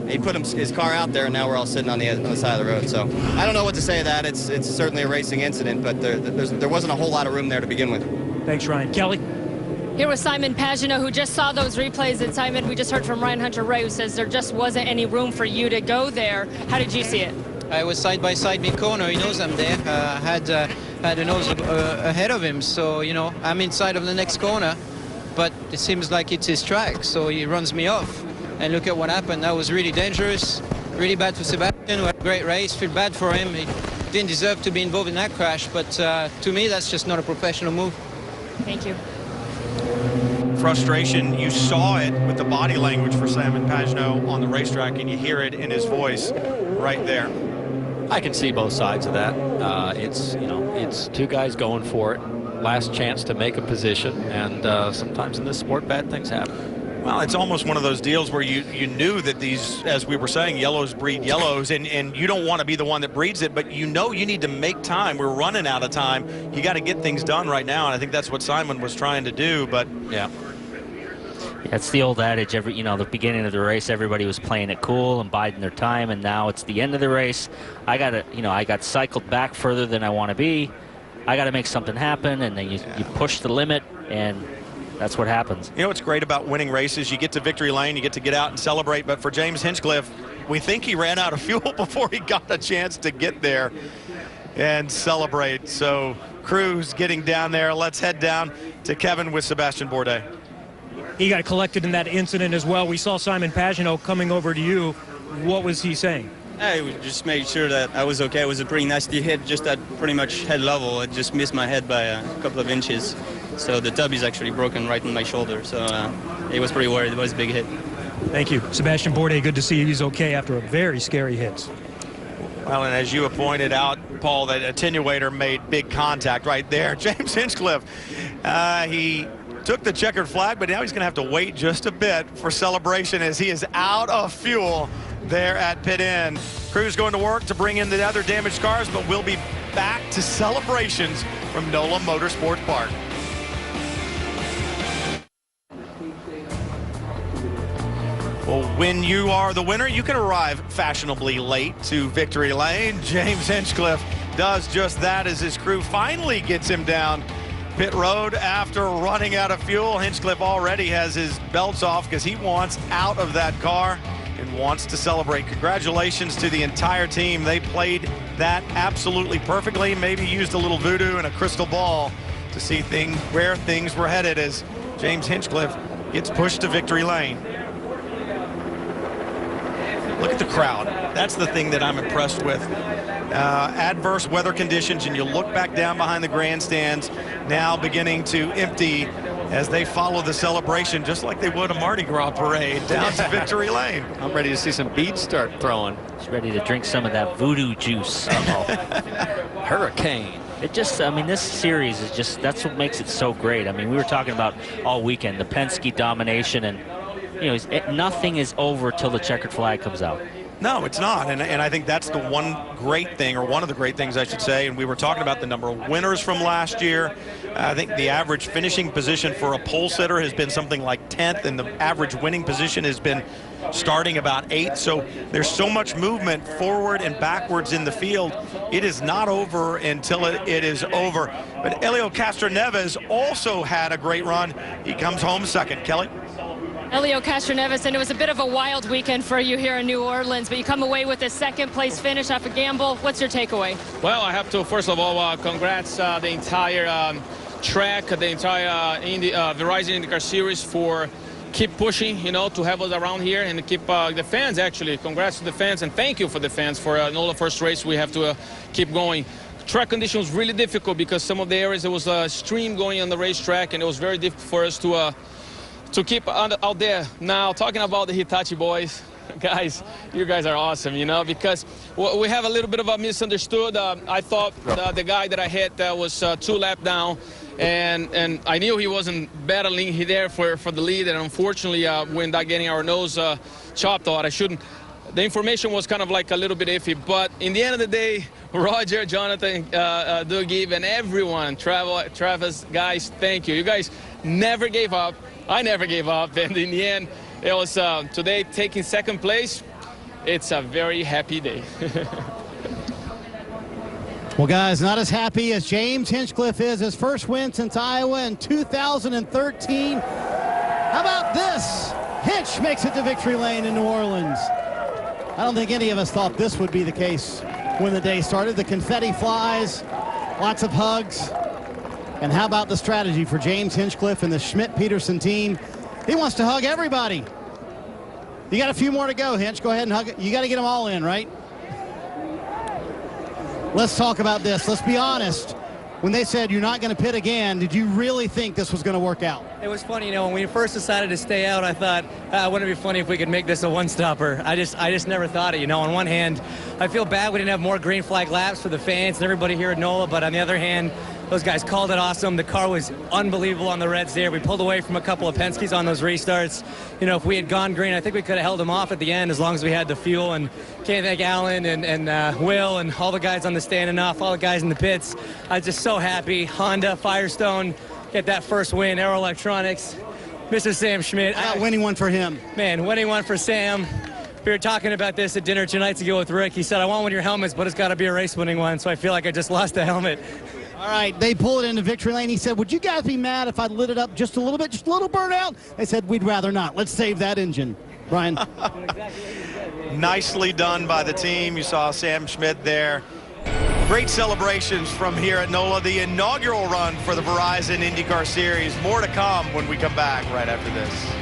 He put his car out there, and now we're all sitting on the side of the road. So I don't know what to say to that. It's certainly a racing incident, but there wasn't a whole lot of room there to begin with. Thanks, Ryan. Kelly. Here was Simon Pagano, who just saw those replays. And Simon, we just heard from Ryan Hunter-Reay, who says there just wasn't any room for you to go there. How did you see it? I was side by side mid corner. He knows I'm there. Had a nose ahead of him, so you know I'm inside of the next corner. But it seems like it's his track, so he runs me off. And look at what happened. That was really dangerous, really bad for Sebastian, who had a great race. Feel bad for him. He didn't deserve to be involved in that crash. But to me, that's just not a professional move. Thank you. Frustration, you saw it with the body language for Simon Pagano on the racetrack, and you hear it in his voice right there. I can see both sides of that. It's 2 guys going for it. Last chance to make a position, and sometimes in this sport, bad things happen. Well, it's almost one of those deals where you knew that these, as we were saying, yellows breed yellows, and you don't want to be the one that breeds it, but you know you need to make time. We're running out of time. You got to get things done right now, and I think that's what Simon was trying to do, but yeah. It's the old adage, the beginning of the race, everybody was playing it cool and biding their time, and now it's the end of the race. I got cycled back further than I want to be. I got to make something happen, and then you push the limit, and that's what happens. You know what's great about winning races? You get to victory lane, you get to get out and celebrate. But for James Hinchcliffe, we think he ran out of fuel before he got a chance to get there and celebrate. So Cruz getting down there. Let's head down to Kevin with Sebastian Bourdais. He got collected in that incident as well. We saw Simon Pagenaud coming over to you. What was he saying? I just made sure that I was okay. It was a pretty nasty hit, just at pretty much head level. It just missed my head by a couple of inches. So the tub is actually broken right on my shoulder. So he was pretty worried. It was a big hit. Thank you. Sebastian Bourdais, good to see you. He's okay after a very scary hit. Well, and as you have pointed out, Paul, that attenuator made big contact right there. James Hinchcliffe, he took the checkered flag, but now he's going to have to wait just a bit for celebration as he is out of fuel there at pit end. Crew's going to work to bring in the other damaged cars, but we'll be back to celebrations from NOLA Motorsports Park. Well, when you are the winner, you can arrive fashionably late to victory lane. James Hinchcliffe does just that as his crew finally gets him down pit road after running out of fuel. Hinchcliffe already has his belts off because he wants out of that car and wants to celebrate. Congratulations to the entire team. They played that absolutely perfectly, maybe used a little voodoo and a crystal ball to see where things were headed as James Hinchcliffe gets pushed to victory lane. Look at the crowd. That's the thing that I'm impressed with. Adverse weather conditions, and you look back down behind the grandstands, now beginning to empty as they follow the celebration just like they would a Mardi Gras parade down to victory lane. I'm ready to see some beads start throwing. He's ready to drink some of that voodoo juice. Hurricane. It just, I mean, this series is just, that's what makes it so great. I mean, we were talking about all weekend, the Penske domination, and, you know, nothing is over till the checkered flag comes out. No, it's not, and I think that's the one great thing, or one of the great things I should say, and we were talking about the number of winners from last year. I think the average finishing position for a pole sitter has been something like 10th, and the average winning position has been starting about 8th. So there's so much movement forward and backwards in the field. It is not over until it is over. But Helio Castroneves also had a great run. He comes home second. Kelly? Helio Castroneves, and it was a bit of a wild weekend for you here in New Orleans, but you come away with a second-place finish off a gamble. What's your takeaway? Well, I have to, first of all, congrats the entire track, the entire Verizon IndyCar Series for keep pushing, you know, to have us around here and keep the fans, actually. Congrats to the fans, and thank you for the fans for NOLA first race. We have to keep going. Track conditions really difficult because some of the areas there was a stream going on the racetrack, and it was very difficult for us to keep out there. Now, talking about the Hitachi boys, guys, you guys are awesome, you know, because we have a little bit of a misunderstood. I thought the guy that I hit was 2 laps down, and I knew he wasn't battling there for the lead, and unfortunately, we ended up getting our nose chopped out. I shouldn't. The information was kind of like a little bit iffy, but in the end of the day, Roger, Jonathan, Doug, and everyone, Travis, guys, thank you. You guys never gave up. I never gave up, and in the end, it was today taking second place. It's a very happy day. Well, guys, not as happy as James Hinchcliffe is. His first win since Iowa in 2013. How about this? Hinch makes it to victory lane in New Orleans. I don't think any of us thought this would be the case when the day started. The confetti flies, lots of hugs. And how about the strategy for James Hinchcliffe and the Schmidt-Peterson team? He wants to hug everybody. You got a few more to go, Hinch. Go ahead and hug it. You got to get them all in, right? Let's talk about this. Let's be honest. When they said you're not going to pit again, did you really think this was going to work out? It was funny, you know, when we first decided to stay out, I thought, wouldn't it be funny if we could make this a one-stopper? I just never thought it, you know. On one hand, I feel bad we didn't have more green flag laps for the fans and everybody here at NOLA, but on the other hand, those guys called it awesome. The car was unbelievable on the reds there. We pulled away from a couple of Penske's on those restarts. You know, if we had gone green, I think we could have held them off at the end as long as we had the fuel. And can't thank Alan and Will and all the guys on the standing off, all the guys in the pits. I was just so happy. Honda, Firestone, get that first win. Aero Electronics, Mr. Sam Schmidt. Winning one for him. Man, winning one for Sam. We were talking about this at dinner 2 nights ago with Rick. He said, I want one of your helmets, but it's got to be a race-winning one. So I feel like I just lost the helmet. All right, they pull it into victory lane. He said, would you guys be mad if I lit it up just a little bit, just a little burnout? They said, we'd rather not. Let's save that engine. Brian. Nicely done by the team. You saw Sam Schmidt there. Great celebrations from here at NOLA, the inaugural run for the Verizon IndyCar Series. More to come when we come back right after this.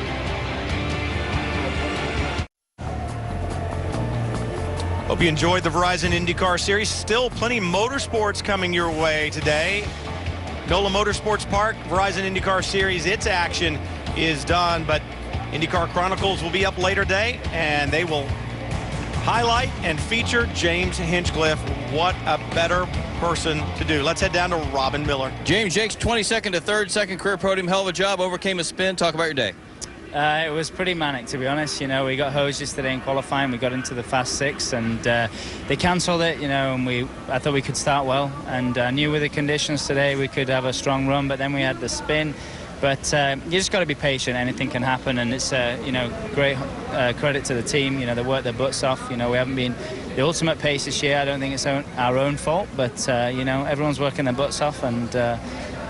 Hope you enjoyed the Verizon IndyCar Series. Still plenty of motorsports coming your way today. NOLA Motorsports Park, Verizon IndyCar Series, its action is done, but IndyCar Chronicles will be up later today, and they will highlight and feature James Hinchcliffe. What a better person to do. Let's head down to Robin Miller. James Jakes, 22nd to 3rd, second career podium, hell of a job, overcame a spin. Talk about your day. It was pretty manic, to be honest. You know, we got hosed yesterday in qualifying. We got into the fast 6 and they cancelled it, you know, and I thought we could start well, and I knew with the conditions today we could have a strong run, but then we had the spin. But you just got to be patient. Anything can happen, and it's you know, great credit to the team. You know, they worked their butts off. You know, we haven't been the ultimate pace this year. I don't think it's our own fault, but you know, everyone's working their butts off, and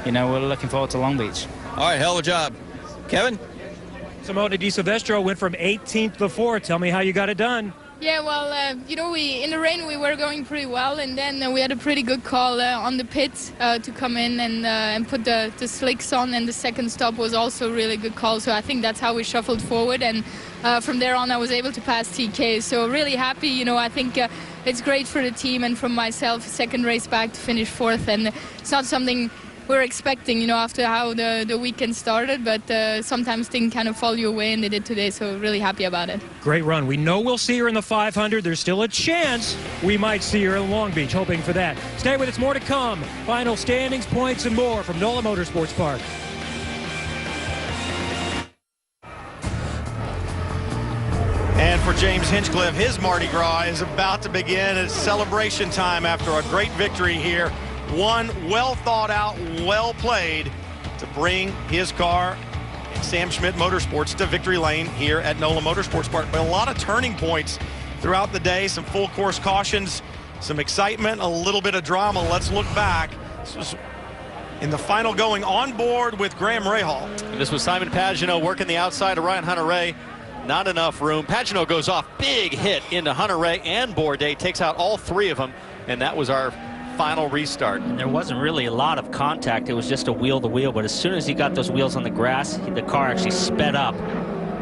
you know, we're looking forward to Long Beach. All right, hell of a job, Kevin. Simona Di Silvestro went from 18th to 4th. Tell me how you got it done. Yeah, well, you know, in the rain we were going pretty well, and then we had a pretty good call on the pits to come in and put the slicks on, and the second stop was also a really good call. So I think that's how we shuffled forward, and from there on I was able to pass TK. So really happy, you know. I think it's great for the team and from myself, second race back to finish 4th, and it's not something we're expecting, you know, after how the weekend started, but sometimes things kind of fall your way, and they did today, so really happy about it. Great run. We know we'll see her in the 500. There's still a chance we might see her in Long Beach, hoping for that. Stay with us, more to come. Final standings, points, and more from NOLA Motorsports Park. And for James Hinchcliffe, his Mardi Gras is about to begin. It's celebration time after a great victory here. One well thought out, well played to bring his car, Sam Schmidt Motorsports, to victory lane here at NOLA Motorsports Park. But a lot of turning points throughout the day, some full course cautions, some excitement, a little bit of drama. Let's look back. This was in the final going on board with Graham Rahal. And this was Simon Pagenaud working the outside of Ryan Hunter-Reay. Not enough room. Pagenaud goes off, big hit into Hunter-Reay and Bourdais, takes out all three of them, and that was our final restart. And there wasn't really a lot of contact. It was just a wheel-to-wheel, but as soon as he got those wheels on the grass, the car actually sped up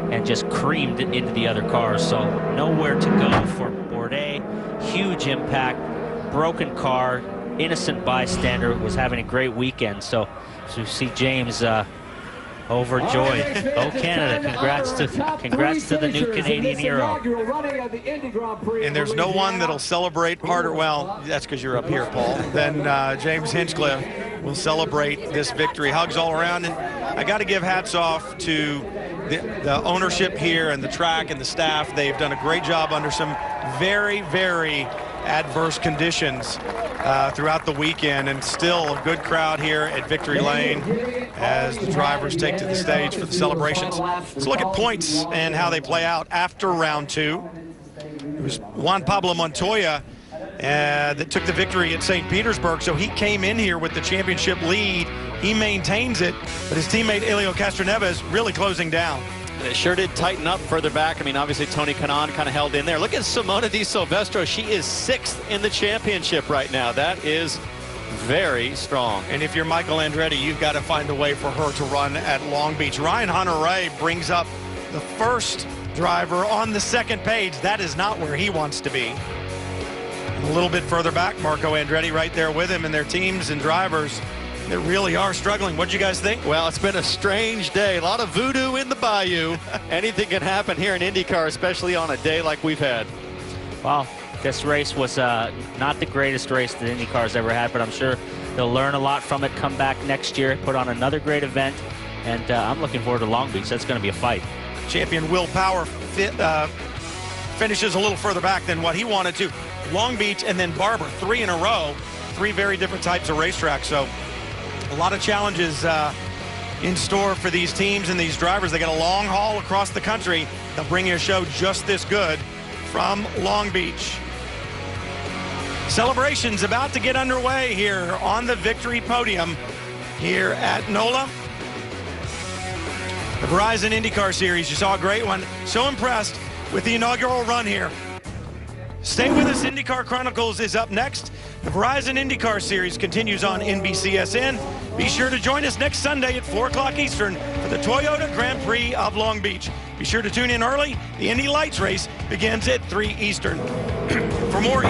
and just creamed into the other cars. So nowhere to go for Bourdais. Huge impact, broken car, innocent bystander, was having a great weekend. So you see James overjoyed. Oh, Canada, congrats to the new Canadian hero. And there's no one that'll celebrate harder, well, that's because you're up here, Paul, than James Hinchcliffe will celebrate this victory. Hugs all around, and I got to give hats off to the ownership here and the track and the staff. They've done a great job under some very, very adverse conditions throughout the weekend, and still a good crowd here at Victory Lane as the drivers take to the stage for the celebrations. Let's look at points and how they play out after round 2. It was Juan Pablo Montoya that took the victory at St. Petersburg, so he came in here with the championship lead. He maintains it, but his teammate Helio Castroneves really closing down. And it sure did tighten up further back. I mean, obviously Tony Kanaan kind of held in there. Look at Simona Di Silvestro. She is 6th in the championship right now. That is very strong. And if you're Michael Andretti, you've got to find a way for her to run at Long Beach. Ryan Hunter-Reay brings up the first driver on the second page. That is not where he wants to be. And a little bit further back, Marco Andretti right there with him and their teams and drivers. They really are struggling. What'd you guys think? Well, it's been a strange day. A lot of voodoo in the bayou. Anything can happen here in IndyCar, especially on a day like we've had. Well, this race was not the greatest race that IndyCar's ever had, but I'm sure they'll learn a lot from it, come back next year, put on another great event, and I'm looking forward to Long Beach. That's going to be a fight. Champion Will Power finishes a little further back than what he wanted to. Long Beach and then Barber, 3 in a row, 3 very different types of racetracks. So a lot of challenges in store for these teams and these drivers. They got a long haul across the country. They'll bring you a show just this good from Long Beach. Celebrations about to get underway here on the victory podium here at NOLA. The Verizon IndyCar Series, you saw a great one. So impressed with the inaugural run here. Stay with us, IndyCar Chronicles is up next. The Verizon IndyCar Series continues on NBCSN. Be sure to join us next Sunday at 4 o'clock Eastern for the Toyota Grand Prix of Long Beach. Be sure to tune in early. The Indy Lights race begins at 3 Eastern. For more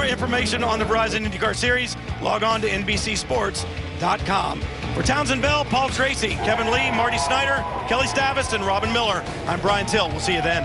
information on the Verizon IndyCar Series, log on to NBCSports.com. For Townsend Bell, Paul Tracy, Kevin Lee, Marty Snyder, Kelly Stavis, and Robin Miller, I'm Brian Till. We'll see you then.